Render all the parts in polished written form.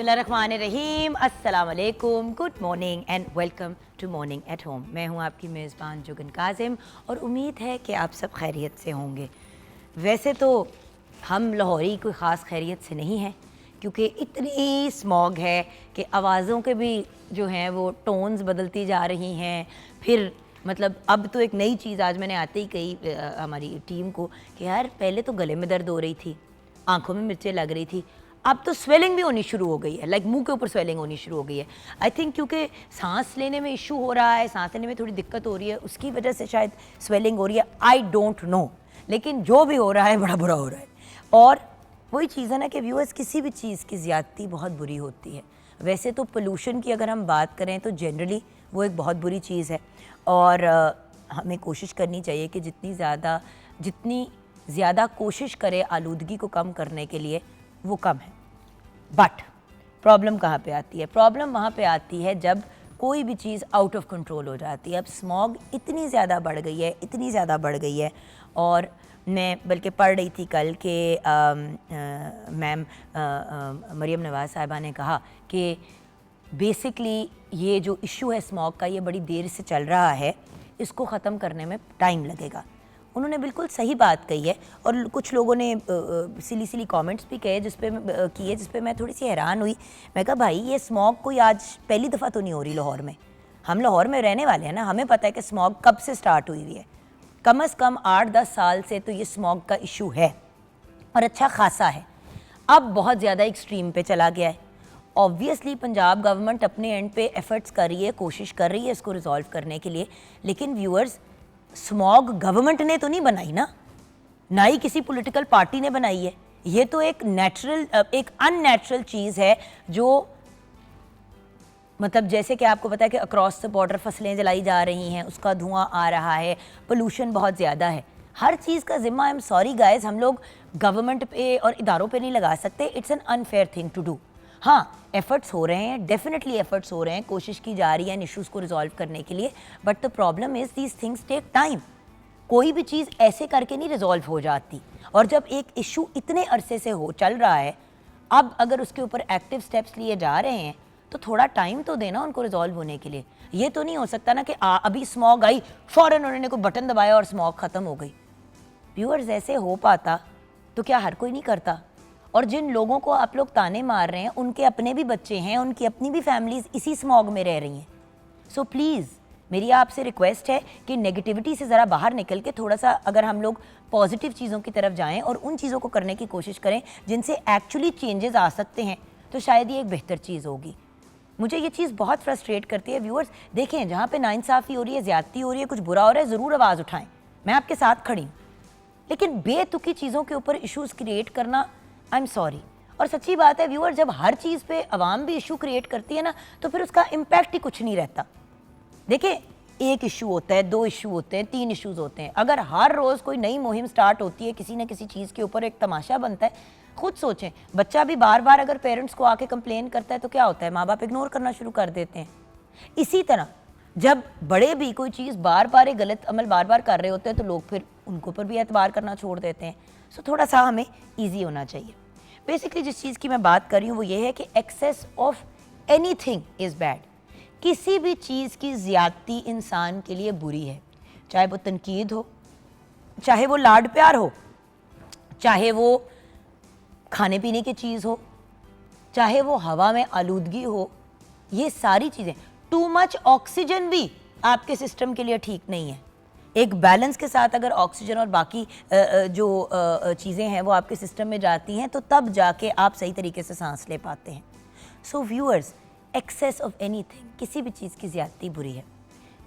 बिस्मिल्लाहिर्रहमानिर्रहीम, अस्सलाम वालेकुम, good morning and welcome to morning at home. मैं हूं आपकी मेज़बान जुगन काजिम और उम्मीद है कि आप सब खैरियत से होंगे। वैसे तो हम लाहौरी कोई ख़ास खैरियत से नहीं हैं, क्योंकि इतनी स्मॉग है कि आवाज़ों के भी जो हैं वो टोन्स बदलती जा रही हैं। फिर मतलब अब तो एक नई चीज़ आज मैंने आते ही कही हमारी टीम को कि यार पहले तो गले में दर्द हो रही थी, आंखों में मिर्चें लग रही थी, अब तो स्वेलिंग भी होनी शुरू हो गई है, लाइक मुंह के ऊपर स्वेलिंग होनी शुरू हो गई है। आई थिंक क्योंकि सांस लेने में इशू हो रहा है, सांस लेने में थोड़ी दिक्कत हो रही है, उसकी वजह से शायद स्वेलिंग हो रही है। आई डोंट नो, लेकिन जो भी हो रहा है बड़ा बुरा हो रहा है। और वही चीज़ है ना कि व्यूअर्स, किसी भी चीज़ की ज़्यादती बहुत बुरी होती है। वैसे तो पोल्यूशन की अगर हम बात करें तो जनरली वो एक बहुत बुरी चीज़ है और हमें कोशिश करनी चाहिए कि जितनी ज़्यादा कोशिश करें आलूदगी को कम करने के लिए वो कम है। बट प्रॉब्लम कहाँ पे आती है? प्रॉब्लम वहाँ पे आती है जब कोई भी चीज़ आउट ऑफ कंट्रोल हो जाती है। अब स्मॉग इतनी ज़्यादा बढ़ गई है और मैं बल्कि पढ़ रही थी कल के मैम मरियम नवाज़ साहिबा ने कहा कि बेसिकली ये जो इशू है स्मॉग का, ये बड़ी देर से चल रहा है, इसको ख़त्म करने में टाइम लगेगा। उन्होंने बिल्कुल सही बात कही है और कुछ लोगों ने सिली कमेंट्स भी किए जिस पे मैं थोड़ी सी हैरान हुई। मैं कहा भाई ये स्मॉग कोई आज पहली दफ़ा तो नहीं हो रही लाहौर में। हम लाहौर में रहने वाले हैं ना, हमें पता है कि स्मॉग कब से स्टार्ट हुई है। कम से कम 8-10 साल से तो ये स्मॉग का इशू है और अच्छा खासा है। अब बहुत ज़्यादा एक्सट्रीम पे चला गया है। ऑब्वियसली पंजाब गवर्नमेंट अपने एंड पे एफर्ट्स कर रही है, कोशिश कर रही है इसको रिजॉल्व करने के लिए, लेकिन व्यूअर्स स्मॉग गवर्नमेंट ने तो नहीं बनाई ना ही किसी पॉलिटिकल पार्टी ने बनाई है। ये तो एक अननेचुरल चीज़ है जो मतलब जैसे कि आपको पता है कि अक्रॉस द बॉर्डर फसलें जलाई जा रही हैं, उसका धुआं आ रहा है, पोल्यूशन बहुत ज़्यादा है। हर चीज़ का जिम्मा, आई एम सॉरी गाइज, हम लोग गवर्नमेंट पे और इदारों पे नहीं लगा सकते। It's an unfair thing to do. हाँ, एफर्ट्स हो रहे हैं, डेफिनेटली एफर्ट्स हो रहे हैं, कोशिश की जा रही है इन इश्यूज़ को रिजॉल्व करने के लिए, but the problem is these things take time. कोई भी चीज़ ऐसे करके नहीं रिजॉल्व हो जाती। और जब एक इशू इतने अरसे से चल रहा है, अब अगर उसके ऊपर एक्टिव स्टेप्स लिए जा रहे हैं तो थोड़ा टाइम तो देना उनको रिजॉल्व होने के लिए। ये तो नहीं हो सकता ना कि अभी स्मॉग आई, फ़ौरन उन्होंने कोई बटन दबाया और स्मॉग ख़त्म हो गई। व्यूअर्स, ऐसे हो पाता तो क्या हर कोई नहीं करता? और जिन लोगों को आप लोग ताने मार रहे हैं उनके अपने भी बच्चे हैं, उनकी अपनी भी फैमिलीज़ इसी स्मॉग में रह रही हैं। सो प्लीज़ मेरी आपसे रिक्वेस्ट है कि नेगेटिविटी से ज़रा बाहर निकल के थोड़ा सा अगर हम लोग पॉजिटिव चीज़ों की तरफ जाएं और उन चीज़ों को करने की कोशिश करें जिनसे एक्चुअली चेंजेस आ सकते हैं, तो शायद ये एक बेहतर चीज़ होगी। मुझे ये चीज़ बहुत फ्रस्ट्रेट करती है व्यूअर्स। देखें, जहाँ पे नाइंसाफ़ी हो रही है, ज़्यादती हो रही है, कुछ बुरा हो रहा है, ज़रूर आवाज़ उठाएं, मैं आपके साथ खड़ी हूँ, लेकिन बेतुकी चीज़ों के ऊपर इश्यूज़ क्रिएट करना, आई एम सॉरी। और सच्ची बात है व्यूअर, जब हर चीज़ पे अवाम भी इशू क्रिएट करती है ना, तो फिर उसका इम्पैक्ट ही कुछ नहीं रहता। देखिए, एक इशू होता है, 2 इशू होते हैं, 3 इश्यूज़ होते हैं। अगर हर रोज़ कोई नई मुहिम स्टार्ट होती है, किसी न किसी चीज़ के ऊपर एक तमाशा बनता है, खुद सोचें, बच्चा भी बार बार अगर पेरेंट्स को आके कंप्लेन करता है तो क्या होता है? माँ बाप इग्नोर करना शुरू कर देते हैं। इसी तरह जब बड़े भी कोई चीज़ बार बार एक गलत अमल बार बार कर रहे होते हैं तो लोग फिर उनके ऊपर भी एतबार करना छोड़ देते हैं। सो थोड़ा सा हमें ईजी होना चाहिए। बेसिकली जिस चीज़ की मैं बात कर रही हूँ वो ये है कि excess of anything is bad. किसी भी चीज़ की ज़्यादती इंसान के लिए बुरी है, चाहे वो तनकीद हो, चाहे वो लाड प्यार हो, चाहे वो खाने पीने की चीज़ हो, चाहे वो हवा में आलूदगी हो। ये सारी चीज़ें, टू मच ऑक्सीजन भी आपके सिस्टम के लिए ठीक नहीं है। एक बैलेंस के साथ अगर ऑक्सीजन और बाकी जो चीज़ें हैं वो आपके सिस्टम में जाती हैं तो तब जाके आप सही तरीके से सांस ले पाते हैं। So viewers, excess of anything, किसी भी चीज़ की ज़्यादती बुरी है।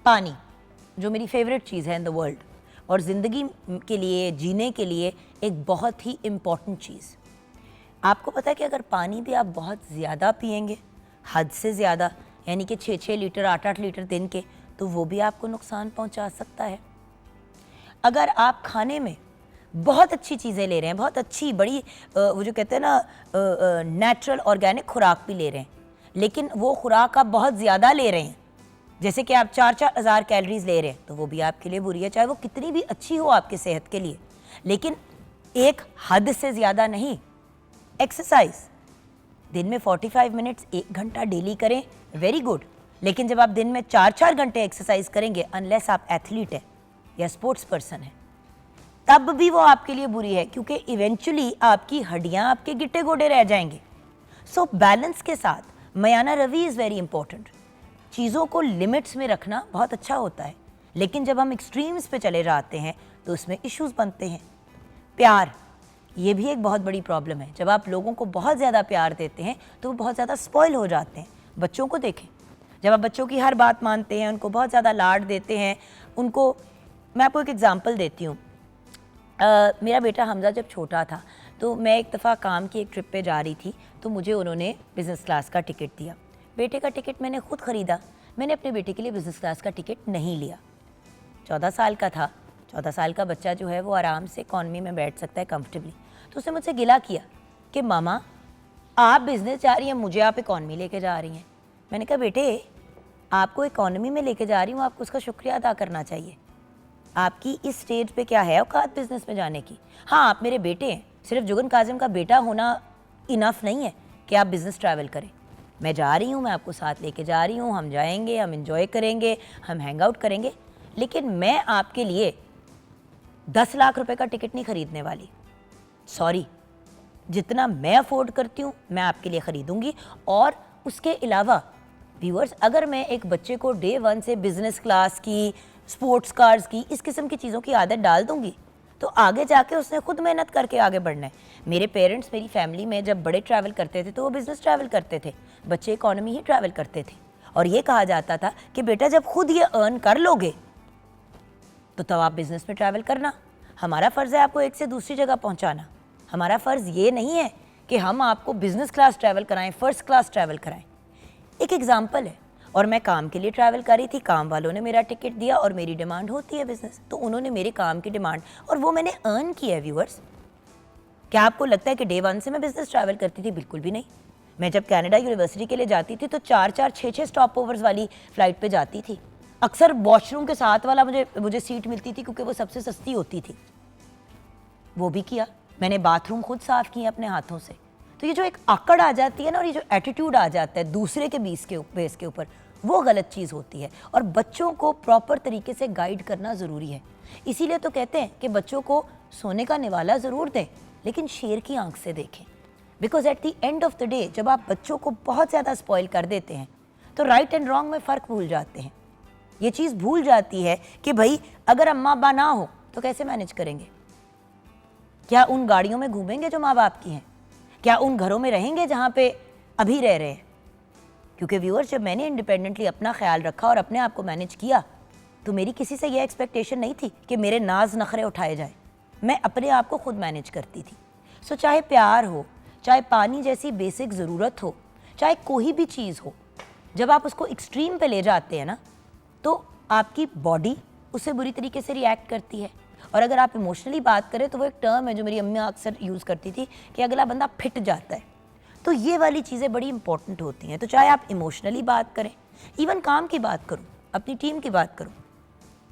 पानी, जो मेरी फेवरेट चीज़ है इन द वर्ल्ड और ज़िंदगी के लिए, जीने के लिए एक बहुत ही इम्पॉर्टेंट चीज़। आपको पता है कि अगर पानी भी आप बहुत ज़्यादा पिएंगे, हद से ज़्यादा, यानी कि 6-6 लीटर 8-8 लीटर दिन के, तो वो भी आपको नुकसान पहुंचा सकता है। अगर आप खाने में बहुत अच्छी चीज़ें ले रहे हैं, बहुत अच्छी बड़ी वो जो कहते हैं ना नेचुरल ऑर्गेनिक खुराक भी ले रहे हैं, लेकिन वो खुराक आप बहुत ज़्यादा ले रहे हैं, जैसे कि आप 4-4 हज़ार कैलोरीज ले रहे हैं, तो वो भी आपके लिए बुरी है, चाहे वो कितनी भी अच्छी हो आपकी सेहत के लिए, लेकिन एक हद से ज़्यादा नहीं। एक्सरसाइज, दिन में 45 मिनट्स 1 घंटा डेली करें, वेरी गुड। लेकिन जब आप दिन में 4-4 घंटे एक्सरसाइज करेंगे, अनलेस आप एथलीट हैं या स्पोर्ट्स पर्सन हैं, तब भी वो आपके लिए बुरी है, क्योंकि इवेंचुअली आपकी हड्डियां आपके गिट्टे गोडे रह जाएंगे। सो बैलेंस के साथ मयाना रवि इज़ वेरी इंपॉर्टेंट। चीज़ों को लिमिट्स में रखना बहुत अच्छा होता है, लेकिन जब हम एक्सट्रीम्स पे चले जाते हैं तो उसमें इश्यूज बनते हैं। प्यार, ये भी एक बहुत बड़ी प्रॉब्लम है। जब आप लोगों को बहुत ज़्यादा प्यार देते हैं तो वो बहुत ज़्यादा स्पॉइल हो जाते हैं। बच्चों को देखें, जब आप बच्चों की हर बात मानते हैं, उनको बहुत ज़्यादा लाड देते हैं, उनको, मैं आपको एक एग्जांपल देती हूँ। मेरा बेटा हमजा जब छोटा था तो मैं एक दफ़ा काम की एक ट्रिप पे जा रही थी, तो मुझे उन्होंने बिज़नेस क्लास का टिकट दिया। बेटे का टिकट मैंने खुद ख़रीदा, मैंने अपने बेटे के लिए बिज़नेस क्लास का टिकट नहीं लिया। 14 साल का था। 14 साल का बच्चा जो है वो आराम से इकॉनमी में बैठ सकता है कंफर्टेबली। तो उसने मुझसे गिला किया कि मामा आप बिज़नेस जा रही हैं, मुझे आप इकॉनमी लेके जा रही हैं। मैंने कहा बेटे, आपको इकॉनमी में लेके जा रही हूँ, आपको उसका शुक्रिया अदा करना चाहिए। आपकी इस स्टेज पे क्या है औकात बिज़नेस में जाने की? हाँ, आप मेरे बेटे हैं, सिर्फ जुगन काजिम का बेटा होना इनफ नहीं है कि आप बिज़नेस ट्रैवल करें। मैं जा रही हूँ, मैं आपको साथ लेके जा रही हूँ, हम जाएंगे, हम इंजॉय करेंगे, हम हैंग आउट करेंगे, लेकिन मैं आपके लिए 10 लाख रुपए का टिकट नहीं खरीदने वाली। सॉरी, जितना मैं अफोर्ड करती हूँ मैं आपके लिए ख़रीदूँगी। और उसके अलावा व्यूअर्स, अगर मैं एक बच्चे को डे 1 से बिज़नेस क्लास की, स्पोर्ट्स कार्स की, इस किस्म की चीज़ों की आदत डाल दूँगी तो आगे जाके उसने खुद मेहनत करके आगे बढ़ना है। मेरे पेरेंट्स, मेरी फैमिली में जब बड़े ट्रैवल करते थे तो वो बिज़नेस ट्रैवल करते थे, बच्चे इकॉनमी ही ट्रैवल करते थे। और ये कहा जाता था कि बेटा जब खुद ये अर्न कर लोगे तो तब आप बिज़नेस में ट्रैवल करना। हमारा फ़र्ज़ है आपको एक से दूसरी जगह पहुंचाना। हमारा फ़र्ज़ ये नहीं है कि हम आपको बिज़नेस क्लास ट्रैवल कराएं, फ़र्स्ट क्लास ट्रैवल कराएं। एक एग्जांपल है, और मैं काम के लिए ट्रैवल कर रही थी, काम वालों ने मेरा टिकट दिया और मेरी डिमांड होती है बिज़नेस, तो उन्होंने मेरे काम की डिमांड, और वो मैंने अर्न किया है। व्यूअर्स, क्या आपको लगता है कि डे 1 से मैं बिज़नेस ट्रैवल करती थी? बिल्कुल भी नहीं। मैं जब कनाडा यूनिवर्सिटी के लिए जाती थी तो 4-4, 6-6 स्टॉप ओवर्स वाली फ़्लाइट पर जाती थी। अक्सर वॉशरूम के साथ वाला मुझे सीट मिलती थी क्योंकि वो सबसे सस्ती होती थी। वो भी किया मैंने, बाथरूम खुद साफ़ किए अपने हाथों से। तो ये जो एक आकड़ आ जाती है ना, और ये जो एटीट्यूड आ जाता है दूसरे के बेस के ऊपर, वो गलत चीज़ होती है। और बच्चों को प्रॉपर तरीके से गाइड करना ज़रूरी है। इसीलिए तो कहते हैं कि बच्चों को सोने का निवाला ज़रूर दें, लेकिन शेर की आंख से देखें। Because at the end of the day जब आप बच्चों को बहुत ज़्यादा स्पॉइल कर देते हैं तो राइट एंड रॉन्ग में फ़र्क भूल जाते हैं। ये चीज़ भूल जाती है कि भाई अगर अम्मा अब्बा ना हो तो कैसे मैनेज करेंगे? क्या उन गाड़ियों में घूमेंगे जो माँ बाप की हैं? क्या उन घरों में रहेंगे जहाँ पे अभी रह रहे हैं? क्योंकि व्यूअर्स, जब मैंने इंडिपेंडेंटली अपना ख्याल रखा और अपने आप को मैनेज किया तो मेरी किसी से यह एक्सपेक्टेशन नहीं थी कि मेरे नाज नखरे उठाए जाए। मैं अपने आप को खुद मैनेज करती थी। सो चाहे प्यार हो, चाहे पानी जैसी बेसिक ज़रूरत हो, चाहे कोई भी चीज़ हो, जब आप उसको एक्सट्रीम पे ले जाते हैं ना तो आपकी बॉडी उससे बुरी तरीके से रिएक्ट करती है। और अगर आप इमोशनली बात करें तो वो एक टर्म है जो मेरी अम्मी अक्सर यूज़ करती थी कि अगला बंदा फिट जाता है। तो ये वाली चीज़ें बड़ी इंपॉर्टेंट होती हैं। तो चाहे आप इमोशनली बात करें, इवन काम की बात करूं, अपनी टीम की बात करूं,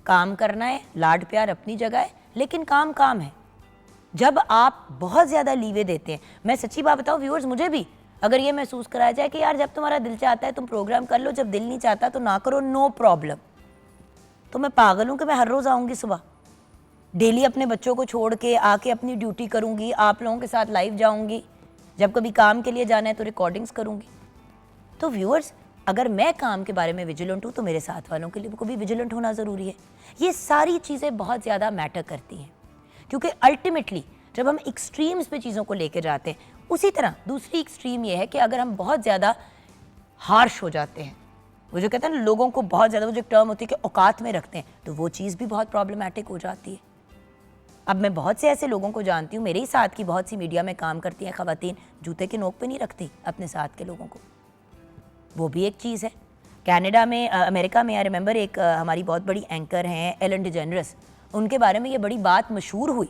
काम करना है, लाड प्यार अपनी जगह है, लेकिन काम काम है। जब आप बहुत ज़्यादा लीवे देते हैं, मैं सच्ची बात बताऊं व्यूअर्स, मुझे भी अगर ये महसूस कराया जाए कि यार जब तुम्हारा दिल चाहता है तुम प्रोग्राम कर लो, जब दिल नहीं चाहता तो ना करो, नो प्रॉब्लम, तो मैं पागल हूँ कि मैं हर रोज़ आऊँगी सुबह, डेली अपने बच्चों को छोड़ के आके अपनी ड्यूटी करूँगी, आप लोगों के साथ लाइव जाऊँगी, जब कभी काम के लिए जाना है तो रिकॉर्डिंग्स करूँगी। तो व्यूअर्स, अगर मैं काम के बारे में विजिलेंट हूँ तो मेरे साथ वालों के लिए को भी विजिलेंट होना ज़रूरी है। ये सारी चीज़ें बहुत ज़्यादा मैटर करती हैं, क्योंकि अल्टीमेटली जब हम एक्सट्रीम्स पे चीज़ों को लेकर जाते हैं, उसी तरह दूसरी एक्सट्रीम ये है कि अगर हम बहुत ज़्यादा हार्श हो जाते हैं, वो जो कहते हैं ना लोगों को बहुत ज़्यादा, वो जो टर्म होती है कि औकात में रखते हैं, तो वो चीज़ भी बहुत प्रॉब्लमैटिक हो जाती है। अब मैं बहुत से ऐसे लोगों को जानती हूँ, मेरे ही साथ की बहुत सी मीडिया में काम करती हैं ख़वातीन, जूते के नोक पे नहीं रखती अपने साथ के लोगों को, वो भी एक चीज़ है। कनाडा में, अमेरिका में, आई रिमेंबर एक हमारी बहुत बड़ी एंकर हैं एलन डिजेनरस, उनके बारे में ये बड़ी बात मशहूर हुई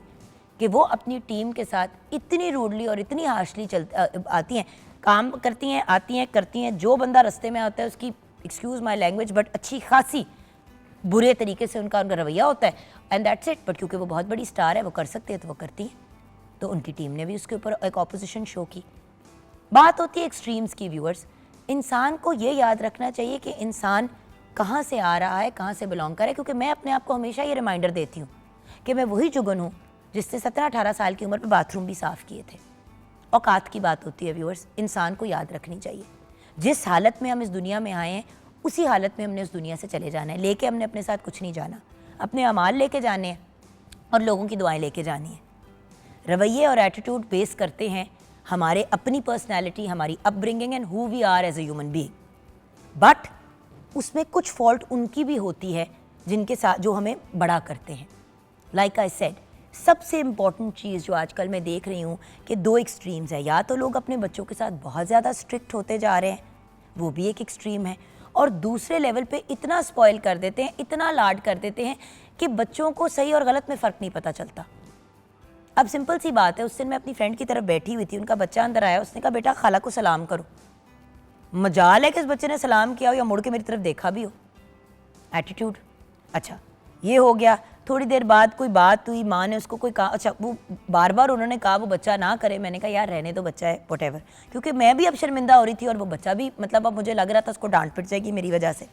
कि वो अपनी टीम के साथ इतनी रूडली और इतनी हार्शली आती हैं, काम करती हैं, आती हैं, करती हैं, जो बंदा रास्ते में आता है उसकी, एक्सक्यूज़ माई लैंग्वेज, बट अच्छी खासी बुरे तरीके से उनका रवैया होता है, एंड दैट्स इट। बट क्योंकि वो बहुत बड़ी स्टार है, वो कर सकती है तो वो करती है। तो उनकी टीम ने भी उसके ऊपर एक ऑपोजिशन शो की। बात होती है एक्सट्रीम्स की व्यूअर्स। इंसान को ये याद रखना चाहिए कि इंसान कहाँ से आ रहा है, कहाँ से बिलोंग कर रहा है, क्योंकि मैं अपने आप को हमेशा ये रिमाइंडर देती हूँ कि मैं वही जुगन हूँ जिसने 17-18 साल की उम्र पर बाथरूम भी साफ़ किए थे। औकात की बात होती है व्यूअर्स, इंसान को याद रखनी चाहिए जिस हालत में हम इस दुनिया में आए हैं उसी हालत में हमने उस दुनिया से चले जाना है। लेके हमने अपने साथ कुछ नहीं जाना, अपने अमाल लेके जाने हैं और लोगों की दुआएं लेके जानी है। रवैये और एटीट्यूड बेस करते हैं हमारे अपनी पर्सनैलिटी, हमारी upbringing and who we are as a human being. But उसमें कुछ फॉल्ट उनकी भी होती है जिनके साथ जो हमें बड़ा करते हैं। लाइक आई सेड, सबसे इम्पॉर्टेंट चीज़ जो आजकल मैं देख रही हूँ कि दो एक्सट्रीम्स है। या तो लोग अपने बच्चों के साथ बहुत ज़्यादा स्ट्रिक्ट होते जा रहे हैं, वो भी एक एक्सट्रीम है, और दूसरे लेवल पे इतना स्पॉइल कर देते हैं, इतना लाड कर देते हैं कि बच्चों को सही और गलत में फ़र्क नहीं पता चलता। अब सिंपल सी बात है, उस दिन मैं अपनी फ्रेंड की तरफ बैठी हुई थी, उनका बच्चा अंदर आया, उसने कहा बेटा खाला को सलाम करो। मजाल है कि उस बच्चे ने सलाम किया हो या मुड़ के मेरी तरफ देखा भी हो। एटीट्यूड, अच्छा ये हो गया। थोड़ी देर बाद कोई बात हुई, माँ ने उसको कोई कहा, अच्छा वो बार बार उन्होंने कहा वो बच्चा ना करे। मैंने कहा यार रहने दो, बच्चा है, व्हाटएवर, क्योंकि मैं भी अब शर्मिंदा हो रही थी और वो बच्चा भी, मतलब अब मुझे लग रहा था उसको डांट पिट जाएगी मेरी वजह से।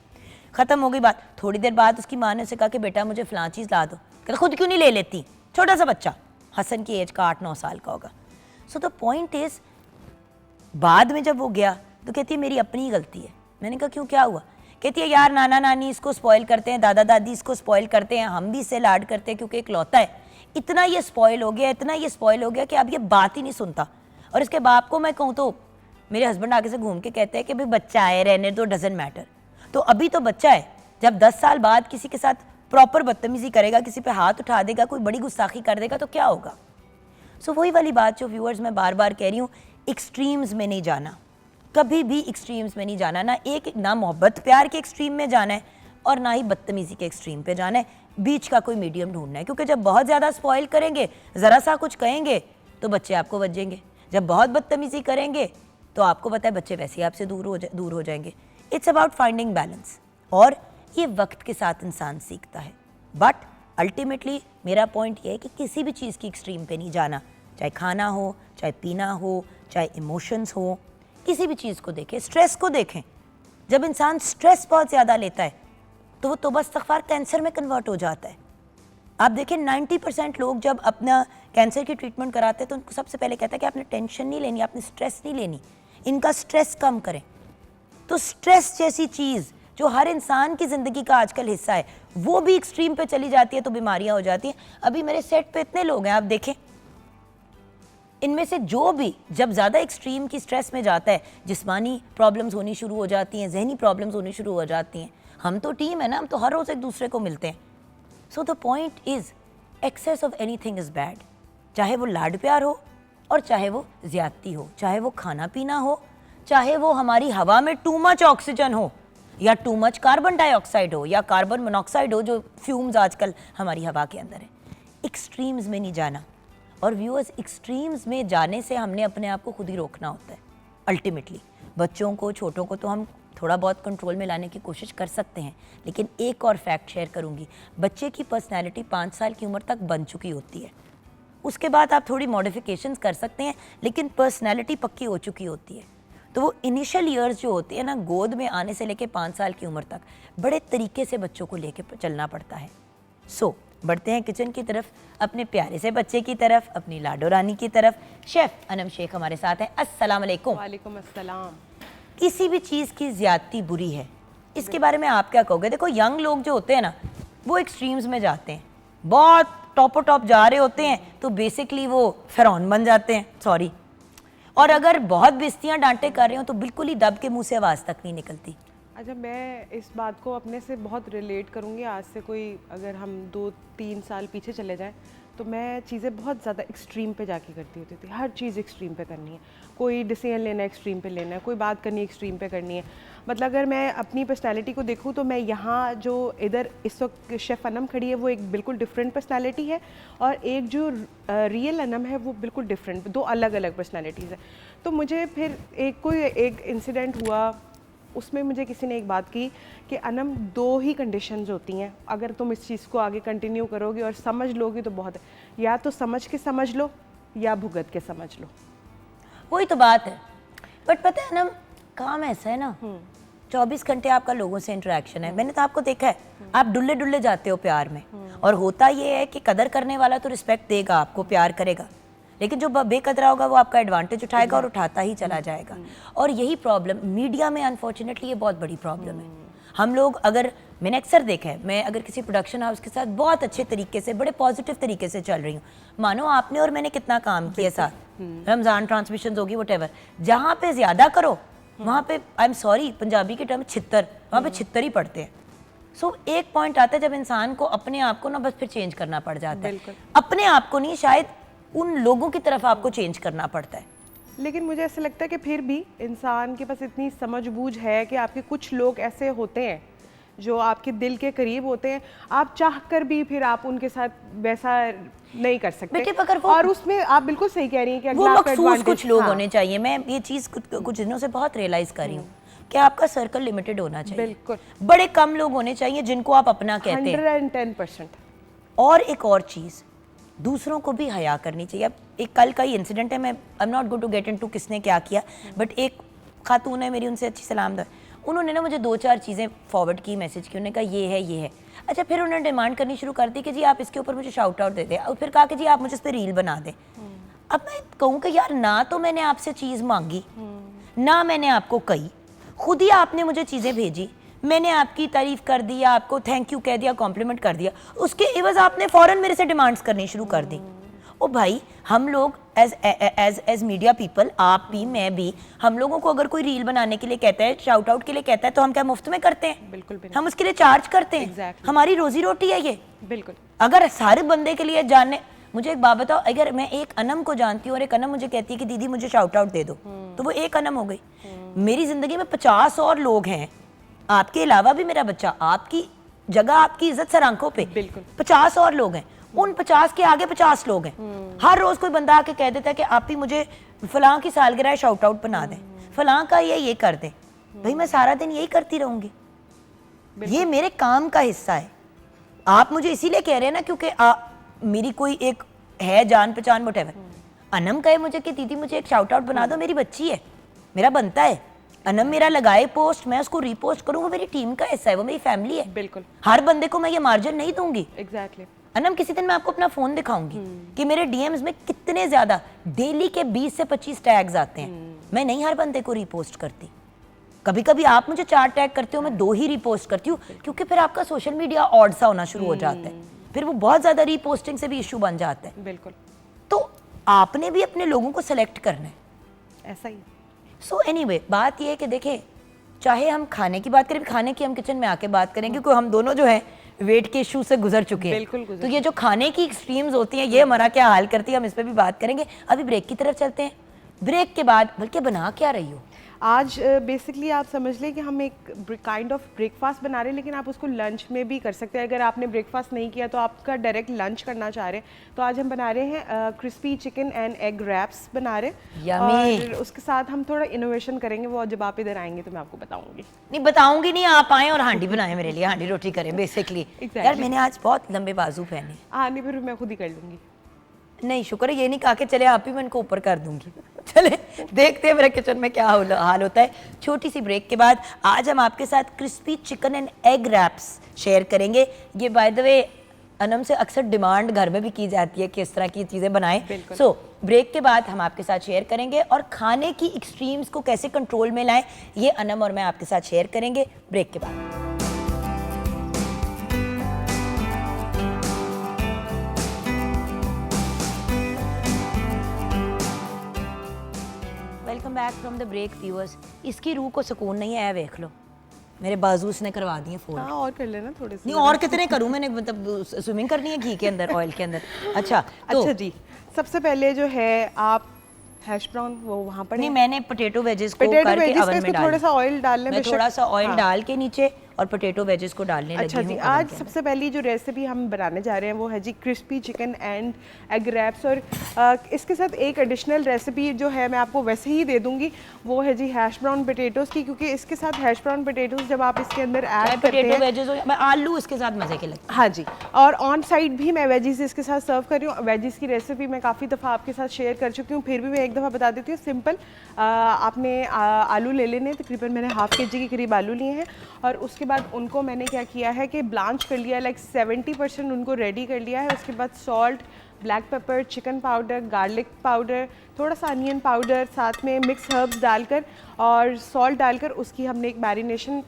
ख़त्म हो गई बात। थोड़ी देर बाद उसकी माँ ने उसे कहा कि बेटा मुझे फ़लाँ चीज़ ला दो। कहता खुद क्यों नहीं ले लेती, छोटा सा बच्चा, हसन की एज का 8-9 साल का होगा। सो द पॉइंट इज़, बाद में जब वो गया तो कहती है मेरी अपनी गलती है। मैंने कहा क्यों, क्या हुआ? कहती है यार नाना नानी इसको स्पॉइल करते हैं, दादा दादी इसको स्पॉइल करते हैं, हम भी इससे लाड करते हैं क्योंकि एक लौता है। इतना ये स्पॉइल हो गया, इतना ये स्पॉइल हो गया कि अब ये बात ही नहीं सुनता। और इसके बाप को मैं कहूँ तो मेरे हस्बैंड आगे से घूम के कहते हैं कि भाई बच्चा है, रहने दो, डजंट मैटर। तो अभी तो बच्चा है, जब 10 साल बाद किसी के साथ प्रॉपर बदतमीजी करेगा, किसी पे हाथ उठा देगा, कोई बड़ी गुस्ताखी कर देगा तो क्या होगा? सो वही वाली बात जो व्यूअर्स मैं बार बार कह रही हूँ, एक्सट्रीम्स में नहीं जाना, कभी भी एक्सट्रीम्स में नहीं जाना। ना मोहब्बत प्यार के एक्सट्रीम में जाना है और ना ही बदतमीज़ी के एक्सट्रीम पे जाना है। बीच का कोई मीडियम ढूंढना है, क्योंकि जब बहुत ज़्यादा स्पॉइल करेंगे, ज़रा सा कुछ कहेंगे तो बच्चे आपको बचेंगे। जब बहुत बदतमीज़ी करेंगे तो आपको पता है बच्चे वैसे ही आपसे दूर हो जाएंगे। इट्स अबाउट फाइंडिंग बैलेंस, और ये वक्त के साथ इंसान सीखता है। बट अल्टीमेटली मेरा पॉइंट ये है कि किसी भी चीज़ की एक्सट्रीम पे नहीं जाना, चाहे खाना हो, चाहे पीना हो, चाहे इमोशंस हो, किसी भी चीज़ को देखें। स्ट्रेस को देखें, जब इंसान स्ट्रेस बहुत ज़्यादा लेता है तो वो तौबा इस्तग़फ़ार कैंसर में कन्वर्ट हो जाता है। आप देखें 90% लोग जब अपना कैंसर की ट्रीटमेंट कराते हैं तो उनको सबसे पहले कहता है कि आपने टेंशन नहीं लेनी, आपने स्ट्रेस नहीं लेनी, इनका स्ट्रेस कम करें। तो स्ट्रेस जैसी चीज़ जो हर इंसान की ज़िंदगी का आजकल हिस्सा है, वो भी एक्सट्रीम पे चली जाती है तो बीमारियाँ हो जाती हैं। अभी मेरे सेट पे इतने लोग हैं, आप देखें, इनमें से जो भी जब ज़्यादा एक्सट्रीम की स्ट्रेस में जाता है, जिस्मानी प्रॉब्लम्स होनी शुरू हो जाती हैं, जहनी प्रॉब्लम्स होनी शुरू हो जाती हैं। हम तो टीम है ना, हम तो हर रोज़ एक दूसरे को मिलते हैं। So the point is, excess of anything is bad. चाहे वो लाड प्यार हो और चाहे वो ज़्यादती हो, चाहे वो खाना पीना हो, चाहे वो हमारी हवा में टू मच ऑक्सीजन हो या टू मच कार्बन डाइऑक्साइड हो या कार्बन मोनोक्साइड हो, जो फ्यूम्स आजकल हमारी हवा के अंदर है। एक्सट्रीम्स में नहीं जाना। और व्यूअर्स, एक्सट्रीम्स में जाने से हमने अपने आप को खुद ही रोकना होता है। अल्टीमेटली बच्चों को, छोटों को तो हम थोड़ा बहुत कंट्रोल में लाने की कोशिश कर सकते हैं, लेकिन एक और फैक्ट शेयर करूंगी, बच्चे की पर्सनैलिटी 5 साल की उम्र तक बन चुकी होती है। उसके बाद आप थोड़ी मॉडिफिकेशंस कर सकते हैं, लेकिन पर्सनैलिटी पक्की हो चुकी होती है। तो वो इनिशियल ईयर्स जो होती है ना, गोद में आने से लेके 5 साल की उम्र तक बड़े तरीके से बच्चों को लेके चलना पड़ता है। सो बढ़ते हैं किचन की तरफ, अपने प्यारे से बच्चे की तरफ, अपनी लाडो रानी की तरफ। शेफ़ अनम शेख हमारे साथ हैं। अस्सलाम वालेकुम। वालेकुम अस्सलाम। किसी भी चीज़ की ज़्यादती बुरी है, इसके बारे में आप क्या कहोगे? देखो, यंग लोग जो होते हैं ना, वो एक्सट्रीम्स में जाते हैं, बहुत टॉपो टॉप जा रहे होते हैं तो बेसिकली वो फ़िरौन बन जाते हैं, सॉरी। और अगर बहुत बेइज्जतियाँ डांटे कर रहे हो तो बिल्कुल ही दब के मुँह से आवाज़ तक नहीं निकलती। अच्छा, मैं इस बात को अपने से बहुत रिलेट करूँगी। आज से कोई अगर हम 2-3 साल पीछे चले जाएं तो मैं चीज़ें बहुत ज़्यादा एक्सट्रीम पे जाके करती होती थी। हर चीज़ एक्सट्रीम पे करनी है, कोई डिसीजन लेना है एक्सट्रीम पे लेना है, कोई बात करनी है एक्सट्रीम पे करनी है। मतलब अगर मैं अपनी पर्सनैलिटी को देखूँ तो मैं यहाँ जो इधर इस वक्त शेफ़ अनम खड़ी है वो एक बिल्कुल डिफरेंट पर्सनैलिटी है, और एक जो रियल अनम है वो बिल्कुल डिफरेंट, दो अलग अलग पर्सनैलिटीज़ है। तो मुझे फिर एक इंसिडेंट हुआ, उसमें मुझे किसी ने एक बात की कि अनम 2 ही कंडीशंस होती हैं, अगर तुम इस चीज़ को आगे कंटिन्यू करोगे और समझ लोगी तो बहुत है, या तो समझ के समझ लो या भुगत के समझ लो। वही तो बात है, बट पता है ना, काम ऐसा है ना, 24 घंटे आपका लोगों से इंटरेक्शन है। मैंने तो आपको देखा है, आप डुल्ले डुल्ले जाते हो प्यार में, और होता ये है कि कदर करने वाला तो रिस्पेक्ट देगा आपको, प्यार करेगा, लेकिन जो बेकदरा होगा वो आपका एडवांटेज उठाएगा और उठाता ही चला जाएगा। और यही प्रॉब्लम मीडिया में, अनफॉर्चुनेटली ये बहुत बड़ी प्रॉब्लम है। हम लोग, अगर मैंने अक्सर देखा है, मैं अगर किसी प्रोडक्शन हाउस के साथ बहुत अच्छे तरीके से, बड़े पॉजिटिव तरीके से चल रही हूँ, मानो आपने और मैंने कितना काम किया साथ, रमजान ट्रांसमिशन होगी वटेवर, जहाँ पे ज्यादा करो वहाँ पे, आई एम सॉरी पंजाबी के टर्म छित्तर, वहाँ पे छित्तर ही पड़ते हैं। सो एक पॉइंट आता है जब इंसान को अपने आप को ना बस फिर चेंज करना पड़ जाता है, अपने आप को नहीं, शायद उन लोगों की तरफ आपको चेंज करना पड़ता है। लेकिन मुझे ऐसा लगता है कि फिर भी इंसान के पास इतनी समझबूझ है कि आपके कुछ लोग ऐसे होते हैं जो आपके दिल के करीब होते हैं, आप चाह कर भी फिर आप उनके साथ वैसा नहीं कर सकते। और उसमें आप बिल्कुल सही कह रही हैं कि वो मखसूस कुछ लोग होने चाहिए। मैं ये चीज़ कुछ दिनों से बहुत रियलाइज कर रही हूँ कि आपका सर्कल लिमिटेड होना चाहिए। बिल्कुल, बड़े कम लोग होने चाहिए जिनको आप अपना कहते हैं। 110%। और एक और चीज़, दूसरों को भी हया करनी चाहिए। अब एक कल का ही इंसिडेंट है, मैं I am not going to get into किसने क्या किया, बट एक खातून है मेरी, उनसे अच्छी सलाम दो, उन्होंने ना मुझे 2-4 चीज़ें फॉरवर्ड की, मैसेज की, उन्होंने कहा ये है ये है। अच्छा, फिर उन्होंने डिमांड करनी शुरू कर दी कि जी आप इसके ऊपर मुझे शाउट आउट दे दें, और फिर कहा कि जी आप मुझे इस पर रील बना दें। अब मैं कहूँ कि यार, ना तो मैंने आपसे चीज़ मांगी, ना मैंने आपको कही, खुद ही आपने मुझे चीज़ें भेजी, मैंने आपकी तारीफ कर दी, आपको थैंक यू कह दिया, कॉम्प्लीमेंट कर दिया, उसके एवज आपने फ़ौरन मेरे से डिमांड्स करनी शुरू कर दी। ओ भाई, हम लोग एज मीडिया पीपल, आप भी मैं भी, हम लोगों को अगर कोई रील बनाने के लिए कहता है, शाउट आउट के लिए कहता है, तो हम क्या मुफ्त में करते हैं? बिल्कुल भी नहीं। हम उसके लिए चार्ज करते हैं। Exactly. हमारी रोजी रोटी है ये। बिल्कुल। अगर सारे बंदे के लिए जानने, मुझे एक बात बताओ, अगर मैं एक अनम को जानती हूँ और एक अनम मुझे कहती है कि दीदी मुझे शाउट आउट दे दो, तो वो एक अनम हो गई। मेरी जिंदगी में 50 और लोग हैं, आपके अलावा भी मेरा बच्चा, आपकी जगह, आपकी इज्जत सर आंखों पे, 50 और लोग हैं, उन 50 के आगे 50 लोग हैं। हर रोज कोई बंदा आके कह देता है कि आप ही मुझे फलां की सालगिरह शाउट आउट बना दें, फलां का ये कर दें। भाई मैं सारा दिन यही करती रहूंगी, ये मेरे काम का हिस्सा है। आप मुझे इसीलिए कह रहे हैं ना क्योंकि मेरी कोई एक है जान पहचान, व्हाटएवर। अनम कहे मुझे कि दीदी मुझे एक शाउट आउट बना दो, मेरी बच्ची है, मेरा बनता है। अनम मेरा लगाए पोस्ट, मैं उसको रीपोस्ट करूँ, वो मेरी टीम का हिस्सा है, वो मेरी फैमिली है। बिल्कुल। हर बंदे को मैं ये मार्जिन नहीं दूंगी। एग्जैक्टली। अनम, किसी दिन मैं आपको अपना फोन दिखाऊंगी कि मेरे डीएम्स में कितने ज्यादा डेली के 20 से 25 टैग्स आते हैं। मैं नहीं हर बंदे को रीपोस्ट करती, कभी कभी आप मुझे 4 टैग करते हो, मैं 2 ही रीपोस्ट करती हूँ, क्योंकि फिर आपका सोशल मीडिया ऑड सा होना शुरू हो जाता है, फिर वो बहुत ज्यादा रीपोस्टिंग से भी इशू बन जाता है। बिल्कुल। तो आपने भी अपने लोगों को सेलेक्ट करना है, ऐसा ही। सो एनीवे, बात ये है कि देखें, चाहे हम खाने की बात करें, खाने की हम किचन में आके बात करेंगे, क्योंकि हम दोनों जो है वेट के इशू से गुजर चुके हैं। तो ये जो खाने की एक्सट्रीम्स होती हैं, ये हमारा क्या हाल करती है, हम इस पर भी बात करेंगे। अभी ब्रेक की तरफ चलते हैं। ब्रेक के बाद बल्कि बना क्या रही हो आज? बेसिकली आप समझ लें कि हम एक काइंड ऑफ ब्रेकफास्ट बना रहे हैं, लेकिन आप उसको लंच में भी कर सकते हैं। अगर आपने ब्रेकफास्ट नहीं किया तो आपका डायरेक्ट लंच करना चाह रहे हैं, तो आज हम बना रहे हैं crispy chicken and egg wraps बना रहे हैं। और उसके साथ हम थोड़ा इनोवेशन करेंगे, वो जब आप इधर आएंगे तो मैं आपको बताऊंगी। नहीं बताऊंगी नहीं, आप आए और हांडी बनाए मेरे लिए, हांडी रोटी करें बेसिकली। यार मैंने आज बहुत लंबे बाजू पहने। हाँ नहीं, फिर मैं खुद ही कर लूंगी। नहीं शुक्र है, ये नहीं कहा कि चले आप ही, मैं इनको ऊपर कर दूंगी। चले देखते हैं मेरे किचन में क्या हाल होता है। छोटी सी ब्रेक के बाद आज हम आपके साथ crispy chicken and egg wraps share करेंगे। ये बाय द वे अनम से अक्सर डिमांड घर में भी की जाती है कि इस तरह की चीज़ें बनाएं। सो ब्रेक के बाद हम आपके साथ शेयर करेंगे, और खाने की एक्सट्रीम्स को कैसे कंट्रोल में लाएं, ये अनम और मैं आपके साथ शेयर करेंगे ब्रेक के बाद। Welcome back from the break viewers. इसकी रूह को सुकून नहीं है, देख लो मेरे बाजू उसने करवा दिए फोल्ड। हाँ, और कर लेना थोड़े से। नहीं और कितने करूं मैंने, मतलब स्विमिंग करनी है घी के अंदर, ऑयल के अंदर। अच्छा तो अच्छा जी, सबसे पहले जो है आप हैश ब्राउन वो वहाँ पर नहीं, मैंने पोटैटो वेजेस को करके ओवन में डाल, थोड़ा सा ऑयल डालना है, मैं थोड़ा सा ऑयल डाल के नीचे, और पोटैटो वेजेस को डालने लगी अच्छा हूँ जी, oven आज के अंदर। सबसे पहली जो रेसिपी हम बनाने जा रहे हैं वो है जी crispy chicken and egg wraps. और इसके साथ एक एडिशनल रेसिपी जो है मैं आपको वैसे ही दे दूंगी, वो है जी हैश ब्राउन पोटैटोज़ की, क्योंकि इसके साथ हैश ब्राउन पोटैटोज़ जब आप इसके अंदर ऐड करते पोटैटो हैं, वेजेस हो या मैं आलू इसके साथ मजे के लगते हाँ जी, और ऑन साइड भी मैं वेजीज इसके साथ सर्व कर रही हूँ। वेजीज की रेसिपी मैं काफ़ी दफ़ा आपके साथ शेयर कर चुकी हूँ, फिर भी मैं एक दफ़ा बता देती हूँ। सिंपल आपने आलू ले लेने, तकरीबन मैंने हाफ़ के जी के करीब आलू लिए हैं, और उसके बाद उनको मैंने क्या किया है कि ब्लांच कर लिया, लाइक 70% उनको रेडी कर लिया है। उसके बाद salt, black pepper, chicken powder, garlic powder, थोड़ा सा अनियन पाउडर, साथ में मिक्स हर्ब्स डालकर और सॉल्ट डालकर उसकी हमने एक मैरिनेशन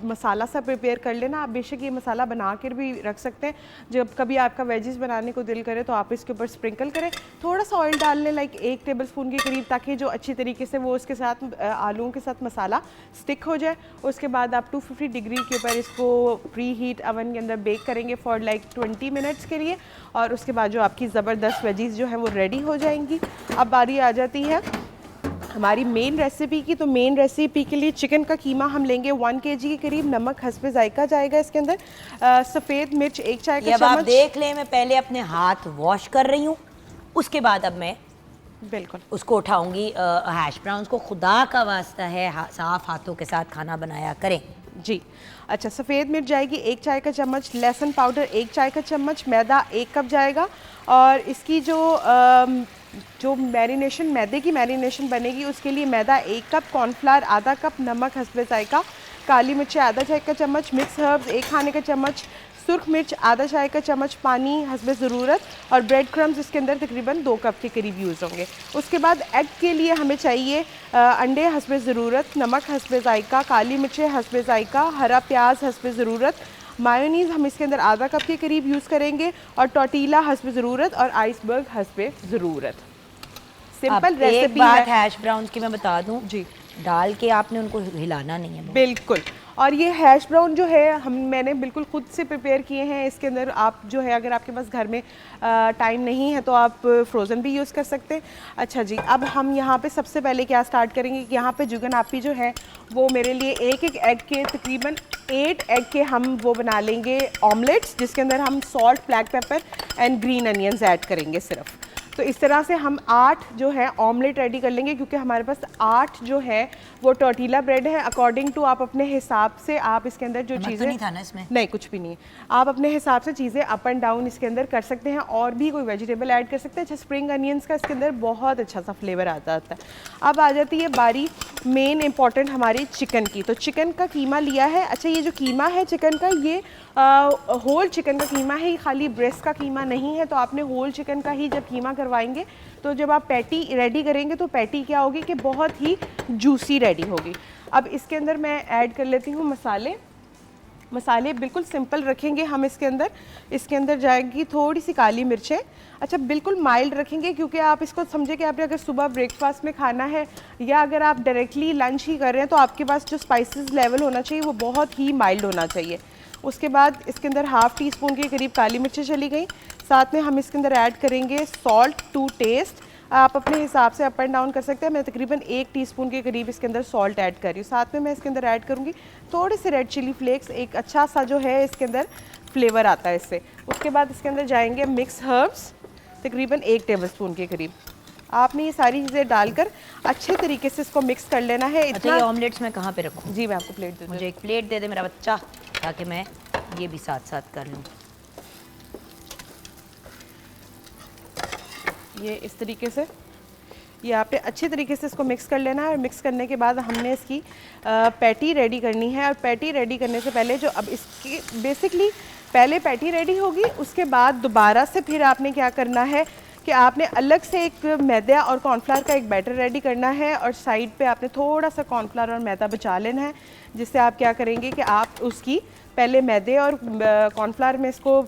मसाला सा प्रिपेयर कर लेना। आप बेशक ये मसाला बना कर भी रख सकते हैं, जब कभी आपका वेजिस बनाने को दिल करे तो आप इसके ऊपर स्प्रिंकल करें। थोड़ा सा ऑयल डाल लें, लाइक 1 टेबलस्पून के करीब, ताकि जो अच्छी तरीके से वो उसके साथ आलूओं के साथ मसाला स्टिक हो जाए। उसके बाद आप 250 डिग्री के ऊपर इसको प्री हीट अवन के अंदर बेक करेंगे फॉर लाइक 20 मिनट्स के लिए, और उसके बाद जो आपकी ज़बरदस्त वेजीज जो हैं वो रेडी हो जाएंगी। अब बारी आ जाती है हमारी मेन रेसिपी की। तो मेन रेसिपी के लिए चिकन का कीमा हम लेंगे 1 kg के करीब। नमक हस्बे जायका जाएगा इसके अंदर। सफ़ेद मिर्च 1 चाय का अब आप चम्मच। देख लें, मैं पहले अपने हाथ वॉश कर रही हूँ, उसके बाद अब मैं बिल्कुल उसको उठाऊंगी। हैश ब्राउन्स को खुदा का वास्ता है साफ हाथों के साथ खाना बनाया करें जी। अच्छा, सफ़ेद मिर्च जाएगी 1 चाय का चम्मच, लहसुन पाउडर 1 चाय का चम्मच, मैदा 1 कप जाएगा। और इसकी जो मैरिनेशन, मैदे की मैरिनेशन बनेगी उसके लिए मैदा 1 कप, कॉर्नफ्लावर आधा कप, नमक हस्बे जायका, काली मिर्चें आधा चाय का चम्मच, मिक्स हर्ब्स 1 खाने का चम्मच, सुर्ख मिर्च आधा चाय का चम्मच, पानी हस्बे ज़रूरत, और ब्रेड क्रम्स इसके अंदर तकरीबन 2 कप के करीब यूज़ होंगे। उसके बाद एग के लिए हमें चाहिए अंडे हस्बे ज़रूरत, नमक हस्बे जायका, काली मिर्चें हस्बे जायका, हरा प्याज हस्बे ज़रूरत, मायोनीज़ हम इसके अंदर आधा कप के करीब यूज़ करेंगे, और टोटीला हस्बे ज़रूरत, और आइसबर्ग हस्बे ज़रूरत। सिंपल अब एक रेसिपी बात है हैश ब्राउन्स की मैं बता दूं जी। डाल के आपने उनको हिलाना नहीं है। बिल्कुल। और ये हैश ब्राउन जो है मैंने बिल्कुल ख़ुद से प्रिपेयर किए हैं। इसके अंदर आप जो है, अगर आपके पास घर में टाइम नहीं है तो आप फ्रोज़न भी यूज़ कर सकते हैं। अच्छा जी, अब हम यहाँ पे सबसे पहले क्या स्टार्ट करेंगे कि यहाँ पे जुगन आपी जो है वो मेरे लिए एक एग के तकरीबन 8 एग के हम वो बना लेंगे ऑमलेट्स, जिसके अंदर हम salt, black pepper and green onions add करेंगे सिर्फ। तो इस तरह से हम 8 जो है ऑमलेट रेडी कर लेंगे, क्योंकि हमारे पास 8 जो है वो टोटीला ब्रेड है। अकॉर्डिंग टू आप अपने हिसाब से आप इसके अंदर जो चीज़ें, नहीं था ना इसमें? नहीं, कुछ भी नहीं है। आप अपने हिसाब से चीज़ें अप एंड डाउन इसके अंदर कर सकते हैं, और भी कोई वेजिटेबल ऐड कर सकते हैं। अच्छा, स्प्रिंग अनियंस का इसके अंदर बहुत अच्छा सा फ्लेवर आ जाता है। अब आ जाती है बारी मेन इंपॉर्टेंट हमारी चिकन की। तो चिकन का कीमा लिया है। अच्छा, ये जो कीमा है चिकन का, ये होल चिकन का कीमा है, खाली ब्रेस्ट का कीमा नहीं है। तो आपने होल चिकन का ही जब कीमा करवाएंगे तो जब आप पैटी रेडी करेंगे तो पैटी क्या होगी कि बहुत ही जूसी रेडी होगी। अब इसके अंदर मैं ऐड कर लेती हूँ मसाले। मसाले बिल्कुल सिंपल रखेंगे हम इसके अंदर जाएगी थोड़ी सी काली मिर्चें। अच्छा, बिल्कुल माइल्ड रखेंगे, क्योंकि आप इसको समझे कि आपने अगर सुबह ब्रेकफास्ट में खाना है या अगर आप डायरेक्टली लंच ही कर रहे हैं तो आपके पास जो स्पाइसेस लेवल होना चाहिए वो बहुत ही माइल्ड होना चाहिए। उसके बाद इसके अंदर हाफ़ टी स्पून के करीब काली मिर्चें चली गई। साथ में हम इसके अंदर ऐड करेंगे सॉल्ट टू टेस्ट। आप अपने हिसाब से अप एंड डाउन कर सकते हैं। मैं तकरीबन 1 टीस्पून के करीब इसके अंदर सॉल्ट ऐड कर रही हूँ। साथ में मैं इसके अंदर ऐड करूँगी थोड़े से रेड चिली फ्लेक्स, एक अच्छा सा जो है इसके अंदर फ्लेवर आता है इससे। उसके बाद इसके अंदर जाएंगे मिक्स हर्ब्स तकरीबन 1 टेबलस्पून के करीब। आपने ये सारी चीज़ें डालकर अच्छे तरीके से इसको मिक्स कर लेना है। अच्छा, ये ऑमलेट्स मैं कहाँ पे रखूँ? जी, मैं आपको प्लेट दे दूँ। मुझे एक प्लेट दे दे मेरा बच्चा, ताकि मैं ये भी साथ साथ कर लूँ। ये इस तरीके से ये आपने अच्छे तरीके से इसको मिक्स कर लेना है। और मिक्स करने के बाद हमने इसकी पैटी रेडी करनी है। और पैटी रेडी करने से पहले जो अब इसकी बेसिकली पहले पैटी रेडी होगी, उसके बाद दोबारा से फिर आपने क्या करना है कि आपने अलग से एक मैदा और कॉर्नफ्लावर का एक बैटर रेडी करना है, और साइड पे आपने थोड़ा सा कॉर्नफ्लावर और मैदा बचा लेना है, जिससे आप क्या करेंगे कि आप उसकी पहले मैदे और कॉर्नफ्लावर में इसको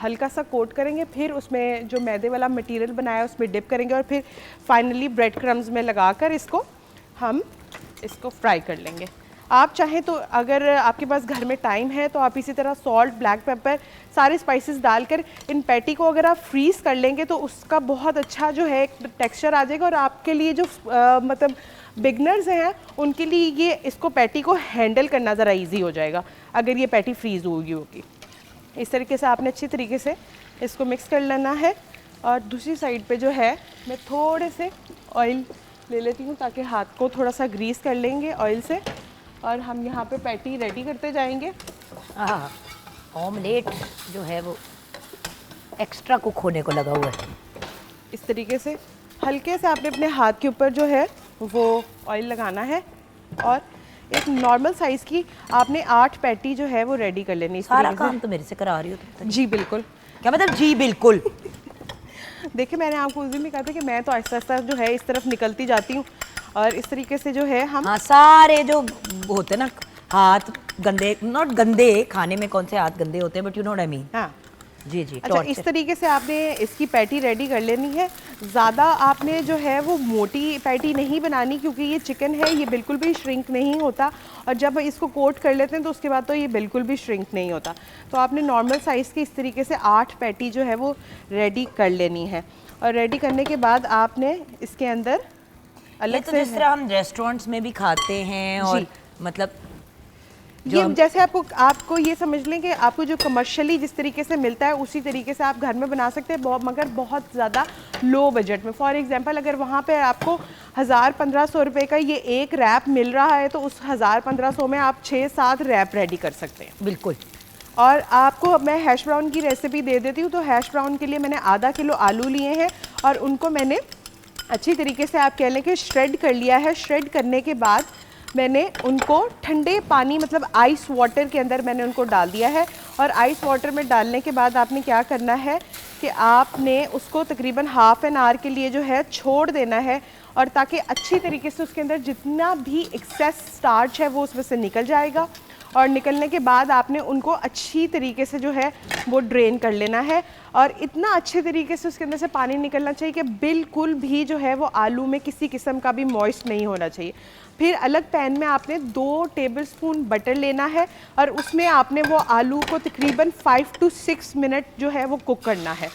हल्का सा कोट करेंगे, फिर उसमें जो मैदे वाला मटेरियल बनाया उसमें डिप करेंगे, और फिर फाइनली ब्रेड क्रम्स में लगाकर हम इसको फ्राई कर लेंगे। आप चाहें तो अगर आपके पास घर में टाइम है तो आप इसी तरह सॉल्ट, ब्लैक पेपर, सारे स्पाइसेस डालकर इन पैटी को अगर आप फ्रीज़ कर लेंगे तो उसका बहुत अच्छा जो है टेक्सचर आ जाएगा। और आपके लिए जो मतलब बिगनर्स हैं उनके लिए ये इसको पैटी को हैंडल करना ज़रा इजी हो जाएगा। अगर ये पैटी फ्रीज़ हुई होगी। इस तरीके से आपने अच्छी तरीके से इसको मिक्स कर लेना है। और दूसरी साइड पे जो है मैं थोड़े से ऑयल ले लेती हूँ ताकि हाथ को थोड़ा सा ग्रीस कर लेंगे ऑयल से, और हम यहाँ पे पैटी रेडी करते जाएंगे। ऑमलेट जो है वो एक्स्ट्रा कुक होने को लगा हुआ है। इस तरीके से हल्के से आपने अपने हाथ के ऊपर जो है वो ऑयल लगाना है, और एक नॉर्मल साइज़ की आपने 8 पैटी जो है वो रेडी कर लेनी। सारा काम तो मेरे से करा रही हो तुम तो। जी बिल्कुल। क्या मतलब जी बिल्कुल? देखिए मैंने आपको उस दिन भी कहा था कि मैं तो आहिस्ता आहिस्ता जो है इस तरफ निकलती जाती हूँ, और इस तरीके से जो है हम हाँ, सारे जो होते ना हाथ गंदे, नॉट गंदे, खाने में कौन से हाथ गंदे होते हैं, but you know what I mean. हाँ जी जी। अच्छा, इस तरीके से आपने इसकी पैटी रेडी कर लेनी है। ज़्यादा आपने जो है वो मोटी पैटी नहीं बनानी, क्योंकि ये चिकन है, ये बिल्कुल भी श्रिंक नहीं होता, और जब इसको कोट कर लेते हैं तो उसके बाद तो ये बिल्कुल भी श्रिंक नहीं होता। तो आपने नॉर्मल साइज़ की इस तरीके से 8 पैटी जो है वो रेडी कर लेनी है, और रेडी करने के बाद आपने इसके अंदर अलग तो से जिस तरह हम रेस्टोरेंट्स में भी खाते हैं, और मतलब ये जैसे आपको ये समझ लें कि आपको जो कमर्शियली जिस तरीके से मिलता है उसी तरीके से आप घर में बना सकते हैं, मगर बहुत ज़्यादा लो बजट में। फॉर एग्जांपल अगर वहाँ पे आपको 1000-1500 रुपये का ये एक रैप मिल रहा है, तो उस 1000-1500 में आप 6-7 रैप रेडी कर सकते हैं। बिल्कुल। और आपको मैं हैश ब्राउन की रेसिपी दे देती हूँ। तो हैश ब्राउन के लिए मैंने आधा किलो आलू लिए हैं, और उनको मैंने अच्छी तरीके से आप कह लें कि श्रेड कर लिया है। श्रेड करने के बाद मैंने उनको ठंडे पानी मतलब आइस वाटर के अंदर मैंने उनको डाल दिया है, और आइस वाटर में डालने के बाद आपने क्या करना है कि आपने उसको तकरीबन हाफ़ एन आवर के लिए जो है छोड़ देना है, और ताकि अच्छी तरीके से उसके अंदर जितना भी एक्सेस स्टार्च है वो उसमें से निकल जाएगा। और निकलने के बाद आपने उनको अच्छी तरीके से जो है वो ड्रेन कर लेना है, और इतना अच्छे तरीके से उसके अंदर से पानी निकलना चाहिए कि बिल्कुल भी जो है वो आलू में किसी किस्म का भी मॉइस्ट नहीं होना चाहिए। फिर अलग पैन में आपने 2 टेबलस्पून बटर लेना है, और उसमें आपने वो आलू को तकरीबन 5 to 6 मिनट जो है वो कुक करना है।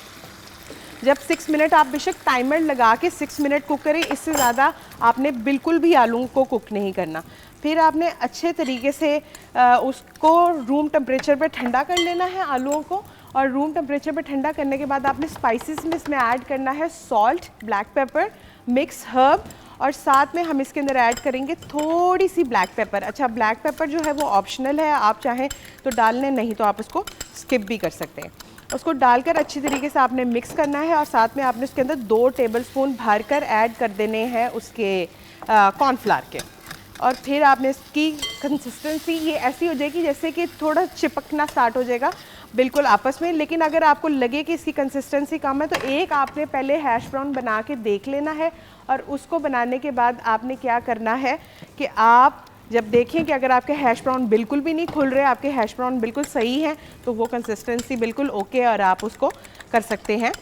जब 6 मिनट आप बेशक टाइमर लगा के 6 मिनट कुक करें, इससे ज़्यादा आपने बिल्कुल भी आलू को कुक नहीं करना। फिर आपने अच्छे तरीके से उसको रूम टेम्परेचर पे ठंडा कर लेना है आलूओं को, और रूम टेम्परेचर पे ठंडा करने के बाद आपने स्पाइसेस में इसमें ऐड करना है salt, black pepper, mix herb, और साथ में हम इसके अंदर ऐड करेंगे थोड़ी सी ब्लैक पेपर। अच्छा, ब्लैक पेपर जो है वो ऑप्शनल है, आप चाहें तो डाल लें, नहीं तो आप उसको स्किप भी कर सकते हैं। उसको डालकर अच्छी तरीके से आपने मिक्स करना है, और साथ में आपने उसके अंदर 2 टेबलस्पून भरकर ऐड कर देने हैं उसके कॉर्नफ्लावर के। और फिर आपने इसकी कंसिस्टेंसी ये ऐसी हो जाएगी जैसे कि थोड़ा चिपकना स्टार्ट हो जाएगा बिल्कुल आपस में। लेकिन अगर आपको लगे कि इसकी कंसिस्टेंसी कम है, तो एक आपने पहले हैश ब्राउन बना के देख लेना है, और उसको बनाने के बाद आपने क्या करना है कि आप जब देखें कि अगर आपके हैश ब्राउन बिल्कुल भी नहीं खुल रहे, आपके हैश ब्राउन बिल्कुल सही हैं, तो वो कंसिस्टेंसी बिल्कुल ओके, और आप उसको कर सकते हैं,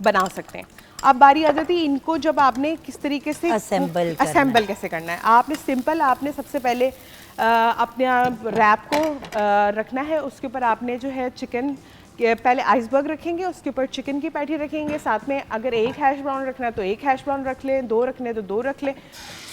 बना सकते हैं। अब बारी आ जाती है इनको जब आपने किस तरीके से असेंबल कैसे करना है। आपने सिंपल आपने सबसे पहले अपने रैप को रखना है, उसके ऊपर आपने जो है चिकन पहले आइसबर्ग रखेंगे, उसके ऊपर चिकन की पैटी रखेंगे, साथ में अगर एक हैश ब्राउन रखना है तो एक हैश ब्राउन रख लें, 2 रखने तो 2 रख लें।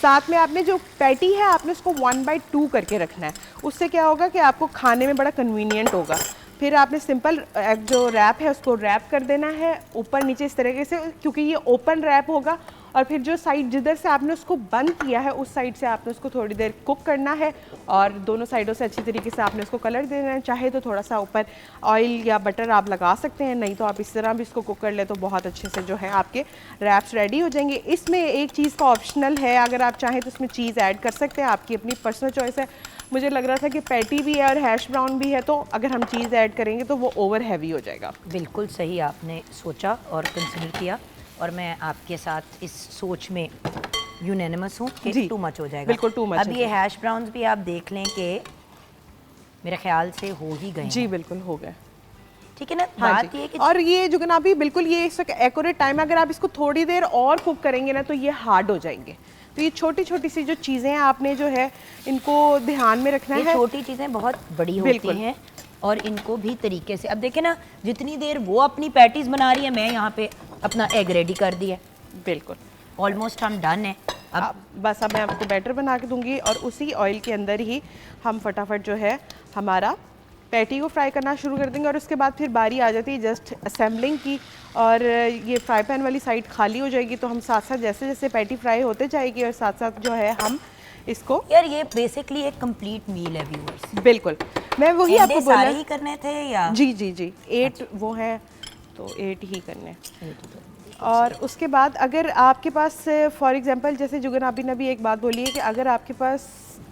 साथ में आपने जो पैटी है आपने उसको 1/2 करके रखना है, उससे क्या होगा कि आपको खाने में बड़ा कन्वीनियंट होगा। फिर आपने सिंपल जो रैप है उसको रैप कर देना है ऊपर नीचे इस तरीके से, क्योंकि ये ओपन रैप होगा, और फिर जो साइड जिधर से आपने उसको बंद किया है उस साइड से आपने उसको थोड़ी देर कुक करना है, और दोनों साइडों से अच्छी तरीके से आपने उसको कलर देना है। चाहे तो थोड़ा सा ऊपर ऑयल या बटर आप लगा सकते हैं, नहीं तो आप इस तरह भी इसको कुक कर ले तो बहुत अच्छे से जो है आपके रैप्स रेडी हो जाएंगे। इसमें एक चीज़ का ऑप्शनल है, अगर आप चाहें तो इसमें चीज़ ऐड कर सकते हैं, आपकी अपनी पर्सनल चॉइस है। मुझे लग रहा था कि पैटी भी है और हैश ब्राउन भी है, तो अगर हम चीज़ ऐड करेंगे तो वो ओवर हैवी हो जाएगा। बिल्कुल सही आपने सोचा और कंसिडर किया, और मैं आपके साथ इस सोच में यूनानिमस हूँ कि टू मच हो जाएगा। बिल्कुल टू मच। अब ये हैश ब्राउन्स भी आप देख लें कि मेरे ख्याल से हो ही गए। जी बिल्कुल हो गए, ठीक है ना। हाँ बात ये कि और ये जुगनाबी बिल्कुल ये इस वक्त एक्यूरेट टाइम है, अगर आप इसको थोड़ी देर और कुक करेंगे ना तो ये हार्ड हो जाएंगे। तो ये छोटी छोटी सी जो चीज़ें आपने जो है इनको ध्यान में रखना है। छोटी चीज़ें बहुत बड़ी होती हैं, और इनको भी तरीके से, अब देखें ना, जितनी देर वो अपनी पैटीज बना रही है, मैं यहाँ पे अपना एग रेडी कर दिया। बिल्कुल ऑलमोस्ट हम डन है। अब बस अब मैं आपको बैटर बना के दूंगी, और उसी ऑयल के अंदर ही हम फटाफट जो है हमारा पैटी को फ्राई करना शुरू कर देंगे और उसके बाद फिर बारी आ जाती है जस्ट असेंबलिंग की, और ये फ्राई पैन वाली साइड खाली हो जाएगी, तो हम साथ साथ जैसे जैसे पैटी फ्राई होते जाएगी और साथ साथ जो है हम इसको, यार ये बेसिकली एक कंप्लीट मील है व्यूअर्स। बिल्कुल मैं वही आपको बोला, सारे ही करने थे या? जी जी जी 8 वो हैं तो 8 ही करने। और उसके बाद अगर आपके पास फॉर एग्जांपल जैसे जुगन आपी ने भी एक बात बोली है कि अगर आपके पास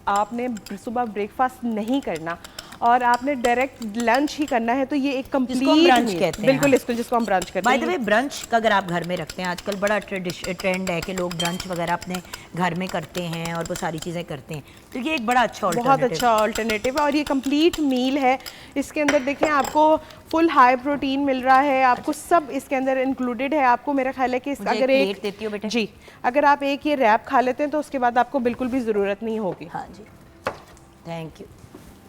आपने सुबह ब्रेकफास्ट नहीं करना और आपने डायरेक्ट लंच ही करना है, तो ये एक कंप्लीट ब्रंच कहते हैं। बिल्कुल इसको जिसको हम ब्रंच कहते बाय हैं। द वे ब्रंच का अगर आप घर में रखते हैं, आजकल बड़ा ट्रेंड है कि लोग ब्रंच वगैरह अपने घर में करते हैं और वो सारी चीज़ें करते हैं, तो ये एक बड़ा अच्छा बहुत अच्छा अल्टरनेटिव है और ये कंप्लीट मील है। इसके अंदर देखें आपको फुल हाई प्रोटीन मिल रहा है, आपको सब इसके अंदर इंक्लूडेड है। आपको मेरा ख्याल है कि अगर एक देती हो बेटे, जी अगर आप एक ये रैप खा लेते हैं तो उसके बाद आपको बिल्कुल भी ज़रूरत नहीं होगी। हाँ जी, थैंक यू।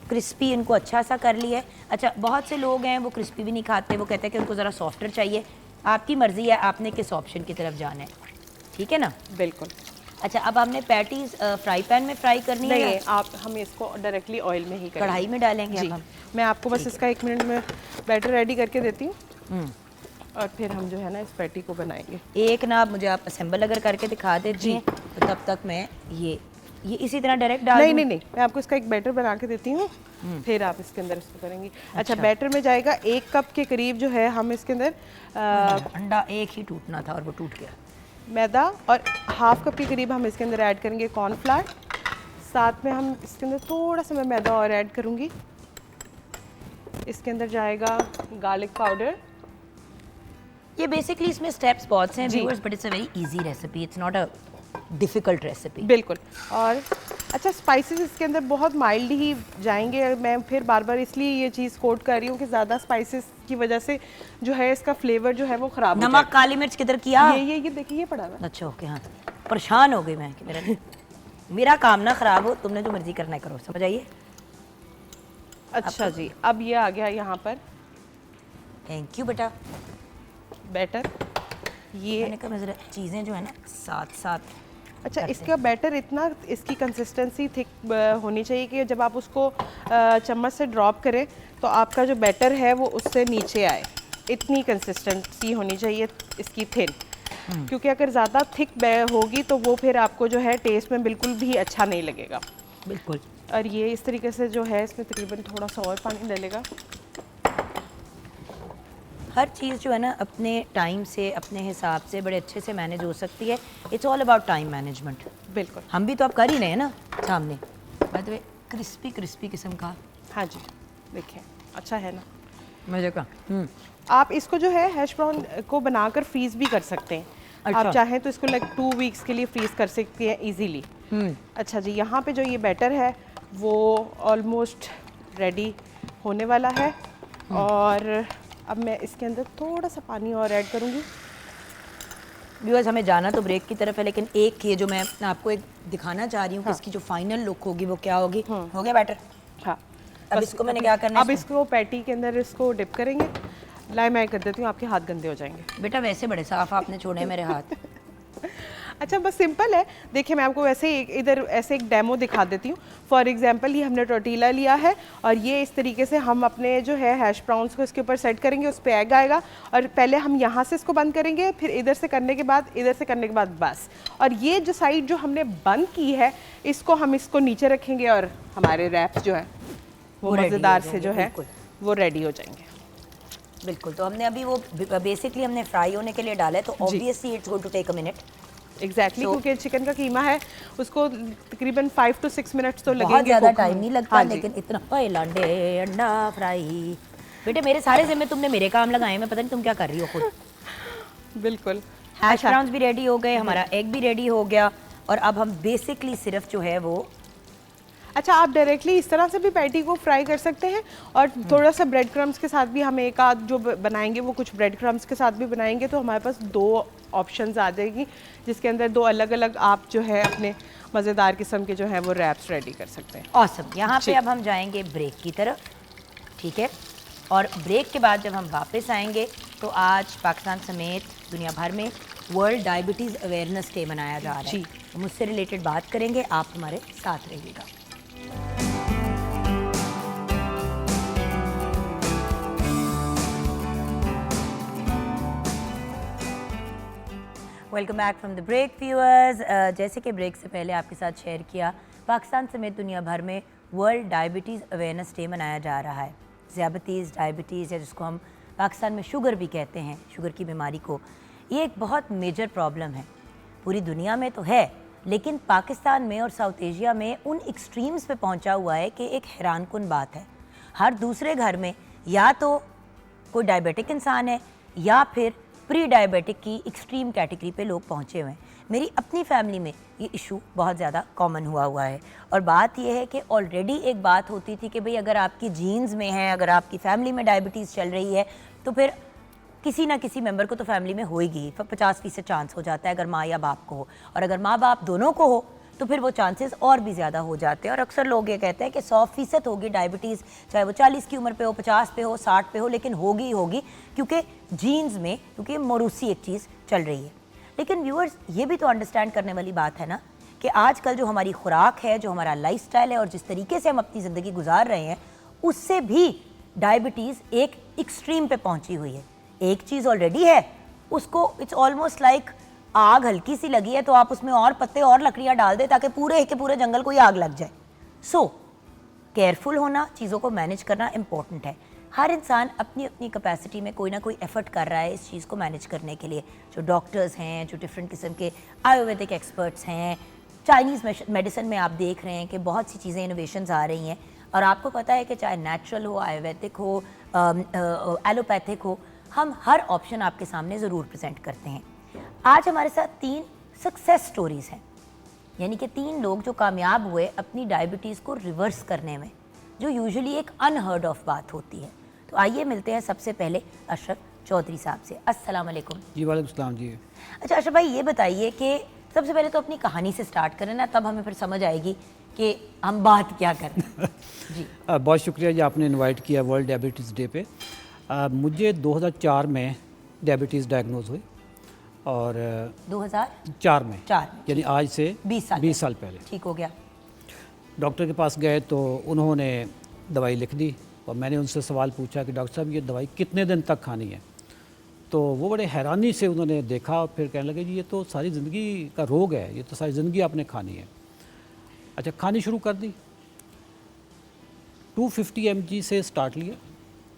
क्रिस्पी इनको अच्छा सा कर लिया है। अच्छा, बहुत से लोग हैं वो क्रिस्पी भी नहीं खाते, वो कहते हैं कि उनको ज़रा सॉफ्टर चाहिए। आपकी मर्ज़ी है, आपने किस ऑप्शन की तरफ जाना है, ठीक है ना? बिल्कुल। अच्छा, अब हमने पैटीज फ्राई पैन में फ्राई करनी है? नहीं, आप हम इसको डायरेक्टली ऑयल में ही करेंगे, कढ़ाई में डालेंगे जी। अब हम। मैं आपको बस इसका 1 मिनट में बैटर रेडी करके देती हूँ और फिर हम जो है ना इस पैटी को बनाएंगे। एक ना आप मुझे आप असेंबल अगर करके दिखा देती हैं तो तब तक मैं ये इसी तरह डायरेक्ट डाल नहीं नहीं नहीं, मैं आपको इसका एक बैटर बना के देती हूँ, फिर आप इसके अंदर इसको करेंगी। अच्छा, बैटर में जाएगा 1 कप के करीब जो है हम इसके अंदर अंडा एक ही टूटना था और वो टूट गया। मैदा और 1/2 कप के करीब हम इसके अंदर ऐड करेंगे कॉर्नफ्लावर। साथ में हम इसके अंदर थोड़ा सा मैं मैदा और ऐड करूँगी। इसके अंदर जाएगा गार्लिक पाउडर। ये बेसिकली इसमें स्टेप्स बहुत से हैं जी। Viewers, but it's a very easy recipe, it's not a difficult recipe. बिल्कुल। और अच्छा, स्पाइसेस इसके अंदर बहुत माइल्ड ही जाएंगे। मैं फिर बार बार इसलिए ये चीज़ कोट कर रही हूँ कि ज़्यादा स्पाइसेस की वजह से जो है इसका फ्लेवर जो है वो ख़राब हो नमक काली मिर्च किधर किया? ये देखिए, ये पड़ा हुआ है। अच्छा ओके, हाँ परेशान हो गई मैं कि मेरा काम ना ख़राब हो, तुमने जो मर्जी करना है करो, समझ आइए। अच्छा जी, अब ये आ गया यहाँ पर थैंक यू बेटा। बैटर। ये मैंने कहा मैं ज़रा चीज़ें जो है ना साथ साथ। अच्छा, इसका बैटर इतना, इसकी कंसिस्टेंसी थिक होनी चाहिए कि जब आप उसको चम्मच से ड्रॉप करें तो आपका जो बैटर है वो उससे नीचे आए, इतनी कंसिस्टेंसी होनी चाहिए इसकी थिन। क्योंकि अगर ज़्यादा थिक होगी तो वो फिर आपको जो है टेस्ट में बिल्कुल भी अच्छा नहीं लगेगा। बिल्कुल। और ये इस तरीके से जो है इसमें तकरीबन थोड़ा सा और पानी डलेगा। हर चीज़ जो है ना अपने टाइम से अपने हिसाब से बड़े अच्छे से मैनेज हो सकती है। It's all about time management. बिल्कुल। हम भी तो अब कर ही रहे हैं ना सामने। बाय द वे क्रिस्पी किस्म का। हाँ जी, देखिए अच्छा है ना मजे का। आप इसको जो है हैश ब्राउन को बनाकर फ्रीज भी कर सकते हैं। अच्छा। आप चाहें तो इसको लाइक 2 वीक्स के लिए फ्रीज कर सकते हैं इजीली। अच्छा जी, यहाँ पे जो ये बैटर है वो ऑलमोस्ट रेडी होने वाला है और अब मैं इसके अंदर थोड़ा सा पानी और ऐड करूँगी। व्यूअर्स, हमें जाना तो ब्रेक की तरफ है, लेकिन एक ये जो मैं आपको एक दिखाना चाह रही हूँ कि इसकी जो फाइनल लुक होगी वो क्या होगी। हो गया बैटर? हाँ, अब इसको मैंने क्या करना है? अब इसको पैटी के अंदर इसको डिप करेंगे। लाई मैं कर देती हूँ, आपके हाथ गंदे हो जाएंगे। बेटा वैसे बड़े साफ आपने छोड़े मेरे हाथ। अच्छा, बस सिंपल है। देखिए, मैं आपको वैसे ही इधर ऐसे एक डेमो दिखा देती हूँ। फॉर एग्जांपल ये हमने टोर्टिला लिया है और ये इस तरीके से हम अपने जो है हैश ब्राउन्स को इसके ऊपर सेट करेंगे, उस पर एग आएगा और पहले हम यहाँ से इसको बंद करेंगे, फिर इधर से करने के बाद इधर से करने के बाद बस। और ये जो साइड जो हमने बंद की है इसको हम इसको नीचे रखेंगे और हमारे रैप्स जो है वो मज़ेदार से जो है वो रेडी हो जाएंगे। बिल्कुल। तो हमने अभी वो बेसिकली हमने फ्राई होने के लिए डाला है, तो obviously it's going to take a minute. Exactly, क्योंकि चिकन का कीमा है उसको तकरीबन 5 to 6 मिनट्स तो लगेंगे। बहुत ज़्यादा टाइम नहीं लगता। हाँ, लेकिन इतना लांडे अंडा फ्राई। बेटे मेरे सारे जिम्मे तुमने मेरे काम लगाए, मैं पता नहीं तुम क्या कर रही हो खुद। बिल्कुल। हैश ब्राउन्स भी रेडी हो गए, हमारा एग भी रेडी हो गया और अब हम बेसिकली सिर्फ जो है वो अच्छा, आप डायरेक्टली इस तरह से भी पैटी को फ्राई कर सकते हैं और थोड़ा सा ब्रेड क्रम्स के साथ भी हम एक आध जो बनाएंगे वो कुछ ब्रेड क्रम्स के साथ भी बनाएंगे, तो हमारे पास 2 ऑप्शंस आ जाएगी जिसके अंदर 2 अलग अलग आप जो है अपने मज़ेदार किस्म के जो है वो रैप्स रेडी कर सकते हैं। ऑसम। यहाँ पे अब हम जाएंगे ब्रेक की तरफ, ठीक है? और ब्रेक के बाद जब हम वापस आएंगे तो आज पाकिस्तान समेत दुनिया भर में वर्ल्ड डायबिटीज़ अवेयरनेस डे मनाया जा रहा है। तो मुझसे रिलेटेड बात करेंगे, आप हमारे साथ रहिएगा। Welcome back from the break viewers. जैसे कि ब्रेक से पहले आपके साथ शेयर किया, पाकिस्तान समेत दुनिया भर में वर्ल्ड डायबिटीज़ अवेयरनेस डे मनाया जा रहा है। ज़ियाबतीज़, डायबिटीज़ या जिसको हम पाकिस्तान में शुगर भी कहते हैं, शुगर की बीमारी को, ये एक बहुत मेजर प्रॉब्लम है। पूरी दुनिया में तो है, लेकिन पाकिस्तान में और साउथ एशिया में उन एक्सट्रीम्स पे पहुंचा हुआ है कि एक हैरानकुन बात है। हर दूसरे घर में या तो कोई डायबिटिक इंसान है या फिर प्री डायबिटिक की एक्सट्रीम कैटेगरी पे लोग पहुंचे हुए हैं। मेरी अपनी फैमिली में ये इशू बहुत ज़्यादा कॉमन हुआ है। और बात ये है कि ऑलरेडी एक बात होती थी कि भाई अगर आपकी जीन्स में है, अगर आपकी फैमिली में डायबिटीज़ चल रही है, तो फिर किसी ना किसी मेंबर को तो फैमिली में होएगी। 50% चांस हो जाता है अगर माँ या बाप को हो, और अगर माँ बाप दोनों को हो तो फिर वो चांसेस और भी ज़्यादा हो जाते हैं। और अक्सर लोग ये कहते हैं कि 100% होगी डायबिटीज़, चाहे वो 40 की उम्र पे हो, 50 पे हो, 60 पे हो, लेकिन होगी ही होगी, क्योंकि जीन्स में, क्योंकि मौरूसी एक चीज़ चल रही है। लेकिन व्यूअर्स, ये भी तो अंडरस्टैंड करने वाली बात है ना कि आजकल जो हमारी खुराक है, जो हमारा लाइफस्टाइल है और जिस तरीके से हम अपनी ज़िंदगी गुजार रहे हैं, उससे भी डायबिटीज़ एक एक्सट्रीम पे पहुंची हुई है। एक चीज़ ऑलरेडी है, उसको इट्स ऑलमोस्ट लाइक आग हल्की सी लगी है तो आप उसमें और पत्ते और लकड़ियाँ डाल दें ताकि पूरे के पूरे जंगल को ही आग लग जाए। सो केयरफुल होना, चीज़ों को मैनेज करना इम्पॉर्टेंट है। हर इंसान अपनी अपनी कैपेसिटी में कोई ना कोई एफर्ट कर रहा है इस चीज़ को मैनेज करने के लिए। जो डॉक्टर्स हैं, जो डिफरेंट किस्म के आयुर्वेदिक एक्सपर्ट्स हैं, चाइनीज़ मेडिसिन में आप देख रहे हैं कि बहुत सी चीज़ें इनोवेशंस आ रही हैं। और आपको पता है कि चाहे नेचुरल हो, आयुर्वेदिक हो, एलोपैथिक हो, हम हर ऑप्शन आपके सामने ज़रूर प्रेजेंट करते हैं। आज हमारे साथ 3 सक्सेस स्टोरीज़ हैं, यानी कि 3 लोग जो कामयाब हुए अपनी डायबिटीज़ को रिवर्स करने में, जो यूजुअली एक अनहर्ड ऑफ बात होती है। तो आइए मिलते हैं सबसे पहले अशरफ चौधरी साहब से। अस्सलाम वालेकुम। जी वालेकुम सलाम जी। अच्छा अशरफ भाई, ये बताइए कि सबसे पहले तो अपनी कहानी से स्टार्ट करें ना, तब हमें फिर समझ आएगी कि हम बात क्या करें। जी बहुत शुक्रिया जी, आपने इनवाइट किया वर्ल्ड डायबिटीज़ डे पे। मुझे 2004 में डायबिटीज़ डायग्नोज हुई और 2004 में, चार यानी आज से 20 साल पहले ठीक हो गया। डॉक्टर के पास गए तो उन्होंने दवाई लिख दी और मैंने उनसे सवाल पूछा कि डॉक्टर साहब ये दवाई कितने दिन तक खानी है। तो वो बड़े हैरानी से उन्होंने देखा और फिर कहने लगे जी ये तो सारी ज़िंदगी का रोग है, ये तो सारी ज़िंदगी आपने खानी है। अच्छा, खानी शुरू कर दी। 250 mg से स्टार्ट लिया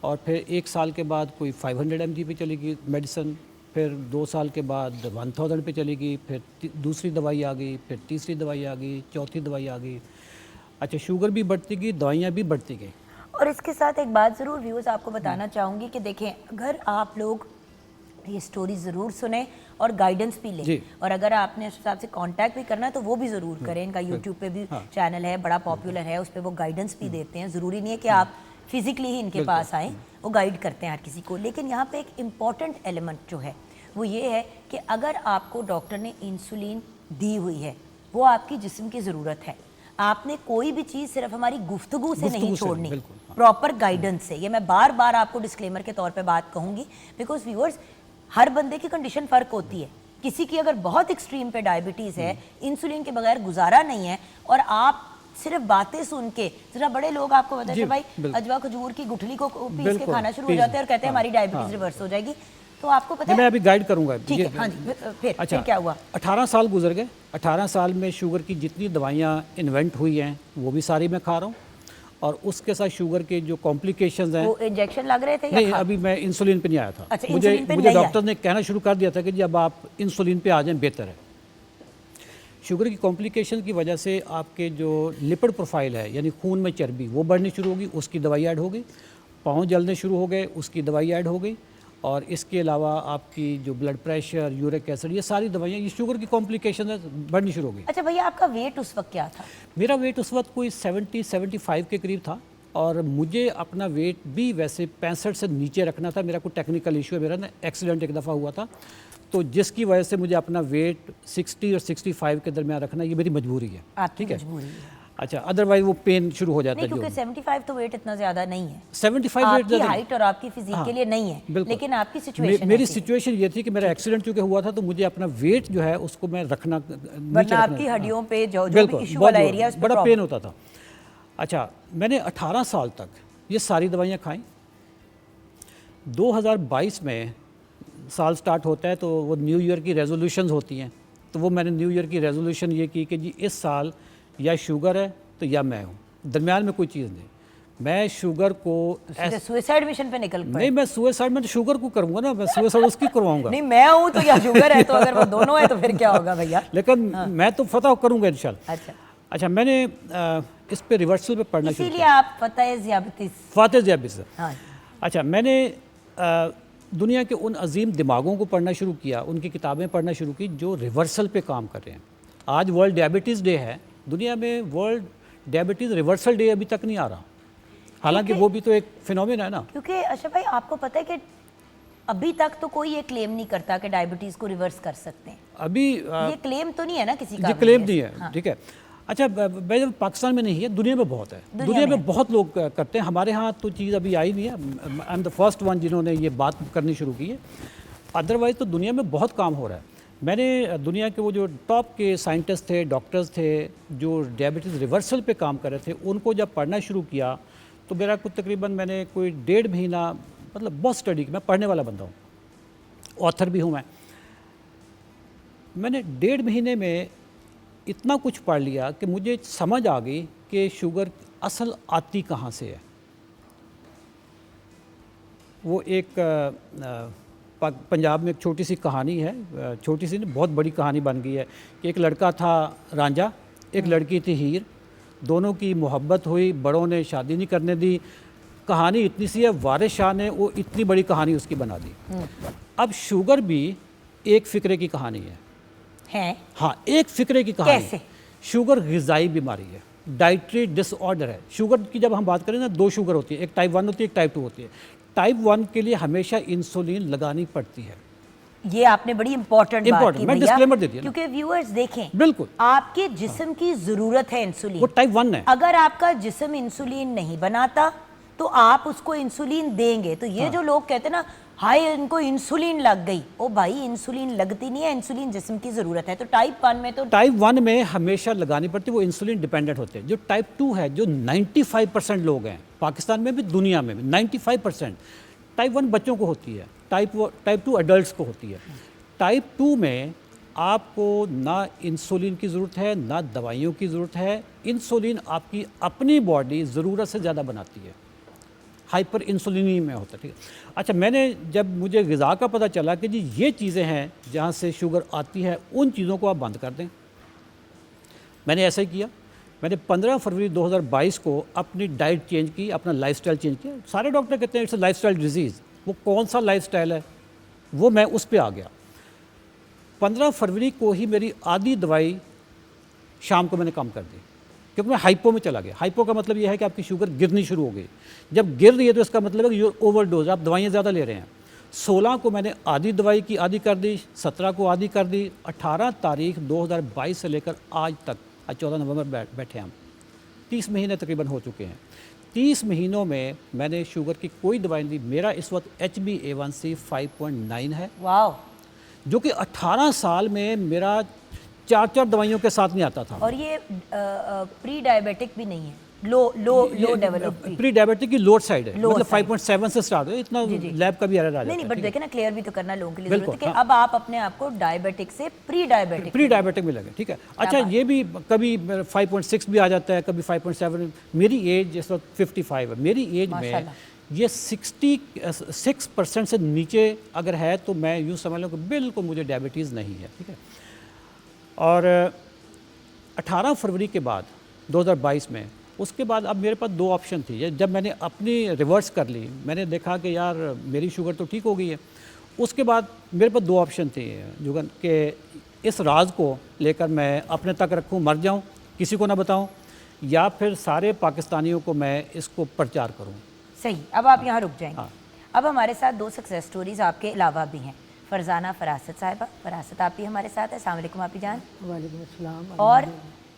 और फिर 1 साल के बाद कोई 500 mg पे चली गई मेडिसिन, फिर 2 साल के बाद 1000 पे चली गई, फिर दूसरी दवाई आ गई, फिर तीसरी दवाई आ गई, चौथी दवाई आ गई। अच्छा, शुगर भी बढ़ती गई, दवाइयाँ भी बढ़ती गई। और इसके साथ एक बात ज़रूर व्यूअर्स आपको बताना चाहूँगी कि देखें, अगर आप लोग ये स्टोरी ज़रूर सुने और गाइडेंस भी लें, और अगर आपने उस हिसाब से कांटेक्ट भी करना है तो वो भी ज़रूर करें। इनका यूट्यूब पे भी चैनल है, बड़ा पॉपुलर है, उस पर वो गाइडेंस भी देते हैं। ज़रूरी नहीं है कि आप फिज़िकली ही इनके पास आएँ, वो गाइड करते हैं हर किसी को। लेकिन यहाँ पे एक इम्पॉर्टेंट एलिमेंट जो है वो ये है कि अगर आपको डॉक्टर ने इंसुलिन दी हुई है, वो आपकी जिस्म की ज़रूरत है। आपने कोई भी चीज़ सिर्फ हमारी गुफ्तगू से नहीं छोड़नी, प्रॉपर गाइडेंस से। ये मैं बार बार आपको डिस्क्लेमर के तौर पे बात कहूँगी, बिकॉज व्यूअर्स हर बंदे की कंडीशन फ़र्क होती है। किसी की अगर बहुत एक्सट्रीम पे डायबिटीज़ है, इंसुलिन के बगैर गुजारा नहीं है, और आप सिर्फ बातें सुन के, जरा बड़े लोग आपको बताते हैं भाई अजवा खजूर की गुठली को पीस के खाना शुरू हो जाते हैं और कहते हैं हमारी डायबिटीज़ रिवर्स हो जाएगी। तो आपको पता है, मैं अभी गाइड करूंगा। ठीक है, हाँ जी। फिर क्या हुआ? 18 साल गुजर गए। 18 साल में शुगर की जितनी दवाइयाँ इन्वेंट हुई हैं वो भी सारी मैं खा रहा हूँ, और उसके साथ शुगर के जो कॉम्प्लिकेशंस हैं। वो इंजेक्शन लग रहे थे? नहीं, अभी मैं इंसुलिन पे नहीं आया था। अच्छा, मुझे डॉक्टर ने कहना शुरू कर दिया था कि जब आप इंसुलिन पे आ जाएं बेहतर है। शुगर की कॉम्प्लिकेशन की वजह से आपके जो लिपिड प्रोफाइल है, यानी खून में चर्बी, वो बढ़नी शुरू होगी, उसकी दवाई ऐड हो गई। पाँव जलने शुरू हो गए, उसकी दवाई ऐड हो गई। और इसके अलावा आपकी जो ब्लड प्रेशर, यूरिक एसिड, ये सारी दवाइयाँ, ये शुगर की कॉम्प्लिकेशन है, बढ़नी शुरू हो गई। अच्छा भैया, आपका वेट उस वक्त क्या था? मेरा वेट उस वक्त कोई 70-75 के करीब था, और मुझे अपना वेट भी वैसे 65 से नीचे रखना था। मेरा कोई टेक्निकल इशू है, मेरा ना एक्सीडेंट एक दफ़ा हुआ था, तो जिसकी वजह से मुझे अपना वेट 60 और 65 के दरमियान रखना, ये मेरी मजबूरी है। ठीक है। अच्छा, अदरवाइज वो पेन शुरू हो जाता है। क्योंकि 75 तो वेट इतना ज़्यादा नहीं है। 75 वेट आपकी हाइट और आपकी फिजिक के लिए नहीं है, लेकिन आपकी सिचुएशन, मेरी सिचुएशन ये थी कि मेरा एक्सीडेंट चूंकि हुआ था, तो मुझे अपना वेट जो है उसको मैं रखना, वरना आपकी हड्डियों पे जो भी इशू वाला एरिया, उस पे बड़ा पेन होता था। अच्छा, मैंने 18 साल तक ये सारी दवाइयाँ खाई। 2022 में साल स्टार्ट होता है तो वो न्यू ईयर की रेजोल्यूशंस होती हैं, तो वो मैंने न्यू ईयर की रेजोल्यूशन ये की कि जी इस साल या शुगर है तो या मैं हूँ, दरमियान में कोई चीज़ नहीं। मैं शुगर को सुसाइड मिशन पे निकल पड़े। नहीं, मैं सुसाइड में तो शुगर को करूँगा ना, मैं सुसाइड उसकी करवाऊँगा। नहीं, मैं हूँ तो या शुगर है, तो अगर वो दोनों है तो फिर क्या होगा भैया? लेकिन मैं तो फतह करूँगा इंशाल्लाह। अच्छा, अच्छा, मैंने इस पे रिवर्सल पे पढ़ना शुरू इसीलिए आप फतेह ज़ियाबतीस। Fatih ज़ियाबी sir. हाँ, अच्छा, मैंने दुनिया के उन अजीम दिमागों को पढ़ना शुरू किया, उनकी किताबें पढ़ना शुरू की जो रिवर्सल पे काम कर रहे हैं। आज वर्ल्ड डायबिटीज़ डे है, दुनिया में वर्ल्ड डायबिटीज़ रिवर्सल डे अभी तक नहीं आ रहा, हालांकि वो भी तो एक फिनोमेना है ना। क्योंकि अशरफ भाई आपको पता है कि अभी तक तो कोई ये क्लेम नहीं करता कि डायबिटीज़ को रिवर्स कर सकते हैं। अभी ये क्लेम तो नहीं है ना किसी का? जी क्लेम भी नहीं है। हाँ। ठीक है। अच्छा, जब पाकिस्तान में नहीं है, दुनिया में बहुत है, दुनिया में बहुत लोग करते हैं। हमारे यहाँ तो चीज़ अभी आई नहीं है, I am the first one जिन्होंने ये बात करनी शुरू की है। अदरवाइज़ तो दुनिया में बहुत काम हो रहा है। मैंने दुनिया के वो जो टॉप के साइंटिस्ट थे, डॉक्टर्स थे, जो डायबिटीज़ रिवर्सल पे काम कर रहे थे, उनको जब पढ़ना शुरू किया तो मेरा कुछ तकरीबन मैंने कोई 1.5 महीना, मतलब बहुत स्टडी की, मैं पढ़ने वाला बंदा हूँ, ऑथर भी हूँ मैंने 1.5 महीने में इतना कुछ पढ़ लिया कि मुझे समझ आ गई कि शुगर असल आती कहाँ से है। वो एक पंजाब में एक छोटी सी कहानी है, छोटी सी नहीं, बहुत बड़ी कहानी बन गई है कि एक लड़का था रांझा, एक लड़की थी हीर, दोनों की मोहब्बत हुई, बड़ों ने शादी नहीं करने दी। कहानी इतनी सी है, वारिस शाह ने वो इतनी बड़ी कहानी उसकी बना दी। अब शुगर भी एक फ़िक्रे की कहानी है। हाँ, एक फ़िक्रे की कहानी। कैसे? शुगर ग़िज़ाई बीमारी है, डाइटरी डिसऑर्डर है। शुगर की जब हम बात करें ना, 2 शुगर होती है, एक टाइप 1 होती है, एक टाइप 2 होती है। टाइप 1 के लिए हमेशा इंसुलिन लगानी पड़ती है। ये आपने बड़ी इंपॉर्टेंट बात की मैं भैया, डिस्क्लेमर दे दिया ना। क्योंकि व्यूअर्स देखें, बिल्कुल आपके जिस्म की जरूरत है इंसुलिन। वो टाइप 1 है। अगर आपका जिस्म इंसुलिन नहीं बनाता तो आप उसको इंसुलिन देंगे। तो ये जो लोग कहते हैं ना, हाय इनको इंसुलिन लग गई, ओ भाई इंसुलिन लगती नहीं है, इंसुलिन जिस्म की जरूरत है। तो टाइप 1 में तो टाइप 1 में हमेशा लगानी पड़ती है, वो इंसुलिन डिपेंडेंट होते हैं। जो टाइप 2 है, जो 95% लोग हैं पाकिस्तान में भी, दुनिया में भी 95%। टाइप 1 बच्चों को होती है, टाइप 2 एडल्ट्स को होती है। टाइप 2 में आपको ना इंसुलिन की ज़रूरत है, ना दवाइयों की ज़रूरत है। इंसुलिन आपकी अपनी बॉडी ज़रूरत से ज़्यादा बनाती है, हाइपर इंसुलिनी में होता है। ठीक है। अच्छा, मैंने जब मुझे ग़िज़ा का पता चला कि जी ये चीज़ें हैं जहाँ से शुगर आती है, उन चीज़ों को आप बंद कर दें, मैंने ऐसा ही किया। मैंने 15 फरवरी 2022 को अपनी डाइट चेंज की, अपना लाइफस्टाइल चेंज किया। सारे डॉक्टर कहते हैं इट्स अ लाइफस्टाइल डिजीज़, वो कौन सा लाइफस्टाइल है, वो मैं उस पर आ गया। 15 फरवरी को ही मेरी आधी दवाई शाम को मैंने कम कर दी, क्योंकि मैं हाइपो में चला गया। हाइपो का मतलब यह है कि आपकी शुगर गिरनी शुरू हो गई। जब गिर रही है तो इसका मतलब है कि ओवरडोज, आप दवाइयाँ ज़्यादा ले रहे हैं। 16 को मैंने आधी दवाई की आधी कर दी, 17 को आधी कर दी, 18 तारीख 2022 से लेकर आज तक, आज 14 नवंबर बैठे हम, 30 महीने तकरीबन हो चुके हैं। 30 महीनों में मैंने शुगर की कोई दवाई नहीं दी। मेरा इस वक्त HbA1c 5.9 है, वाह, जो कि 18 साल में मेरा 4 दवाइयों के साथ नहीं आता था। और ये प्री डायबिटिक भी नहीं है, लो डेवलप प्री डायबिटिक की लोअर साइड है, Lower मतलब side। 5.7 से स्टार्ट हो, इतना लैब का भी एरर आ जाता नहीं है। नहीं, बट देखे ना, क्लियर भी तो करना लोगों के लिए बिल्कुल, जरूरत है कि हाँ। अब आप अपने आप को डायबिटिक से प्री डायबिटिक में लगे। ठीक है। अच्छा, ये भी कभी 5.6 भी आ जाता है, कभी 5.7। मेरी एज इस वक्त 55 है। मेरी एज में ये 66% से नीचे अगर है तो मैं यूँ समझ लूँ कि बिल्कुल मुझे डायबिटीज़ नहीं है। ठीक है। और 18 फरवरी के बाद 2022 में, उसके बाद अब मेरे पास 2 ऑप्शन थी। जब मैंने अपनी रिवर्स कर ली, मैंने देखा कि यार मेरी शुगर तो ठीक हो गई है। उसके बाद मेरे पास 2 ऑप्शन थे जुगन, कि इस राज को लेकर मैं अपने तक रखूं, मर जाऊं, किसी को ना बताऊं, या फिर सारे पाकिस्तानियों को मैं इसको प्रचार करूं। सही। अब आप यहाँ रुक जाएंगे। हाँ। अब हमारे साथ 2 सक्सेस स्टोरीज आपके अलावा भी हैं। फरजाना फरासत साहिबा, फरासत आप भी हमारे साथ है, अस्सलाम वालेकुम आपी जान। वालेकुम अस्सलाम। और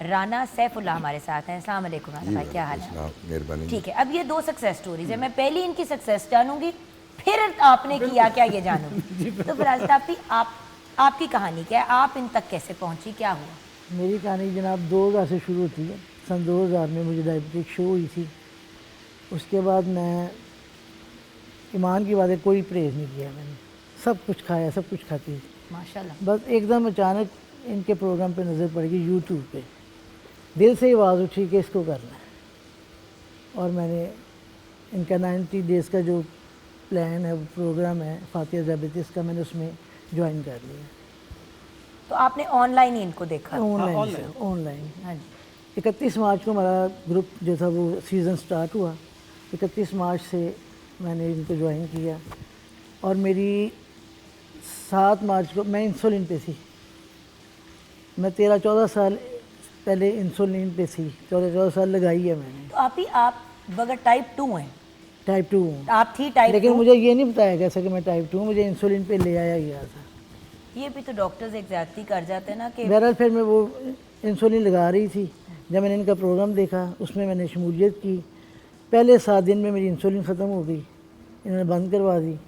राना सैफुल्लाह हमारे साथ हैं, अस्सलाम वालेकुम राना भाई, क्या हाल है? मेहरबानी। ठीक है, अब ये 2 सक्सेस स्टोरीज है। मैं पहली इनकी सक्सेस जानूंगी, फिर आपने किया क्या ये जानूंगी। तो फरासत आपी, आपकी कहानी क्या है, आप इन तक कैसे पहुंची, क्या हुआ? मेरी कहानी जनाब 2000 से शुरू होती है। सन 2000 में मुझे डायबिटिक शो हुई थी। उसके बाद मैं ईमान की बात है, कोई परहेज़ नहीं किया मैंने। सब कुछ खाया, सब कुछ खाती थी। माशाल्लाह। बस एकदम अचानक इनके प्रोग्राम पे नज़र पड़ गई यूट्यूब पे, दिल से ही आवाज़ उठी कि इसको करना है। और मैंने इनका 90 डेज़ का जो प्लान है, वो प्रोग्राम है फातिहा डायबिटीज़ का, मैंने उसमें ज्वाइन कर लिया। तो आपने ऑनलाइन ही इनको देखा? ऑनलाइन से, ऑनलाइन। हाँ जी। 31 मार्च को हमारा ग्रुप जो था वो सीज़न स्टार्ट हुआ। 31 मार्च से मैंने इनको ज्वाइन किया और मेरी 7 मार्च को मैं इंसुलिन पे थी। मैं 13-14 साल पहले इंसुलिन पे थी, 14 साल लगाई है मैंने। तो आप बगैर टाइप 2 हैं, टाइप 2 हूँ, आप थी टाइप लेकिन 2। मुझे ये नहीं बताया गया था कि मैं टाइप 2 हूँ, मुझे इंसुलिन पे ले आया गया था। ये भी तो डॉक्टर्स एग्जैक्टली कर जाते हैं ना कि बहरहाल फिर मैं वो इंसुलिन लगा रही थी, जब मैंने इनका प्रोग्राम देखा उसमें मैंने शमूलियत की। पहले 7 दिन में मेरी इंसुलिन ख़त्म हो गई, इन्होंने बंद करवा दी।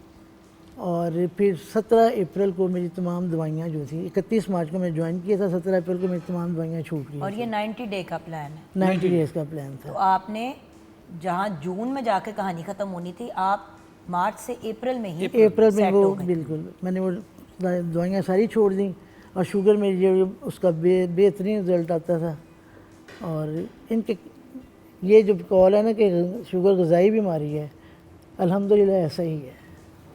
और फिर 17 अप्रैल को मेरी तमाम दवाइयाँ जो थी, 31 मार्च को मैं ज्वाइन किया था, 17 अप्रैल को मेरी तमाम दवाइयाँ छूट गई। और ये 90 डे का प्लान है। 90 डेज़ का प्लान तो था। आपने जहाँ जून में जाके कहानी ख़त्म होनी थी, आप मार्च से अप्रैल में ही अप्रैल में सेट वो हो गए। बिल्कुल मैंने वो दवाइयाँ सारी छोड़ दी और शुगर मेरी जो उसका बेहतरीन रिज़ल्ट आता था। और इनके ये जो कॉल है ना कि शुगर ग़िज़ाई बीमारी है, अल्हम्दुलिल्लाह ऐसा ही है।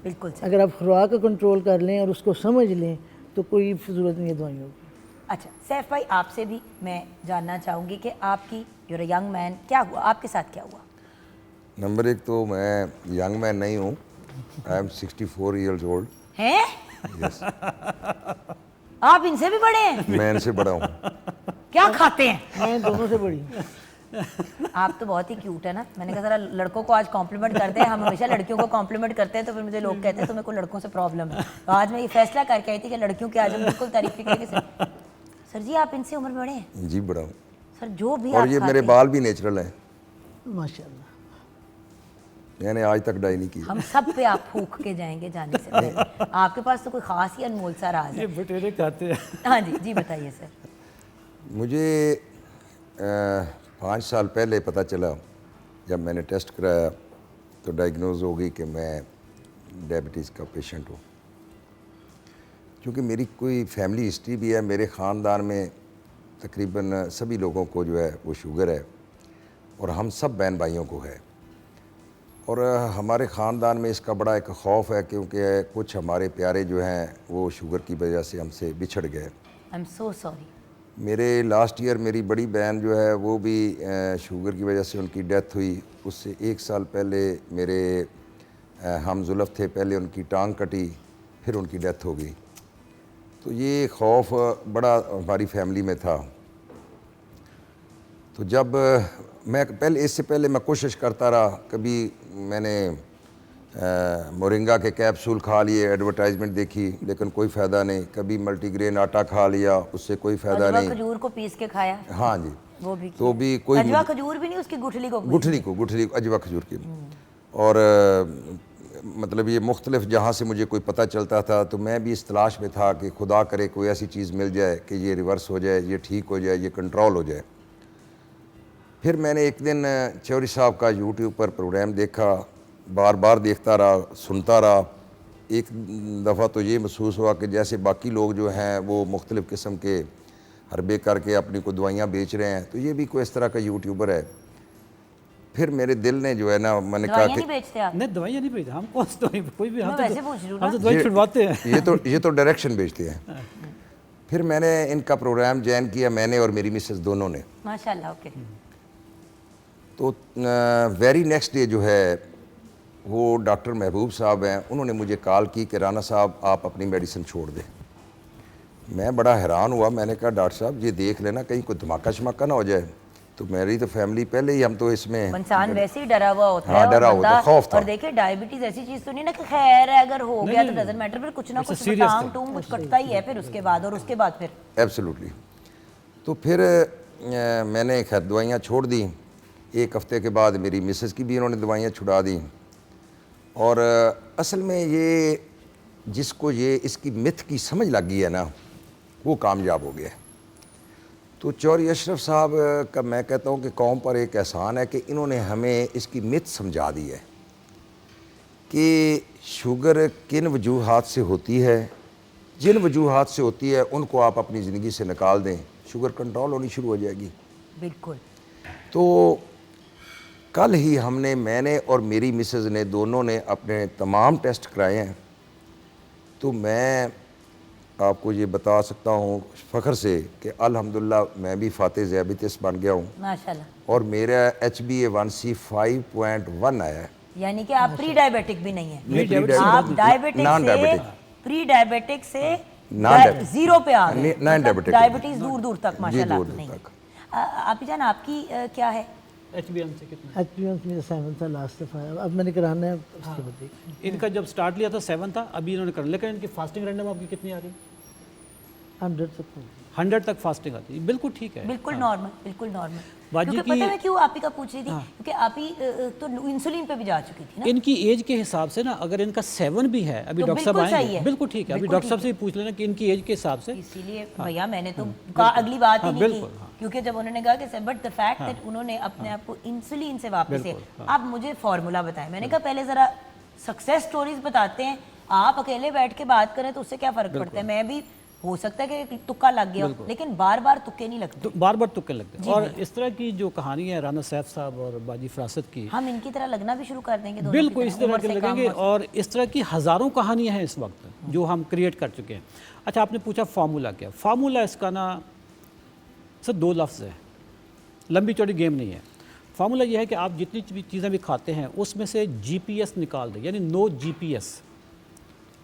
बिल्कुल सही। अगर आप खुराक कंट्रोल कर लें और उसको समझ लें तो कोई ज़रूरत नहीं है दवाइयों की। अच्छा सैफ भाई, आपसे भी मैं जानना चाहूँगी कि आपकी यूर यंग मैन, क्या हुआ आपके साथ, क्या हुआ? नंबर एक तो मैं यंग मैन नहीं हूँ, आई एम 64 ईयर्स ओल्ड। हैं? यस, आप इनसे भी बड़े हैं? मैं इनसे बड़ा हूँ। क्या खाते हैं? मैं दोनों से बड़ी। आप तो बहुत ही क्यूट है ना। मैंने कहा जरा लड़कों को आज कॉम्प्लीमेंट करते हैं, हम हमेशा लड़कियों को कॉम्प्लीमेंट करते हैं तो फिर मुझे लोग कहते हैं तुम्हें को लड़कों से प्रॉब्लम है। तो आज मैं ये फैसला करके आई थी कि लड़कियों की आज हम बिल्कुल तारीफ ही करेंगे। सर जी आप इनसे उम्र में बड़े हैं? जी बड़ा हूँ। सर जो भी और आप ये खाते मेरे हैं, बाल भी नेचुरल हैं, माशाल्लाह। मैंने आज तक डाई नहीं की। हम सब पे आप फूक के जाएंगे जाने से पहले। आपके पास तो कोई खास ही अनमोल सा राज ये है। बटेरे खाते हैं। हाँ जी जी बताइए सर। मुझे 5 साल पहले पता चला, जब मैंने टेस्ट कराया तो डायग्नोज हो गई कि मैं डायबिटीज़ का पेशेंट हूँ। क्योंकि मेरी कोई फैमिली हिस्ट्री भी है, मेरे ख़ानदान में तकरीबन सभी लोगों को जो है वो शुगर है और हम सब बहन भाइयों को है। और हमारे ख़ानदान में इसका बड़ा एक खौफ है क्योंकि कुछ हमारे प्यारे जो हैं वो शुगर की वजह से हमसे बिछड़ गए। I am so sorry. मेरे लास्ट ईयर मेरी बड़ी बहन जो है वो भी शुगर की वजह से उनकी डेथ हुई। उससे 1 साल पहले मेरे हम जुल्फ़ थे, पहले उनकी टांग कटी, फिर उनकी डेथ हो गई। तो ये खौफ बड़ा हमारी फैमिली में था। तो जब मैं इससे पहले मैं कोशिश करता रहा, कभी मैंने मोरिंगा के कैप्सूल खा लिए, एडवर्टाइजमेंट देखी लेकिन कोई फ़ायदा नहीं। कभी मल्टीग्रेन आटा खा लिया, उससे कोई फ़ायदा अजवा नहीं। खजूर को पीस के खाया? हाँ जी, वो भी तो भी कोई अजवा खजूर भी नहीं, उसकी गुठली को गुठली को अजवा खजूर की। और मतलब ये मुख्तलिफ जहाँ से मुझे कोई पता चलता था तो मैं भी इस तलाश में था कि खुदा करे कोई ऐसी चीज़ मिल जाए कि ये रिवर्स हो जाए, ये ठीक हो जाए, ये कंट्रोल हो जाए। फिर मैंने एक दिन चौधरी साहब का यूट्यूब पर प्रोग्राम देखा, बार बार देखता रहा, सुनता रहा। एक दफ़ा तो ये महसूस हुआ कि जैसे बाकी लोग जो हैं वो मुख्तलिफ़ किस्म के हरबे करके अपनी को दवाइयाँ बेच रहे हैं, तो ये भी कोई इस तरह का यूट्यूबर है। फिर मेरे दिल ने जो है ना, मैंने कहा दवाइयाँ कि नहीं बेचते आप? नहीं दवाइयाँ नहीं भेजते हम, कौन सी दवाई, कोई भी मैं वैसे पूछ रही हूँ हम तो ना। दवाई छुड़वाते हैं। ये तो डायरेक्शन बेचते हैं। फिर मैंने इनका प्रोग्राम ज्वाइन किया, मैंने और मेरी मिसेस दोनों ने। माशाल्लाह। ओके। तो वेरी नेक्स्ट डे जो है वो डॉक्टर महबूब साहब हैं, उन्होंने मुझे कॉल की कि राना साहब आप अपनी मेडिसिन छोड़ दें। मैं बड़ा हैरान हुआ, मैंने कहा डॉक्टर साहब ये देख लेना कहीं कोई धमाका शमाका ना हो जाए। तो मेरी तो फैमिली पहले ही, हम तो इसमें इंसान वैसे ही डरा हुआ होता हाँ, है। और डरा हुआ था, बंदा- खौफ था। और देखिए डायबिटीज ऐसी चीज तो नहीं ना कि खैर है, अगर हो गया तो डजंट मैटर, फिर कुछ ना It's a कुछ serious टांग thing. टूंग कुछ कटता ही है फिर उसके बाद, और उसके बाद फिर एब्सोल्युटली। तो फिर मैंने खैर दवाइयाँ छोड़ दी। 1 हफ़्ते के बाद मेरी मिसेस की भी इन्होंने दवाइयाँ छुड़ा दी। और असल में ये जिसको ये इसकी मिथ की समझ लग गई है ना, वो कामयाब हो गया। तो चौधरी अशरफ साहब का मैं कहता हूँ कि कौम पर एक एहसान है कि इन्होंने हमें इसकी मिथ समझा दी है कि शुगर किन वजूहात से होती है, जिन वजूहात से होती है उनको आप अपनी ज़िंदगी से निकाल दें, शुगर कंट्रोल होनी शुरू हो जाएगी। बिल्कुल। तो कल ही मैंने और मेरी मिसेज़ ने दोनों ने अपने तमाम टेस्ट कराए हैं। तो मैं आपको ये बता सकता हूँ फ़ख्र से कि अल्हम्दुलिल्लाह मैं भी फ़ाते ज़ियाबितिस बन गया हूँ माशाल्लाह। और मेरा HbA1c 5.1 आया है। यानी कि आप प्री डायबिटिक भी नहीं है, Pre-diabetic आप डायबिटिक नॉन से डायबिटिक प्री डायबिटिक से Non-diabetic। जीरो पे आ गए, non diabetic। डायबिटीज दूर दूर तक माशाल्लाह दूर आप दूर नहीं। तक। आप जान आपकी क्या है? HbA1c से कितना? HbA1c मेरा 7 था लास्ट दफ़ा, अब मैंने कराना है उसके बाद देखिए। इनका जब स्टार्ट लिया था 7 था, अभी इन्होंने कर, लेकिन इनकी फास्टिंग रैंडम आपकी कितनी आ रही है? 100 तक हो 100 तक फास्टिंग आती है, बिल्कुल ठीक है। बिल्कुल नॉर्मल, बिल्कुल नॉर्मल। बाजी क्योंकि की- पता है मैं क्यों आप ही का पूछ रही थी, क्योंकि आप ही तो इंसुलिन पे भी जा चुकी थी ना। इनकी एज के हिसाब से ना, अगर इनका 7 भी है, अभी तो डॉक्टर साहब बिल्कुल सही आएंगे, है। बिल्कुल ठीक है, अभी बिल्कुल डॉक्टर साहब ठीक से भी पूछ लेना कि इनकी एज के हिसाब से। इसीलिए भैया मैंने तो कहा अगली बात ही हाँ, नहीं की, बिल्कुल, हाँ। क्योंकि जब उन्होंने कहा कि बट द फैक्ट दैट उन्होंने अपने आप को इंसुलिन से वापस से, बिल्कुल, आप मुझे फॉर्मूला बताएं। मैंने कहा पहले जरा सक्सेस स्टोरीज बताते हैं, आप अकेले बैठ के बात करें तो उससे क्या फर्क पड़ता है। मैं भी हो सकता है कि तुक्का लग गया हो, लेकिन बार बार तुक्के नहीं लगते। तो बार बार तुक्के लगते हैं। और इस तरह की जो कहानी है राना सैफ साहब और बाजी फरासत की, हम इनकी तरह लगना भी शुरू कर देंगे दोनों बिल्कुल की इस तरह उम्र के से लगेंगे। कम हो। और इस तरह की हज़ारों कहानियां हैं इस वक्त जो हम क्रिएट कर चुके हैं। अच्छा, आपने पूछा फार्मूला क्या? फार्मूला इसका ना सर 2 लफ्ज़ है, लंबी चौड़ी गेम नहीं है। फार्मूला यह है कि आप जितनी भी चीज़ें भी खाते हैं उसमें से GPS निकाल दें, यानी नो GPS।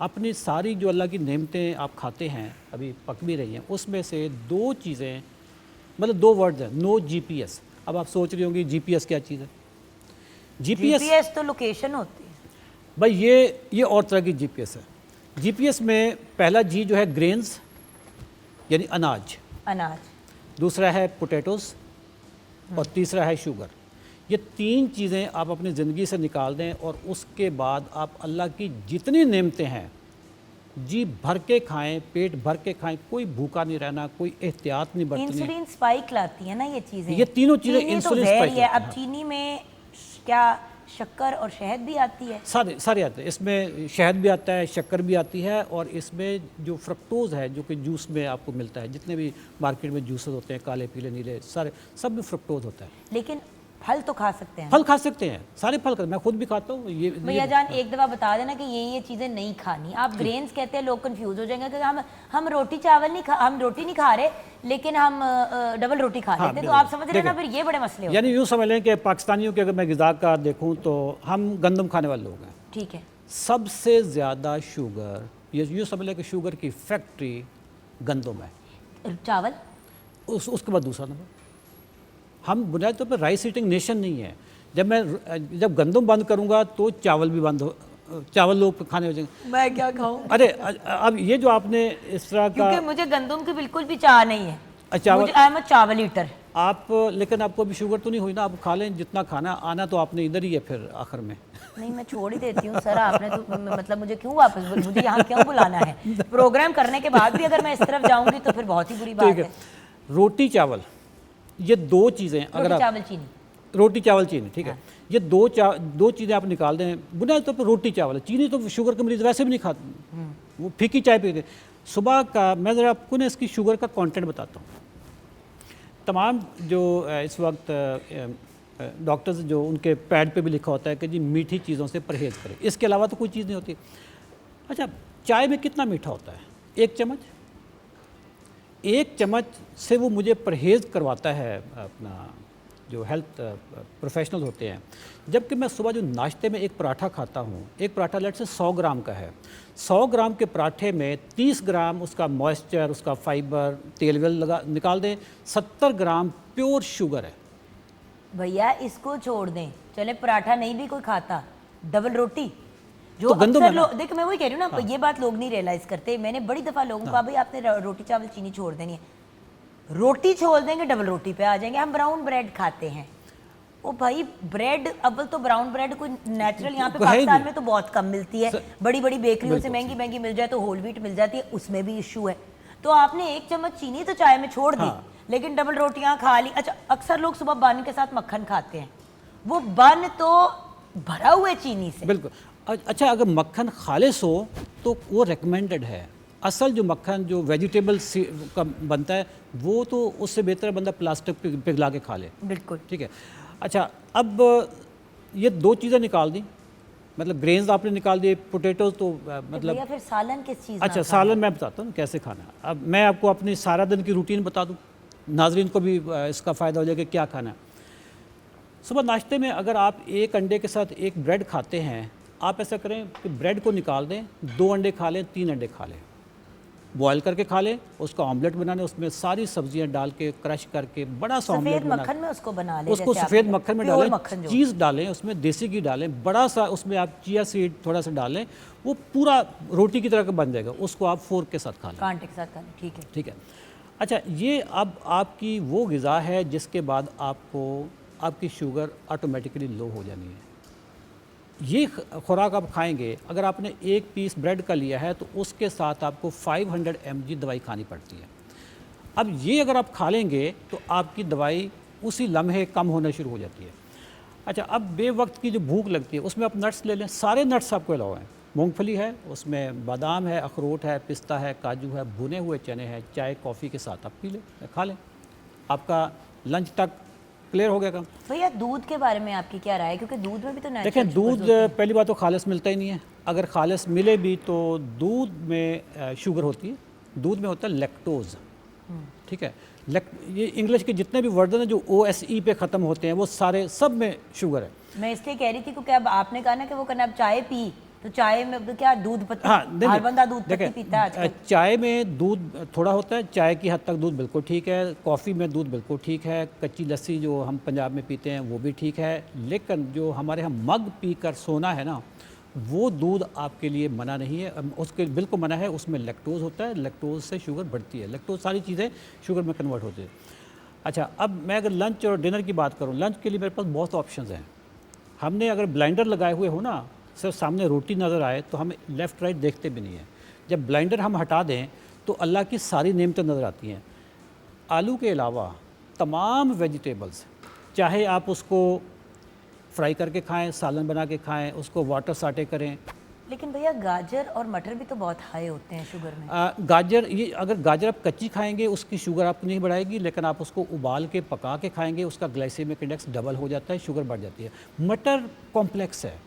अपनी सारी जो अल्लाह की नेमतें आप खाते हैं, अभी पक भी रही हैं, उसमें से 2 चीज़ें, मतलब 2 वर्ड्स हैं, नो GPS। अब आप सोच रही होंगी GPS क्या चीज़ है? GPS तो लोकेशन होती है। भाई ये और तरह की GPS है। GPS में पहला जी जो है ग्रेन्स यानी अनाज, अनाज, दूसरा है पोटैटोज़ और तीसरा है शुगर। ये 3 चीज़ें आप अपनी ज़िंदगी से निकाल दें और उसके बाद आप अल्लाह की जितनी नेमतें हैं जी भर के खाएं, पेट भर के खाएं, कोई भूखा नहीं रहना, कोई एहतियात नहीं बरतनी। इंसुलिन स्पाइक लाती है ना ये चीजें। ये तीनों चीज़ें चीनी तो इंसुलिन जहर स्पाइक ही है। लाती अब चीनी में क्या शक्कर और शहद भी आती है? सारे आते हैं इसमें, शहद भी आता है, शक्कर भी आती है, और इसमें जो फ्रक्टोज़ है जो कि जूस में आपको मिलता है, जितने भी मार्केट में जूसेस होते हैं काले पीले नीले सारे, सब में फ्रक्टोज़ होता है। लेकिन फल तो खा सकते हैं। फल खा सकते हैं, सारे फल मैं खुद भी खाता हूँ। भैया जान एक दफा बता देना कि ये चीजें नहीं खानी। आप ग्रेन्स कहते हैं, लोग कंफ्यूज हो जाएंगे कि हम रोटी चावल नहीं खा, हम रोटी नहीं खा रहे लेकिन हम डबल रोटी खा लेते हैं। तो आप समझ रहे हैं ना, फिर ये बड़े मसले होते हैं। यानी यूँ समझ लें कि पाकिस्तानियों की अगर मैं ग़िज़ा का देखूँ तो हम गंदम खाने वाले लोग हैं। ठीक है। सबसे ज़्यादा शुगर, ये यूँ समझ लें कि शुगर की फैक्ट्री गंदम है, चावल उसके बाद दूसरा नंबर। हम बुनियादी तौर पर राइस ईटिंग नेशन नहीं है। जब गंदम बंद करूंगा तो चावल भी बंद हो, चावल लोग खाने हो जाएंगे। मैं क्या खाऊं? अरे अब ये जो आपने इस तरह का, क्योंकि मुझे गंदम की बिल्कुल भी चाह नहीं है। अच्छा, मुझे आई एम अ चावल ईटर। आप, लेकिन आपको अभी शुगर तो नहीं हुई ना? आप खा लें जितना खाना, आना तो आपने इधर ही है फिर आखिर में। नहीं मैं छोड़ ही देती हूँ सर। आपने तो मतलब मुझे क्यों वापस मुझे यहाँ क्यों बुलाना है? प्रोग्राम करने के बाद भी अगर मैं इस तरफ जाऊंगी तो फिर बहुत ही बुरी बात ठीक है। है, रोटी चावल, ये 2 चीज़ें अगर रोटी आप, चावल चीनी, रोटी चावल चीनी, ठीक है, ये दो चीज़ें आप निकाल दें। बुनियादी तौर पर रोटी चावल, चीनी तो शुगर के मरीज वैसे भी नहीं खाते, वो फीकी चाय पीते। सुबह का मैं ज़रा आपको ना इसकी शुगर का कंटेंट बताता हूँ। तमाम जो इस वक्त डॉक्टर्स जो उनके पैड पे भी लिखा होता है कि जी मीठी चीज़ों से परहेज़ करें, इसके अलावा तो कोई चीज़ नहीं होती। अच्छा, चाय में कितना मीठा होता है? 1 चम्मच। 1 चम्मच से वो मुझे परहेज़ करवाता है अपना जो हेल्थ प्रोफेशनल्स होते हैं। जबकि मैं सुबह जो नाश्ते में एक पराठा खाता हूँ, एक पराठा लेट से 100 ग्राम का है, 100 ग्राम के पराठे में 30 ग्राम उसका मॉइस्चर, उसका फाइबर, तेल वेल लगा निकाल दें, 70 ग्राम प्योर शुगर है। भैया इसको छोड़ दें, चले पराठा नहीं भी कोई खाता, डबल रोटी जो तो गंदम अक्सर है ना? लोग, देख मैं वही कह रही हूँ ना, ये बात लोग नहीं रियलाइज करते। मैंने बड़ी दफ़ा लोगों को कहा भाई आपने रोटी चावल चीनी छोड़ देनी है। रोटी छोड़ देंगे डबल रोटी पे आ जाएंगे। हम ब्राउन ब्रेड खाते हैं। ओ भाई ब्रेड, अव्वल तो ब्राउन ब्रेड कोई नेचुरल यहाँ पे है ही पाकिस्तान नहीं। में तो बहुत कम मिलती है। बड़ी बड़ी बेकरियों से महंगी महंगी मिल जाए तो होल व्हीट मिल जाती है, उसमें भी इशू है। तो आपने 1 चम्मच चीनी तो चाय में छोड़ दी, लेकिन डबल रोटियां खा ली। अच्छा, अक्सर लोग सुबह बन के साथ मक्खन खाते हैं, वो बन तो भरा हुआ है चीनी से। बिल्कुल। अच्छा, अगर मक्खन खालिस हो तो वो रिकमेंडेड है। असल जो मक्खन जो वेजिटेबल का बनता है वो तो उससे बेहतर है बंदा प्लास्टिक पिघला के खा ले। बिल्कुल। ठीक है। अच्छा, अब ये 2 चीज़ें निकाल दी, मतलब ग्रेन्स आपने निकाल दिए, पोटैटोज तो मतलब भैया फिर सालन किस चीज़ अच्छा, सालन मैं बताता हूँ कैसे खाना है। अब मैं आपको अपनी सारा दिन की रूटीन बता दूँ, नाजरीन को भी इसका फ़ायदा हो जाएगा कि क्या खाना है। सुबह नाश्ते में अगर आप 1 अंडे के साथ 1 ब्रेड खाते हैं, आप ऐसा करें कि ब्रेड को निकाल दें, 2 अंडे खा लें, 3 अंडे खा लें, बॉयल करके खा लें, उसका ऑमलेट बनाने, उसमें सारी सब्जियां डाल के क्रश करके बड़ा सा ऑमलेट सफ़ेद मक्खन में उसको बना लें, उसको जैसे सफ़ेद आपने मक्खन में प्योर डालें, मक्खन जो चीज़ डालें, उसमें देसी घी डालें, बड़ा सा उसमें आप चिया सीड थोड़ा सा डालें, वो पूरा रोटी की तरह का बन जाएगा। उसको आप फोर्क के साथ खा लें। कांटे के साथ खाना, ठीक है। ठीक है। अच्छा, ये अब आपकी वो ग़िज़ा है जिसके बाद आपको आपकी शुगर ऑटोमेटिकली लो हो जानी है। ये खुराक आप खाएंगे, अगर आपने 1 पीस ब्रेड का लिया है तो उसके साथ आपको 500 mg दवाई खानी पड़ती है। अब ये अगर आप खा लेंगे तो आपकी दवाई उसी लम्हे कम होना शुरू हो जाती है। अच्छा, अब बेवक्त की जो भूख लगती है उसमें आप नट्स ले लें, सारे नट्स आपको अलाउ हैं। मूंगफली है, उसमें बादाम है, अखरोट है, पिस्ता है, काजू है, भुने हुए चने हैं, चाय कॉफ़ी के साथ आप पी लें, खा लें, आपका लंच तक क्लियर हो गया काम। भैया दूध के बारे में आपकी क्या राय है, क्योंकि दूध में भी तो natural देखें, sugars दूध होती हैं। पहली बात तो खालिस मिलता ही नहीं है। अगर खालिस मिले भी तो दूध में शुगर होती है, दूध में होता है लैक्टोज। ठीक है। ये इंग्लिश के जितने भी वर्ड हैं जो OSE पे ख़त्म होते हैं वो सारे सब में शुगर है। मैं इसलिए कह रही थी क्योंकि अब आपने कहा ना कि वो करना, अब चाय पी तो चाय में अब क्या दूध पत्ती, हाँ, हर बंदा दूध पत्ती पीता है आजकल। चाय में दूध थोड़ा होता है, चाय की हद तक दूध बिल्कुल ठीक है, कॉफ़ी में दूध बिल्कुल ठीक है, कच्ची लस्सी जो हम पंजाब में पीते हैं वो भी ठीक है, लेकिन जो हमारे यहाँ मग पी कर सोना है ना, वो दूध आपके लिए मना नहीं है, उसके बिल्कुल मना है। उसमें लैक्टोज होता है, लैक्टोज से शुगर बढ़ती है, लैक्टोज सारी चीज़ें शुगर में कन्वर्ट होती है। अच्छा, अब मैं अगर लंच और डिनर की बात करूँ, लंच के लिए मेरे पास बहुत ऑप्शंस हैं। हमने अगर ब्लाइंडर लगाए हुए हो ना, सिर्फ सामने रोटी नज़र आए तो हम लेफ़्ट राइट देखते भी नहीं है। जब ब्लाइंडर हम हटा दें तो अल्लाह की सारी नेमतें नज़र आती हैं। आलू के अलावा तमाम वेजिटेबल्स, चाहे आप उसको फ्राई करके खाएं, सालन बना के खाएं, उसको वाटर साटे करें। लेकिन भैया गाजर और मटर भी तो बहुत हाई होते हैं शुगर में। गाजर, ये अगर गाजर आप कच्ची खाएंगे उसकी शुगर आपको नहीं बढ़ाएगी, लेकिन आप उसको उबाल के पका के खाएंगे उसका ग्लाइसेमिक इंडेक्स डबल हो जाता है, शुगर बढ़ जाती है। मटर कॉम्प्लेक्स है,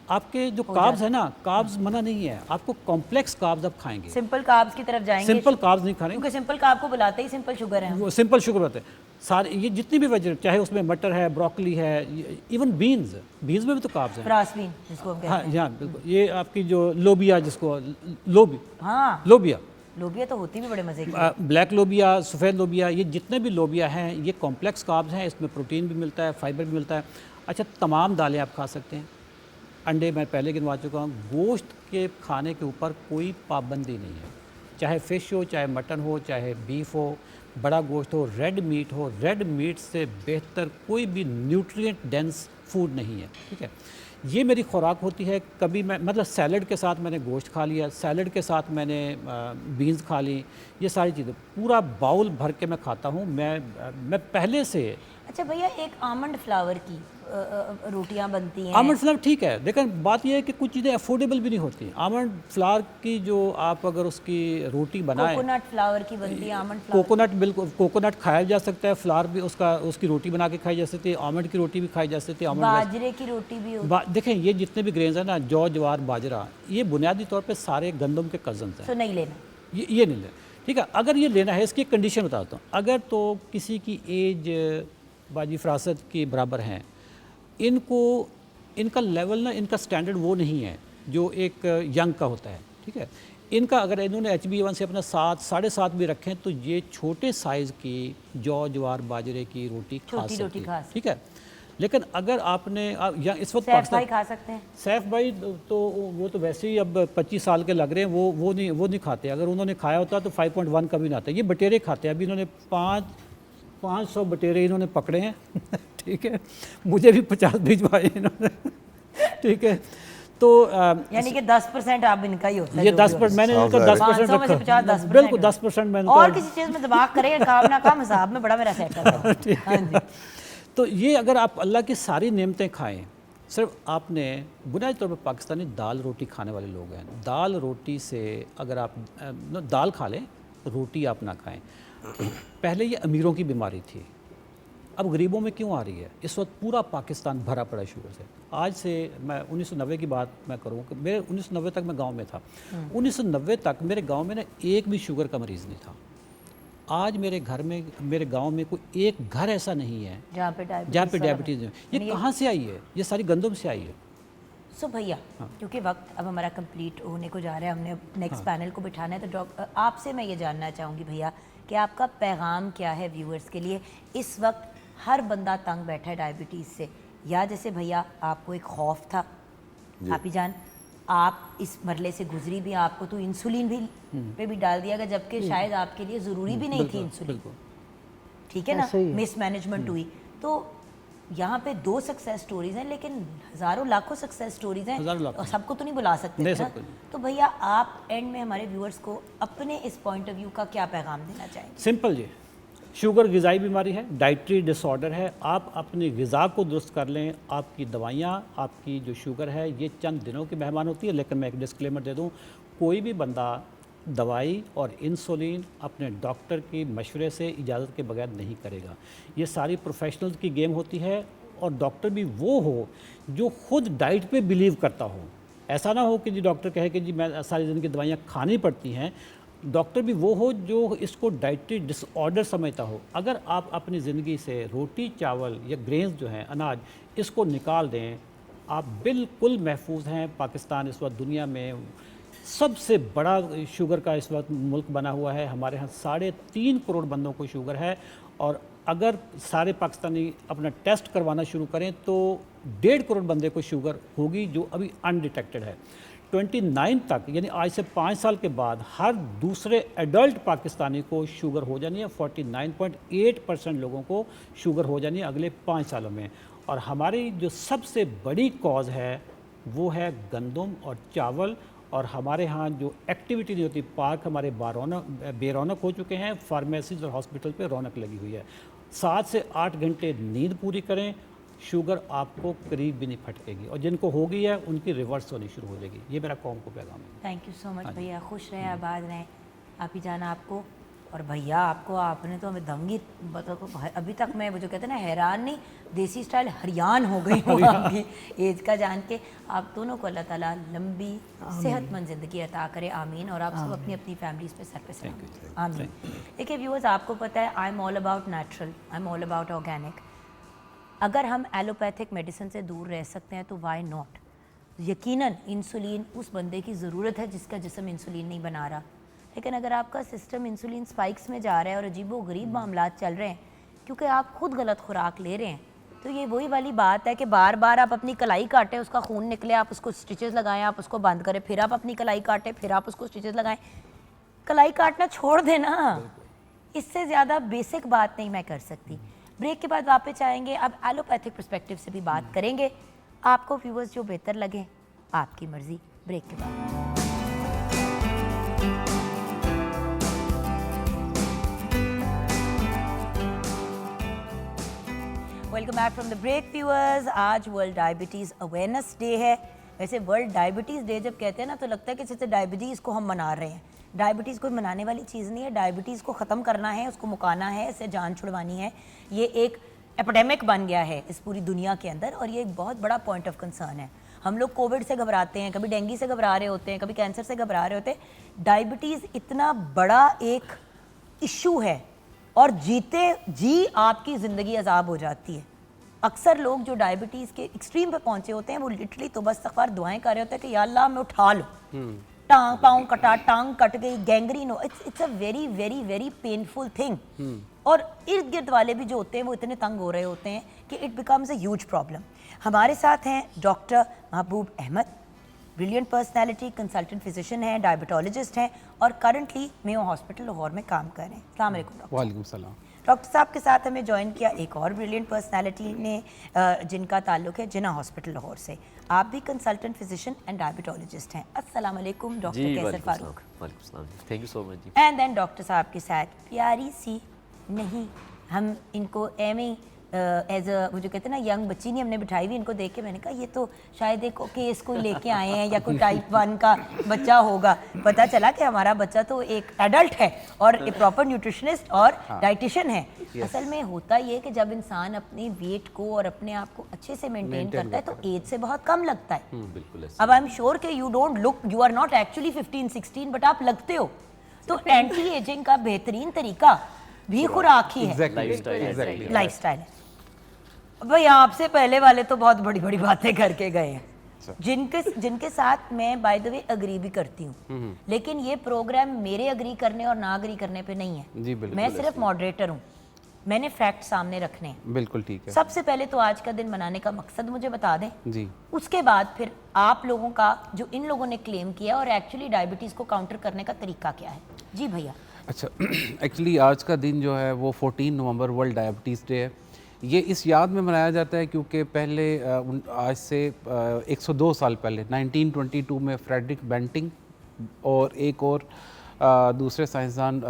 आपके जो कार्ब्स है ना, कार्ब्स मना नहीं है, आपको कॉम्प्लेक्स कार्ब्स आप खाएंगे। सिंपल कार्ब्स की तरफ जाएंगे, सिंपल कार्ब्स नहीं खाने, क्योंकि सिंपल कार्ब को बुलाते ही सिंपल शुगर है। वो सिंपल शुगर होते हैं सारे। ये जितनी भी वेजिटेबल, चाहे उसमें मटर है, ब्रोकली है, इवन बीन्स में भी तो कार्ब्स हैं। फ्रांसबीन जिसको हम कहते हाँ हैं। हाँ बिल्कुल। ये आपकी जो लोबिया, जिसको हाँ, लोबिया, लोबिया तो होती भी बड़े मजे की। ब्लैक लोबिया, सफ़ेद लोबिया, ये जितने भी लोबिया हैं ये कॉम्प्लेक्स कार्ब्स हैं, इसमें प्रोटीन भी मिलता है, फाइबर भी मिलता है। अच्छा, तमाम दालें आप खा सकते हैं, अंडे मैं पहले गिनवा चुका हूँ। गोश्त के खाने के ऊपर कोई पाबंदी नहीं है, चाहे फ़िश हो, चाहे मटन हो, चाहे बीफ हो, बड़ा गोश्त हो, रेड मीट हो। रेड मीट से बेहतर कोई भी न्यूट्रिएंट डेंस फूड नहीं है। ठीक है, ये मेरी खुराक होती है। कभी मैं मतलब सैलड के साथ मैंने गोश्त खा लिया, सैलड के साथ मैंने बीन्स खा ली, ये सारी चीज़ें पूरा बाउल भर के मैं खाता हूँ। मैं पहले से। अच्छा भैया, एक आमंड फ्लावर की रोटियां बनती हैं। आमंड फ्लावर ठीक है, लेकिन बात यह है कि कुछ चीज़ें अफोर्डेबल भी नहीं होती। आमंड फ्लावर की जो आप अगर उसकी रोटी बनाएं, कोकोनट फ्लावर की बनती है आमंड फ्लावर। कोकोनट, बिल्कुल कोकोनट खाया जा सकता है, फ्लावर भी उसकी रोटी बना के खाई जा सकती है, आमंड की रोटी भी खाई जा सकती है, बाजरे की रोटी भी होती है। देखें, ये जितने भी ग्रेन्स हैं ना, जौ, ज्वार, बाजरा, ये बुनियादी तौर पे सारे गंदम के कज़न्स हैं। तो नहीं लेना, ये नहीं लेना। ठीक है, अगर ये लेना है, इसकी कंडीशन बताता हूँ। अगर तो किसी की एज बाजी फरासत के बराबर हैं, इनका लेवल ना, इनका स्टैंडर्ड वो नहीं है जो एक यंग का होता है। ठीक है, इनका अगर इन्होंने HbA1 से अपना 7, 7.5 भी रखें तो ये छोटे साइज़ की जौ, ज्वार, बाजरे की रोटी खा सकते हैं। ठीक है, लेकिन अगर आपने या इस वक्त सैफ भाई खा सकते हैं। सैफ भाई तो वो तो वैसे ही अब 25 साल के लग रहे हैं, वो नहीं खाते। अगर उन्होंने खाया होता तो 5.1 का भी ना आता। ये बटेरे खाते हैं, अभी इन्होंने 500 बटेरे इन्होंने पकड़े हैं। ठीक है, मुझे भी 50 भिजवाए इन्होंने। ठीक है, तो यानी कि 10% आप इनका ही होता है। ये 10%, मैंने इनका 10% में से 50, 10% बिल्कुल 10% मैंने और किसी चीज़ में दिमाग करेगा काम ना काम, हिसाब में बड़ा मेरा सेट है। हाँ जी। तो ये अगर आप अल्लाह की सारी नेमतें खाएं सिर्फ आपने बुनियादी तौर पर पाकिस्तानी दाल रोटी खाने वाले लोग हैं। दाल रोटी से अगर आप दाल खा लें, रोटी आप ना खाएं। पहले ये अमीरों की बीमारी थी, अब गरीबों में क्यों आ रही है? इस वक्त पूरा पाकिस्तान भरा पड़ा है शुगर से। आज से मैं 1990 की बात मैं करूँ कि मेरे 1990 तक मैं गांव में था। 1990 तक मेरे गांव में ना एक भी शुगर का मरीज़ नहीं था। आज मेरे घर में, मेरे गांव में कोई एक घर ऐसा नहीं है जहाँ पे डायबिटीज़ है। ये कहाँ से आई है? ये सारी गंदम से आई है। सो भैया, क्योंकि वक्त अब हमारा कंप्लीट होने को जा रहा है, हमने नेक्स्ट पैनल को बिठाना है, तो आपसे मैं ये जानना चाहूँगी भैया कि आपका पैगाम क्या है व्यूअर्स के लिए? इस वक्त हर बंदा तंग बैठा है डायबिटीज़ से, या जैसे भैया आपको एक खौफ था, आपी जान आप इस मरले से गुजरी भी, आपको तो इंसुलिन भी पे भी डाल दिया गया, जबकि शायद आपके लिए ज़रूरी भी नहीं थी इंसुलिन, ठीक है ना, मिसमैनेजमेंट हुई। तो यहाँ पे 2 सक्सेस स्टोरीज हैं, लेकिन हज़ारों लाखों सक्सेस स्टोरीज हैं, और सबको तो नहीं बुला सकते ना। तो भैया आप एंड में हमारे व्यूअर्स को अपने इस पॉइंट ऑफ व्यू का क्या पैगाम देना चाहेंगे? सिंपल जी, शुगर ग़िज़ाई बीमारी है, डाइटरी डिसऑर्डर है। आप अपनी ग़िज़ा को दुरुस्त कर लें, आपकी दवाइयाँ, आपकी जो शुगर है ये चंद दिनों की मेहमान होती है। लेकिन मैं एक डिस्क्लेमर दे दूँ, कोई भी बंदा दवाई और इंसुलिन अपने डॉक्टर की मशवरे से, इजाज़त के बगैर नहीं करेगा। ये सारी प्रोफेशनल्स की गेम होती है, और डॉक्टर भी वो हो जो खुद डाइट पे बिलीव करता हो। ऐसा ना हो कि जी डॉक्टर कहे कि जी मैं सारी ज़िंदगी दवाइयाँ खानी पड़ती हैं। डॉक्टर भी वो हो जो इसको डाइटरी डिसऑर्डर समझता हो। अगर आप अपनी ज़िंदगी से रोटी चावल या ग्रेन्स जो हैं, अनाज, इसको निकाल दें, आप बिल्कुल महफूज हैं। पाकिस्तान इस वक्त दुनिया में सबसे बड़ा शुगर का इस वक्त मुल्क बना हुआ है। हमारे यहाँ 3.5 करोड़ बंदों को शुगर है, और अगर सारे पाकिस्तानी अपना टेस्ट करवाना शुरू करें तो 1.5 करोड़ बंदे को शुगर होगी, जो अभी अनडिटेक्टेड है। 29 तक, यानी आज से 5 साल के बाद, हर दूसरे एडल्ट पाकिस्तानी को शुगर हो जानी है। 49.8% लोगों को शुगर हो जानी है अगले 5 सालों में। और हमारी जो सबसे बड़ी कॉज है वो है गंदम और चावल। और हमारे यहाँ जो एक्टिविटी नहीं होती, पार्क हमारे बेरौनक हो चुके हैं, फार्मेसीज और हॉस्पिटल पे रौनक लगी हुई है। 7 से 8 घंटे नींद पूरी करें, शुगर आपको करीब भी नहीं फटकेगी, और जिनको हो गई है उनकी रिवर्स होनी शुरू हो जाएगी। ये मेरा कौम को पैगाम है। थैंक यू सो मच भैया, खुश रहें, आबाद रहें। आप ही जाना आपको, और भैया आपको, आपने तो हमें दंगी अभी तक मैं वो जो कहते हैं ना, हैरान नहीं, देसी स्टाइल हरियान हो गई हूँ आपकी एज का जान के। आप दोनों को अल्लाह ताला लंबी सेहतमंद ज़िंदगी अता करे, आमीन। और आप सब अपनी अपनी फैमिलीज़ पे सर पे सलामत, आमीन। देखिए व्यूअर्स, आपको पता है I am all about natural, I am all about organic. अगर हम एलोपैथिक मेडिसिन से दूर रह सकते हैं तो वाई नॉट। यकीनन इंसुलिन उस बंदे की ज़रूरत है जिसका जिस्म इंसुलिन नहीं बना रहा, लेकिन अगर आपका सिस्टम इंसुलिन स्पाइक्स में जा रहा है और अजीबो गरीब मामलात चल रहे हैं क्योंकि आप खुद गलत खुराक ले रहे हैं, तो ये वही वाली बात है कि बार बार आप अपनी कलाई काटें, उसका खून निकले, आप उसको स्टिचेस लगाएं, आप उसको बंद करें, फिर आप अपनी कलाई काटें, फिर आप उसको स्टिचेस लगाएं। कलाई काटना छोड़ देना, इससे ज़्यादा बेसिक बात नहीं मैं कर सकती। ब्रेक के बाद वापस आएंगे, अब एलोपैथिक पर्सपेक्टिव से भी बात करेंगे। आपको व्यूअर्स जो बेहतर लगे, आपकी मर्ज़ी। ब्रेक के बाद welcome back from the break viewers. आज वर्ल्ड डायबिटीज़ अवेयरनेस डे है। वैसे वर्ल्ड डायबिटीज़ डे जब कहते हैं ना, तो लगता है कि जैसे डायबिटीज़ को हम मना रहे हैं। डायबिटीज़ कोई मनाने वाली चीज़ नहीं है। डायबिटीज़ को ख़त्म करना है, उसको मुकाना है, इससे जान छुड़वानी है। ये एक एपिडेमिक बन गया है इस पूरी दुनिया के अंदर, और ये एक बहुत बड़ा पॉइंट ऑफ कंसर्न है। हम लोग कोविड से घबराते हैं, कभी डेंगू से घबरा रहे होते हैं, कभी कैंसर से घबरा रहे होते हैं। डायबिटीज़ इतना बड़ा एक इशू है, और जीते जी आपकी ज़िंदगी अजाब हो जाती है। अक्सर लोग जो डायबिटीज़ के एक्सट्रीम पे पहुंचे होते हैं, वो लिटरली तो बस इस्तग़फ़ार दुआएं कर रहे होते हैं कि या अल्लाह मैं उठा लो, टांग पाँव कटा, टांग कट गई, गैंग्रीन हो। It's a very very very painful thing. और इर्द गिर्द वाले भी जो होते हैं वो इतने तंग हो रहे होते हैं कि it becomes a huge problem. हमारे साथ हैं doctor Mahboob Ahmad, brilliant personality, consultant physician हैं, डायबिटोलॉजिस्ट हैं, और करंटली मेयो हॉस्पिटल लाहौर में काम कर रहे हैं। अस्सलाम वालेकुम डॉक्टर। वालेकुम सलाम। डॉक्टर साहब के साथ हमें ज्वाइन किया एक और ब्रिलियंट पर्सनैलिटी ने, जिनका ताल्लुक है जिन्ना हॉस्पिटल लाहौर से। आप भी कंसल्टेंट फिजिशियन एंड डायबिटोलॉजिस्ट हैं। अस्सलाम वालेकुम डॉक्टर कैसर फारूक। वालेकुम सलाम, थैंक यू सो मच जी। एंड देन डॉक्टर साहब के साथ प्यारी सी, नहीं हम इनको एम एज अ वो जो कहते हैं ना यंग बच्ची नहीं हमने बिठाई हुई, इनको देख के मैंने कहा ये तो शायद एक केस कोई लेके आए हैं या कोई टाइप 1 का बच्चा होगा। पता चला कि हमारा बच्चा तो एक एडल्ट है और एक प्रॉपर न्यूट्रिशनिस्ट और डाइटिशियन है। असल में होता ये है कि जब इंसान अपने वेट को और अपने आप को अच्छे से मेंटेन करता है तो एज से बहुत कम लगता है। बिल्कुल अब आई एम श्योर कि you don't look, you are not actually 15-16 but आप लगते हो। तो एंटी एजिंग का बेहतरीन तरीका भी खुराक ही है, लाइफस्टाइल है। भाई आपसे पहले वाले तो बहुत बड़ी बड़ी बातें करके गए हैं जिनके साथ मैं बाय द वे अग्री भी करती हूँ, लेकिन ये प्रोग्राम मेरे अग्री करने और ना अग्री करने पे नहीं है। जी बिल्कुल, मैं सिर्फ मॉडरेटर हूँ, मैंने फैक्ट सामने रखने हैं। बिल्कुल ठीक है। सबसे पहले तो आज का दिन मनाने का मकसद मुझे बता दें जी, उसके बाद फिर आप लोगों का जो इन लोगों ने क्लेम किया और एक्चुअली डायबिटीज को काउंटर करने का तरीका क्या है। जी भैया। अच्छा एक्चुअली आज का दिन जो है वो 14 नवंबर वर्ल्ड डायबिटीज़ डे है। ये इस याद में मनाया जाता है क्योंकि पहले आज से 102 साल पहले 1922 में फ्रेडरिक बेंटिंग और एक और दूसरे साइंसदान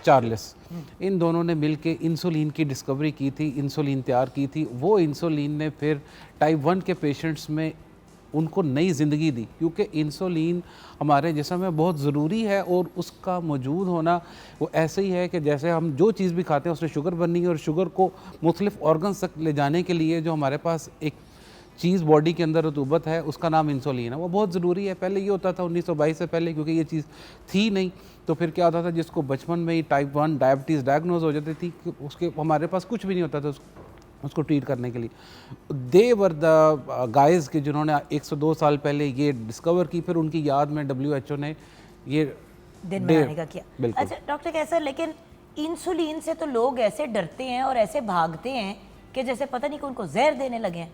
चार्ल्स, इन दोनों ने मिलके इंसुलिन की डिस्कवरी की थी, इंसुलिन तैयार की थी। वो इंसुलिन ने फिर टाइप 1 के पेशेंट्स में उनको नई ज़िंदगी दी, क्योंकि इंसुलिन हमारे जिस्म में बहुत ज़रूरी है और उसका मौजूद होना वो ऐसे ही है कि जैसे हम जो चीज़ भी खाते हैं उसमें शुगर बननी है और शुगर को मुख्तलिफ ऑर्गन्स तक ले जाने के लिए जो हमारे पास एक चीज़ बॉडी के अंदर रतूबत है उसका नाम इंसुलिन है, वो बहुत ज़रूरी है। पहले ये होता था 1922 से पहले, क्योंकि ये चीज़ थी नहीं, तो फिर क्या होता था जिसको बचपन में ही टाइप 1 डायबिटीज़ डायग्नोज हो जाती थी, उसके हमारे पास कुछ भी नहीं होता था उसको ट्रीट करने के लिए। दे वर द गाइज के जिन्होंने 102 साल पहले ये डिस्कवर की, फिर उनकी याद में WHO ने ये दिन मनाने का किया। बिल्कुल। अच्छा डॉक्टर कैसर, लेकिन इंसुलिन से तो लोग ऐसे डरते हैं और ऐसे भागते हैं कि जैसे पता नहीं कि उनको जहर देने लगे हैं।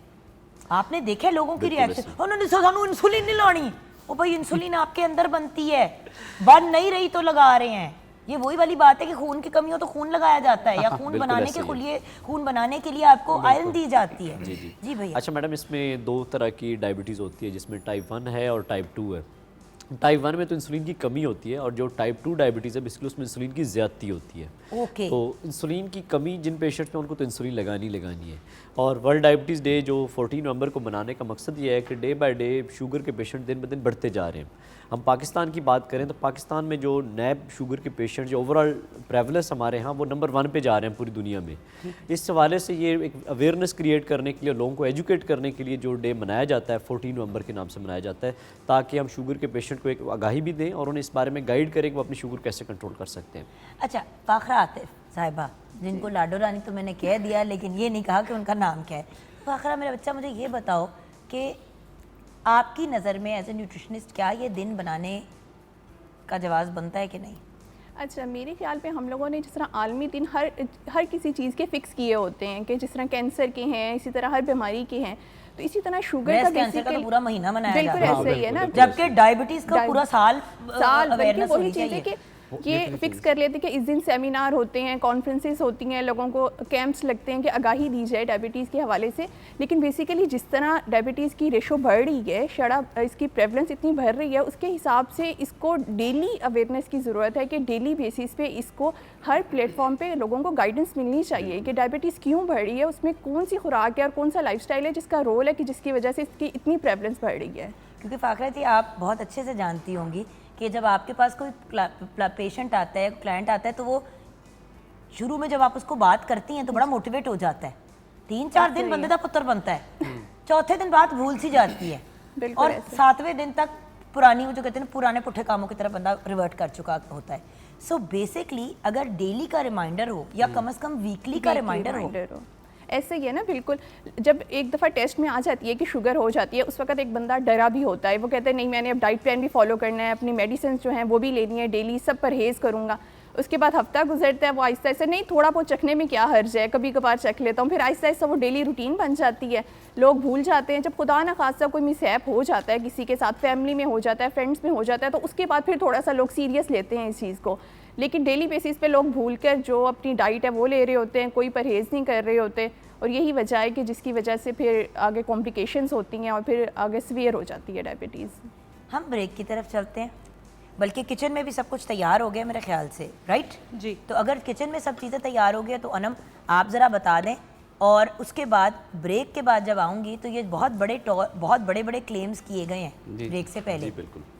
आपने देखे लोगों की रिएक्शन, उन्होंने सानू इंसुलिन नहीं लानी। ओ भाई इंसुलिन आपके अंदर बनती है, बन नहीं रही तो लगा रहे हैं। ये वही वाली बात है कि खून की कमी हो तो खून लगाया जाता है या खून बनाने के लिए खून बनाने के लिए आपको आयरन दी जाती है। जी भैया। अच्छा मैडम, इसमें दो तरह की डायबिटीज़ होती है जिसमें टाइप 1 है और टाइप 2 है। टाइप 1 में तो इंसुलिन की कमी होती है और जो टाइप 2 डायबिटीज़ है बेसिकली उसमें इंसुलिन की ज़्यादती होती है। ओके। तो इंसुलिन की कमी जिन पेशेंट्स में उनको तो इंसुलिन लगानी है। और वर्ल्ड डायबिटीज़ डे जो 14 नवंबर को मनाने का मकसद ये है कि डे बाय डे शुगर के पेशेंट दिन ब दिन बढ़ते जा रहे हैं। हम पाकिस्तान की बात करें तो पाकिस्तान में जो नैब शुगर के पेशेंट जो ओवरऑल प्रेवलेंस हमारे यहाँ वो नंबर 1 पे जा रहे हैं पूरी दुनिया में। इस हवाले से ये एक अवेयरनेस क्रिएट करने के लिए, लोगों को एजुकेट करने के लिए जो डे मनाया जाता है 14 नवंबर के नाम से मनाया जाता है, ताकि हम शुगर के पेशेंट को एक आगाही भी दें और उन्हें इस बारे में गाइड करें कि वो अपनी शुगर कैसे कंट्रोल कर सकते हैं। अच्छा फाखरा आतिफ साहिबा, जिनको लाडो रानी तो मैंने कह दिया लेकिन ये नहीं कहा कि उनका नाम क्या है। फाखरा मेरा बच्चा, मुझे ये बताओ कि आपकी नज़र में एज ए न्यूट्रिशनिस्ट क्या ये दिन बनाने का जवाब बनता है कि नहीं? अच्छा, मेरे ख्याल पे हम लोगों ने जिस तरह आलमी दिन हर किसी चीज़ के फिक्स किए होते हैं कि जिस तरह कैंसर के हैं, इसी तरह हर बीमारी के हैं, तो इसी तरह शुगर का कैंसर का तो पूरा महीना मनाया बिल्कुल जाता है। ऐसे ही है ना, जबकि डायबिटीज का पूरा साल बल्कि अवेयरनेस वही होनी चीज़ है चाहिए। कि ये फिक्स कर लेते कि इस दिन सेमिनार होते हैं, कॉन्फ्रेंसेस होती हैं, लोगों को कैंप्स लगते हैं कि आगाही दी जाए डायबिटीज़ के हवाले से। लेकिन बेसिकली जिस तरह डायबिटीज़ की रेशो बढ़ रही है, इसकी प्रेवलेंस इतनी बढ़ रही है, उसके हिसाब से इसको डेली अवेयरनेस की ज़रूरत है कि डेली बेसिस पे इसको हर प्लेटफॉर्म पे लोगों को गाइडेंस मिलनी चाहिए कि डायबिटीज़ क्यों बढ़ रही है, उसमें कौन सी खुराक है और कौन सा लाइफस्टाइल है जिसका रोल है कि जिसकी वजह से इसकी इतनी प्रेवलेंस बढ़ रही है। क्योंकि फाखरा जी आप बहुत अच्छे से जानती होंगी कि जब आपके पास कोई पेशेंट आता है, क्लाइंट आता है, तो वो शुरू में जब आप उसको बात करती हैं तो बड़ा मोटिवेट हो जाता है। 3-4 दिन बंदे का पुत्र बनता है, चौथे दिन बात भूल सी जाती है और 7वें दिन तक पुरानी वो जो कहते हैं पुराने पुट्ठे कामों की तरफ बंदा रिवर्ट कर चुका होता है। सो बेसिकली अगर डेली का रिमाइंडर हो या कम से कम वीकली का रिमाइंडर हो, ऐसे ही है ना। बिल्कुल, जब एक दफ़ा टेस्ट में आ जाती है कि शुगर हो जाती है, उस वक्त एक बंदा डरा भी होता है, वो कहता है नहीं मैंने अब डाइट प्लान भी फॉलो करना है, अपनी मेडिसिन जो हैं वो भी लेनी है, डेली सब परहेज़ करूँगा। उसके बाद हफ्ता गुजरता है, वो आहिस्ता आहिस्ता नहीं थोड़ा बहुत चखने में क्या हर्ज है, कभी कभार चख लेता हूँ, फिर आहिस्ता आहिस्ता वो डेली रूटीन बन जाती है, लोग भूल जाते हैं। जब खुदा ना खासा कोई मिसहैप हो जाता है किसी के साथ, फैमिली में हो जाता है, फ्रेंड्स में हो जाता है, तो उसके बाद फिर थोड़ा सा लोग सीरियस लेते हैं इस चीज़ को। लेकिन डेली बेसिस पे लोग भूल कर जो अपनी डाइट है वो ले रहे होते हैं, कोई परहेज़ नहीं कर रहे होते, और यही वजह है कि जिसकी वजह से फिर आगे कॉम्प्लिकेशंस होती हैं और फिर आगे सीवियर हो जाती है डायबिटीज़। हम ब्रेक की तरफ चलते हैं, बल्कि किचन में भी सब कुछ तैयार हो गया मेरे ख्याल से, राइट? जी। तो अगर किचन में सब चीज़ें तैयार हो गई तो अनम आप ज़रा बता दें और उसके बाद ब्रेक के बाद जब आऊँगी तो ये बहुत बड़े बड़े क्लेम्स किए गए हैं ब्रेक से पहले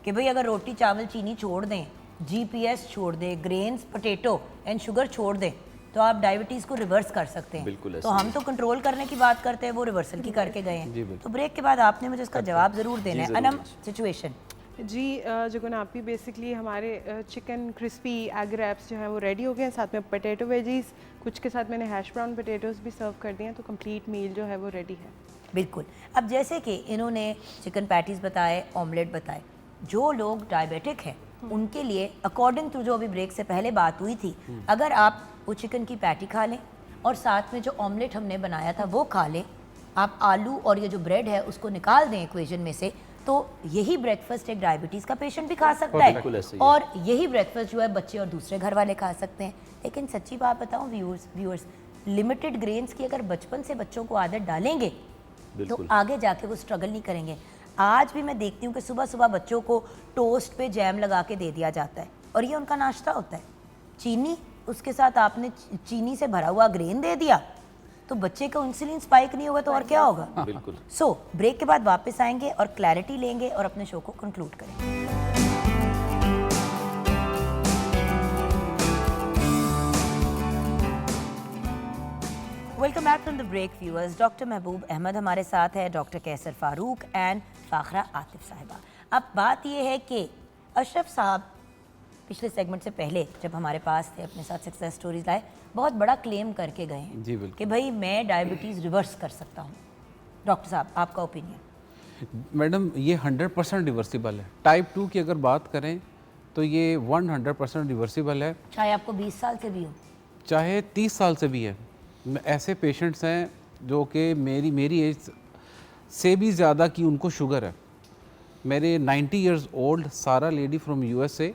कि भाई अगर रोटी चावल चीनी छोड़ दें, GPS छोड़ दें, ग्रेन्स पोटैटो एंड शुगर छोड़ दें तो आप डायबिटीज़ को रिवर्स कर सकते हैं। तो हम तो कंट्रोल करने की बात करते हैं, वो रिवर्सल की करके गए हैं। तो ब्रेक के बाद आपने मुझे इसका जवाब ज़रूर देना है। अनम, सिचुएशन जी जगन आपी बेसिकली हमारे चिकन क्रिस्पी एग रैप्स जो हैं वो रेडी हो गए हैं, साथ में पोटैटो वेजीज, कुछ के साथ मैंने हैश ब्राउन पोटैटोज़ भी सर्व कर दिए हैं, तो कंप्लीट मील जो है वो रेडी है। बिल्कुल। अब जैसे कि इन्होंने चिकन पैटीज़ बताए, ऑमलेट बताए, जो लोग डायबिटिक हैं उनके लिए अकॉर्डिंग टू जो अभी ब्रेक से पहले बात हुई थी, अगर आप वो चिकन की पैटी खा लें और साथ में जो ऑमलेट हमने बनाया था वो खा लें, आप आलू और ये जो ब्रेड है उसको निकाल दें इक्वेशन में से, तो यही ब्रेकफास्ट एक डायबिटीज़ का पेशेंट भी खा सकता है और यही ब्रेकफास्ट जो है बच्चे और दूसरे घर वाले खा सकते हैं। लेकिन सच्ची बात बताऊं व्यूअर्स, लिमिटेड ग्रेन्स की अगर बचपन से बच्चों को आदत डालेंगे तो आगे जाके वो स्ट्रगल नहीं करेंगे। आज भी मैं देखती हूँ कि सुबह सुबह बच्चों को टोस्ट पे जैम लगा के दे दिया जाता है और ये उनका नाश्ता होता है। चीनी, उसके साथ आपने चीनी से भरा हुआ ग्रेन दे दिया तो बच्चे का इंसुलिन स्पाइक नहीं होगा तो और क्या होगा। बिल्कुल। सो ब्रेक के बाद वापस आएंगे और क्लैरिटी लेंगे और अपने शो को कंक्लूड करेंगे। Welcome back from the break viewers. Doctor Mahboob Ahmad हमारे साथ है, डॉक्टर कैसर फारूक एंड फाखरा आतिफ साहिबा। अब बात यह है कि अशरफ साहब पिछले सेगमेंट से पहले जब हमारे पास थे अपने साथ सक्सेस स्टोरीज लाए, बहुत बड़ा क्लेम करके गए हैं जी बिल्कुल कि भाई मैं डायबिटीज़ रिवर्स कर सकता हूँ। डॉक्टर साहब आपका ओपिनियन? मैडम ये 100% रिवर्सिबल है। टाइप 2 की अगर बात करें तो ये 100% रिवर्सिबल है, चाहे आपको 20 साल से भी हो, चाहे 30 साल से भी है। ऐसे पेशेंट्स हैं जो कि मेरी एज से भी ज़्यादा की उनको शुगर है। मेरे 90 इयर्स ओल्ड सारा लेडी फ्रॉम USA,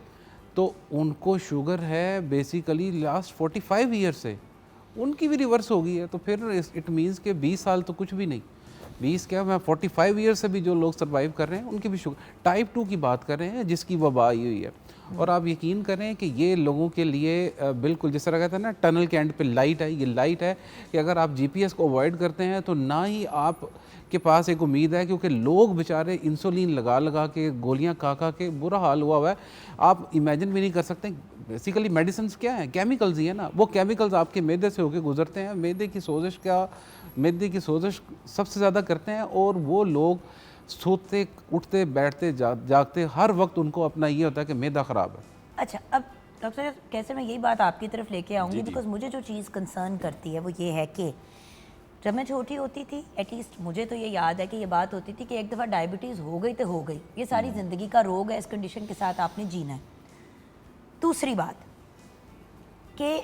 तो उनको शुगर है बेसिकली लास्ट 45 ईयर से, उनकी भी रिवर्स हो गई है। तो फिर इट मीन्स के 20 साल तो कुछ भी नहीं, 20 क्या मैं 45 ईयर से भी जो लोग सर्वाइव कर रहे हैं उनकी भी शुगर। टाइप 2 की बात कर रहे हैं जिसकी वबा आई हुई है, और आप यकीन करें कि ये लोगों के लिए बिल्कुल जिस तरह कहते हैं ना टनल के एंड पे लाइट है, ये लाइट है कि अगर आप GPS को अवॉइड करते हैं तो ना ही आप के पास एक उम्मीद है, क्योंकि लोग बेचारे इंसुलिन लगा लगा के गोलियां खा खा के बुरा हाल हुआ है। आप इमेजिन भी नहीं कर सकते। बेसिकली मेडिसिन क्या है, केमिकल्स ही है ना, वो केमिकल्स आपके मैदे से होके गुजरते हैं। मैदे की सोजिश सबसे ज़्यादा करते हैं, और वो लोग सोते उठते बैठते जागते हर वक्त उनको अपना ये होता है कि मैदा ख़राब है। अच्छा, अब डॉक्टर साहब कैसे मैं यही बात आपकी तरफ लेके आऊँगी, बिकॉज मुझे जो चीज़ कंसर्न करती है वो ये है कि जब मैं छोटी होती थी, एटलीस्ट मुझे तो ये याद है कि ये बात होती थी कि एक दफ़ा डायबिटीज़ हो गई तो हो गई, ये सारी ज़िंदगी का रोग है, इस कंडीशन के साथ आपने जीना है। दूसरी बात कि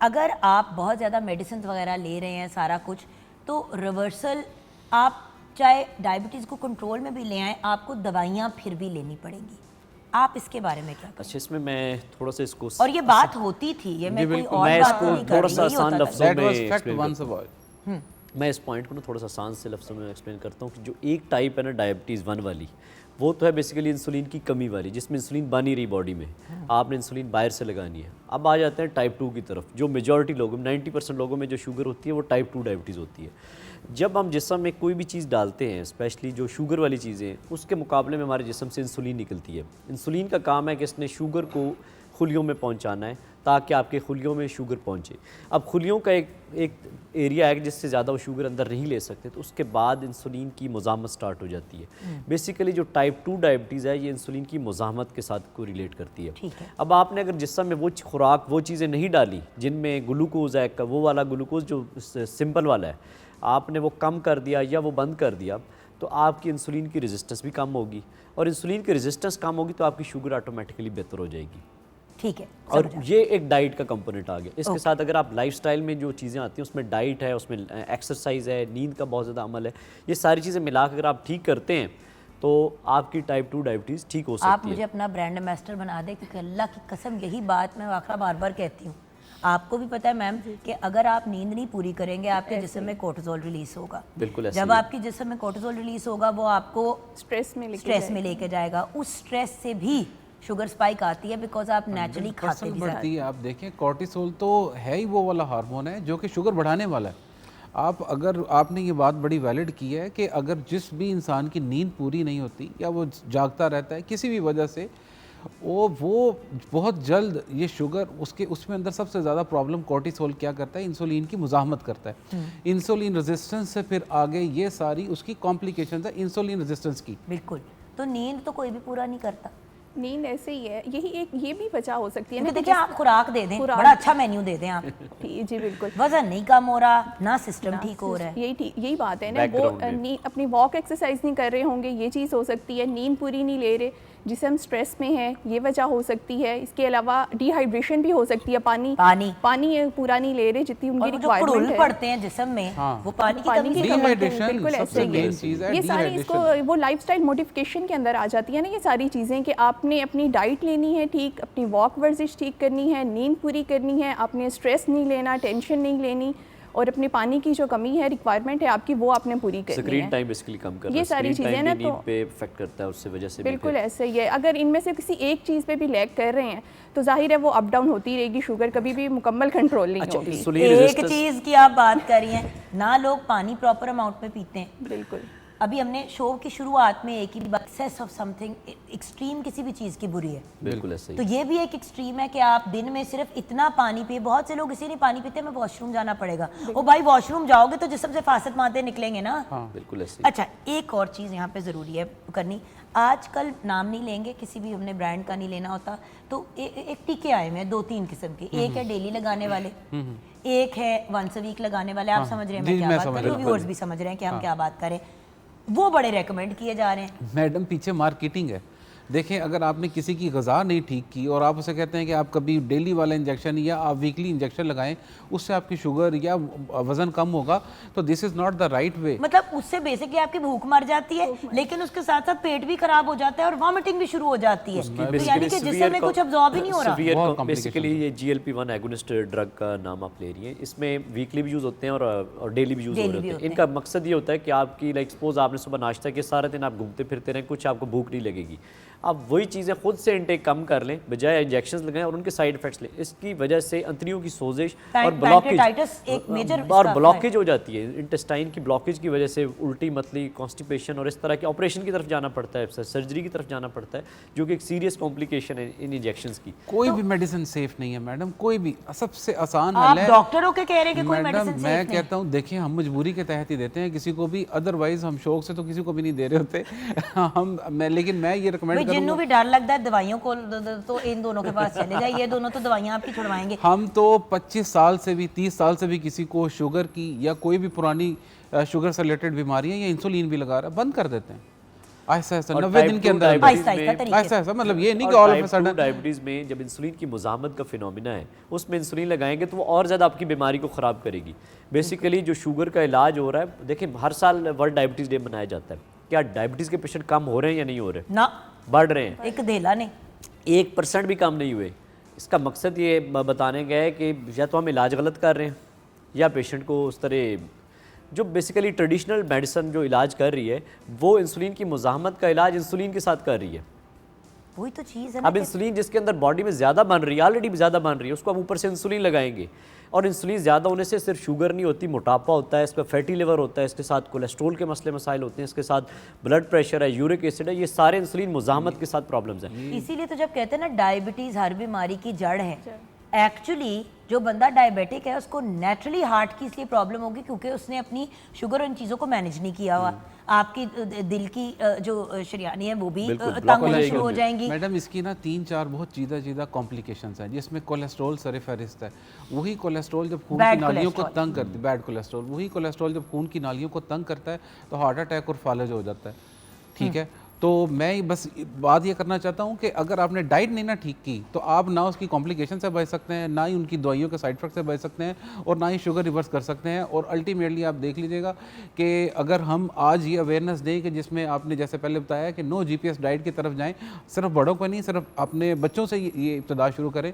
अगर आप बहुत ज़्यादा मेडिसिन वगैरह ले रहे हैं सारा कुछ, तो रिवर्सल आप चाहे डायबिटीज़ को कंट्रोल में भी ले आएँ, आपको दवाइयाँ फिर भी लेनी पड़ेंगी। आप इसके बारे में क्या कहें? अच्छा, इसमें मैं थोड़ा सा इसको, और ये बात होती थी, ये मैं कोई और मैं बात इसको नहीं कर थोड़ा रही, सा यही आसान होता था। लफ्ज़ों में explain once करता a हूँ। while। मैं इस पॉइंट को ना थोड़ा सा आसान से लफ्ज़ों में एक्सप्लेन करता हूँ कि जो एक टाइप है ना डायबिटीज़ 1 वाली, वो तो है बेसिकली इंसुलिन की कमी वाली, जिसमें इंसुलिन बन ही रही बॉडी में, आपने इंसुलिन बाहर से लगानी है। अब आ जाते हैं टाइप 2 की तरफ, जो मेजॉरिटी लोगों में 90% लोगों में जो शुगर होती है वो टाइप 2 डायबिटीज़ होती है। जब हम जिस्म में कोई भी चीज़ डालते हैं, स्पेशली जो शुगर वाली चीज़ें, उसके मुकाबले में हमारे जिस्म से इंसुलिन निकलती है। इंसुलिन का काम है कि इसने शुगर को खुलियों में पहुंचाना है ताकि आपके खुलियों में शुगर पहुंचे। अब खुलियों का एक एरिया है जिससे ज़्यादा वो शुगर अंदर नहीं ले सकते, तो उसके बाद इंसुलिन की मुज़ाहमत स्टार्ट हो जाती है। बेसिकली जो टाइप 2 डायबिटीज़ है ये इंसुलिन की मुज़ाहमत के साथ को रिलेट करती है। अब आपने अगर जिस्म में वो खुराक, वो चीज़ें नहीं डाली जिनमें ग्लूकोज है, वो वाला ग्लूकोज जो सिंपल वाला है, आपने वो कम कर दिया या वो बंद कर दिया, तो आपकी इंसुलिन की रेजिस्टेंस भी कम होगी, और इंसुलिन की रेजिस्टेंस कम होगी तो आपकी शुगर ऑटोमेटिकली बेहतर हो जाएगी। ठीक है, और ये एक डाइट का कंपोनेंट आ गया। इसके साथ अगर आप लाइफस्टाइल में जो चीज़ें आती हैं उसमें डाइट है, उसमें एक्सरसाइज है, नींद का बहुत ज़्यादा अमल है, ये सारी चीज़ें मिला कर अगर आप ठीक करते हैं तो आपकी टाइप 2 डायबिटीज़ ठीक हो सकती है। आप मुझे अपना ब्रांड एम्बेसडर बना दें, क्योंकि अल्लाह की कसम यही बात मैं वाकई बार बार कहती हूँ। आपको भी पता है मैम कि अगर आप नींद नहीं पूरी करेंगे आपके जिस्म में कोर्टिसोल रिलीज होगा। बिल्कुल ऐसे जब ही है। आपकी जिस्म में कोर्टिसोल रिलीज होगा वो आपको स्ट्रेस में लेके जाएगा। उस स्ट्रेस से भी शुगर स्पाइक आती है, बिकॉज आप नेचुरली खाते भी बढ़ती है। आप देखें कोर्टिसोल तो है ही वो वाला हार्मोन है जो कि शुगर बढ़ाने वाला है। आप अगर आपने ये बात बड़ी वैलिड की है कि अगर जिस भी इंसान की नींद पूरी नहीं होती या वो जागता रहता है किसी भी वजह से, वो बहुत जल्द ये शुगर उसमें अंदर सबसे ज़्यादा प्रॉब्लम कॉर्टिसोल क्या करता है, इंसुलिन की मुज़ाहमत करता है। इंसुलिन रेजिस्टेंस से फिर आगे ये सारी उसकी कॉम्प्लिकेशंस है इंसुलिन रेजिस्टेंस की। बिल्कुल। तो नींद तो कोई भी पूरा नहीं करता। नींद ऐसे ही है, ये भी वजह हो सकती है ना। क्योंकि देखिए आप खुराक दे दें, बड़ा अच्छा मेन्यू दे दें आप, जी बिल्कुल, वजन नहीं कम हो रहा ना सिस्टम ठीक हो रहा है। यही बात है ना। वो अपनी वॉक एक्सरसाइज नहीं कर रहे होंगे, ये चीज़ हो सकती है। नींद पूरी नहीं ले रहे जिससे हम स्ट्रेस में हैं, ये वजह हो सकती है। इसके अलावा डिहाइड्रेशन भी हो सकती है, पानी पूरा नहीं ले रहे जितनी उनकी रिक्वायरमेंट है। पड़ते हैं जिस्म में, वो पानी की कमी से बिल्कुल ऐसे ही। ये सारी इसको वो लाइफस्टाइल मॉडिफिकेशन के अंदर आ जाती है ना ये सारी चीज़ें, कि आपने अपनी डाइट लेनी है ठीक, अपनी वॉक वर्जिश ठीक करनी है, नींद पूरी करनी है, आपने स्ट्रेस नहीं लेना, टेंशन नहीं लेनी, और अपनी पानी की जो कमी है, रिक्वायरमेंट है आपकी, वो आपने पूरी करनी है। स्क्रीन टाइम बेसिकली कम करना, ये सारी चीज़ें ना तो पे इफेक्ट करता है, उससे वजह से बिल्कुल ऐसे ही है। अगर इनमें से किसी एक चीज़ पे भी लैग कर रहे हैं तो जाहिर है वो अप डाउन होती रहेगी, शुगर कभी भी मुकम्मल कंट्रोल नहीं होगी। एक चीज़ की आप बात कर रही हैं ना, लोग पानी प्रॉपर अमाउंट में पीते हैं। बिल्कुल। अभी हमने शो की शुरुआत में एक ही बात, एक्सेस ऑफ समथिंग, एक्सट्रीम किसी भी चीज़ की बुरी है। बिल्कुल ऐसे ही। तो ये भी एक एक्सट्रीम है कि आप दिन में सिर्फ इतना पानी पिए। बहुत से लोग इसी नहीं पानी पीते, मैं वॉशरूम जाना पड़ेगा। ओ भाई वॉशरूम जाओगे तो जिस्म से फासत मारते निकलेंगे ना। बिल्कुल ऐसे। अच्छा, एक और चीज़ यहाँ पे ज़रूरी है करनी। आजकल नाम नहीं लेंगे, किसी भी हमने ब्रांड का नहीं लेना होता, तो एक टीके आए हुए हैं 2-3 किस्म के। एक है डेली लगाने वाले, एक है वंस अ वीक लगाने वाले। आप समझ रहे हैं मैं क्या बात कर रही हूँ, व्यूअर्स भी समझ रहे हैं कि हम क्या बात करें। वो बड़े रेकमेंड किए जा रहे हैं। मैडम पीछे मार्केटिंग है। देखें, अगर आपने किसी की ग़िज़ा नहीं ठीक की और आप उसे कहते हैं कि आप कभी डेली वाला इंजेक्शन या आप वीकली इंजेक्शन लगाएं, उससे आपकी शुगर या वज़न कम होगा, तो this is not the right way. मतलब उससे बेसिकली आपकी भूख मर जाती है, लेकिन उसके साथ साथ पेट भी खराब हो जाता है और वॉमिटिंग भी शुरू हो जाती है। तो यानी कि जिससे में कुछ अब्जॉर्ब ही नहीं हो रहा। बेसिकली ये GLP-1 एगोनिस्ट ड्रग का नाम आप ले रही हैं। इसमें वीकली भी यूज़ होते हैं और डेली भी यूज़ हो रहे हैं। इनका मकसद ये होता है कि आपकी लाइक सपोज आपने सुबह नाश्ता किया, सारा दिन आप घूमते फिरते रहें, कुछ आपको भूख नहीं लगेगी। आप वही चीज़ें खुद से इनटेक कम कर लें, बजाय इंजेक्शंस लगाएं और उनके साइड इफेक्ट्स लें। इसकी वजह से अंतड़ियों की सोजिश और ब्लॉकेज हो जाती है। इंटेस्टाइन की ब्लॉकेज की वजह से उल्टी, मतली, कॉन्स्टिपेशन और इस तरह के ऑपरेशन की तरफ जाना पड़ता है, सर्जरी की तरफ जाना पड़ता है, जो कि एक सीरियस कॉम्प्लिकेशन है इन इंजेक्शंस की। कोई भी मेडिसिन सेफ नहीं है मैडम, कोई भी। सबसे आसान हल है। डॉक्टरों के कह रहे हैं कि कोई मेडिसिन सेफ नहीं। मैं कहता हूँ देखिए, हम मजबूरी के तहत ही देते हैं किसी को भी, अदरवाइज हम शौक से तो किसी को भी नहीं दे रहे होते। लेकिन मैं ये रिकमेंड जिन्हों भी डर लगता है दवाइयों को, तो इन दोनों के पास चले जाए, ये दोनों तो दवाइयां आपकी छुड़वाएंगे। हम तो 25 साल से भी 30 साल से भी किसी को शुगर की या कोई भी पुरानी शुगर से रिलेटेड बीमारियां या इंसुलिन भी लगा रहा है, बंद कर देते हैं ऐसा 90 दिन के अंदर। ऐसा मतलब ये नहीं कि all of a sudden. Diabetes में जब इंसुलिन की मुज़ाहमत का फिनोमिना है, उसमें इंसुलिन लगाएंगे तो वो और ज़्यादा आपकी बीमारी को ख़राब करेगी। बेसिकली जो शुगर का इलाज हो रहा है, देखिए हर साल वर्ल्ड डायबिटीज़ डे मनाया जाता है। क्या डायबिटीज़ के पेशेंट कम हो रहे हैं या नहीं हो रहे? ना, बढ़ रहे हैं। एक धेला नहीं, 1% भी कम नहीं हुए। इसका मकसद ये बताने गया है कि या तो हम इलाज गलत कर रहे हैं या पेशेंट को उस तरह, जो बेसिकली ट्रेडिशनल मेडिसिन जो इलाज कर रही है, वो इंसुलिन की मुज़ाहमत का इलाज इंसुलिन के साथ कर रही है। वही तो चीज़ है। अब इंसुलिन जिसके अंदर बॉडी में ज़्यादा बन रही है, ऑलरेडी ज़्यादा बन रही है, उसको हम ऊपर से इंसुलिन लगाएंगे। और इंसुलिन ज़्यादा होने से सिर्फ शुगर नहीं होती, मोटापा होता है, इसका फैटी लिवर होता है, इसके साथ कोलेस्ट्रॉल के मसले मसाइल होते हैं, इसके साथ ब्लड प्रेशर है, यूरिक एसिड है, ये सारे इंसुलिन मुज़ाहमत के साथ प्रॉब्लम्स हैं। इसीलिए तो जब कहते हैं ना डायबिटीज़ हर बीमारी की जड़ है, एक्चुअली जो बंदा डायबिटिक है उसको नेचुरली हार्ट की इसलिए प्रॉब्लम होगी क्योंकि उसने अपनी शुगर और इन चीज़ों को मैनेज नहीं किया हुआ। आपकी दिल की जो शरियानी है वो भी तंग होनी शुरू हो जाएंगी। मैडम इसकी ना 3-4 बहुत चीज़ा कॉम्प्लिकेशंस हैं, जिसमें कोलेस्ट्रॉल सरफहरिस्त है। वही कोलेस्ट्रॉल जब खून की नालियों को तंग करती है, बैड कोलेस्ट्रॉल, वही कोलेस्ट्रॉल जब खून की नालियों को तंग करता है तो हार्ट अटैक और फालज हो जाता है। ठीक है, तो मैं बस बात ये करना चाहता हूँ कि अगर आपने डाइट नहीं ना ठीक की तो आप ना उसकी कॉम्प्लिकेशन से बच सकते हैं, ना ही उनकी दवाइयों के साइड इफेक्ट से बच सकते हैं, और ना ही शुगर रिवर्स कर सकते हैं। और अल्टीमेटली आप देख लीजिएगा कि अगर हम आज ये अवेयरनेस दें कि जिसमें आपने जैसे पहले बताया कि नो GPS डाइट की तरफ जाएँ, सिर्फ बड़ों को नहीं, सिर्फ अपने बच्चों से ये इब्तदा शुरू करें,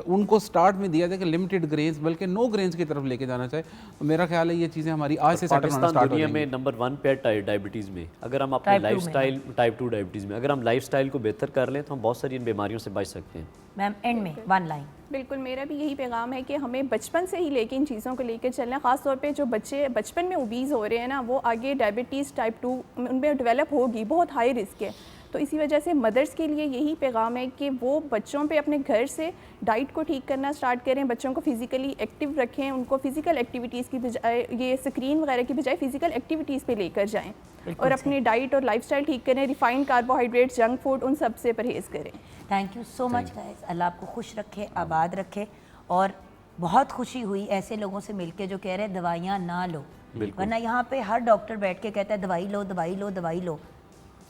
उनको स्टार्ट में दिया जाए कि लिमिटेड ग्रेन्स बल्कि नो ग्रेन्स की तरफ लेके जाना चाहिए। तो मेरा ख्याल है ये चीज़ें हमारी आज से पाकिस्तान दुनिया में नंबर 1 पे डायबिटीज़ में। अगर हम अपने लाइफस्टाइल टाइप 2 डायबिटीज़ में। अगर हम लाइफस्टाइल को बेहतर कर लें तो हम बहुत सारी इन बीमारियों से बच सकते हैं। मैम एंड में वन लाइन। बिल्कुल, मेरा भी यही पैगाम है कि हमें बचपन से ही लेके इन चीज़ों को लेकर चलना है। ख़ास तौर पे जो बच्चे बचपन में ओबीज़ हो रहे हैं ना, वो आगे डायबिटीज़ टाइप 2 उनमें डेवलप होगी, बहुत हाई रिस्क है। तो इसी वजह से मदर्स के लिए यही पैगाम है कि वो बच्चों पे अपने घर से डाइट को ठीक करना स्टार्ट करें, बच्चों को फिज़िकली एक्टिव रखें, उनको फ़िज़िकल एक्टिविटीज़ की बजाय ये स्क्रीन वगैरह की बजाय फ़िज़िकल एक्टिविटीज़ पे लेकर जाएं और अपनी डाइट और लाइफस्टाइल ठीक करें। रिफाइंड कार्बोहाइड्रेट्स, जंक फूड, उन सब से परहेज़ करें। Thank you so much guys, Allah आपको खुश रखे, आबाद रखे। और बहुत खुशी हुई ऐसे लोगों से मिलके जो कह रहे हैं दवाइयाँ ना लो, वरना यहाँ पे हर डॉक्टर बैठ के कहता है दवाई लो दवाई लो दवाई लो।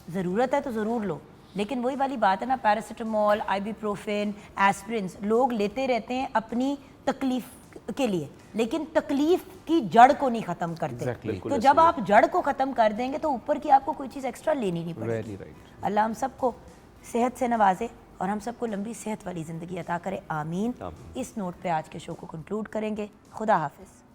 ज़रूरत है तो ज़रूर लो, लेकिन वही वाली बात है ना, पैरासीटामोल, आइबुप्रोफेन, एस्पिरिन लोग लेते रहते हैं अपनी तकलीफ के लिए, लेकिन तकलीफ की जड़ को नहीं ख़त्म करते। तो जब आप जड़ को ख़त्म कर देंगे तो ऊपर की आपको कोई चीज़ एक्स्ट्रा लेनी नहीं पड़ेगी। अल्लाह हम सबको सेहत से नवाजे और हम सबको लंबी सेहत वाली ज़िंदगी अता करे, आमीन। इस नोट पे आज के शो को कंक्लूड करेंगे। खुदा हाफिज़।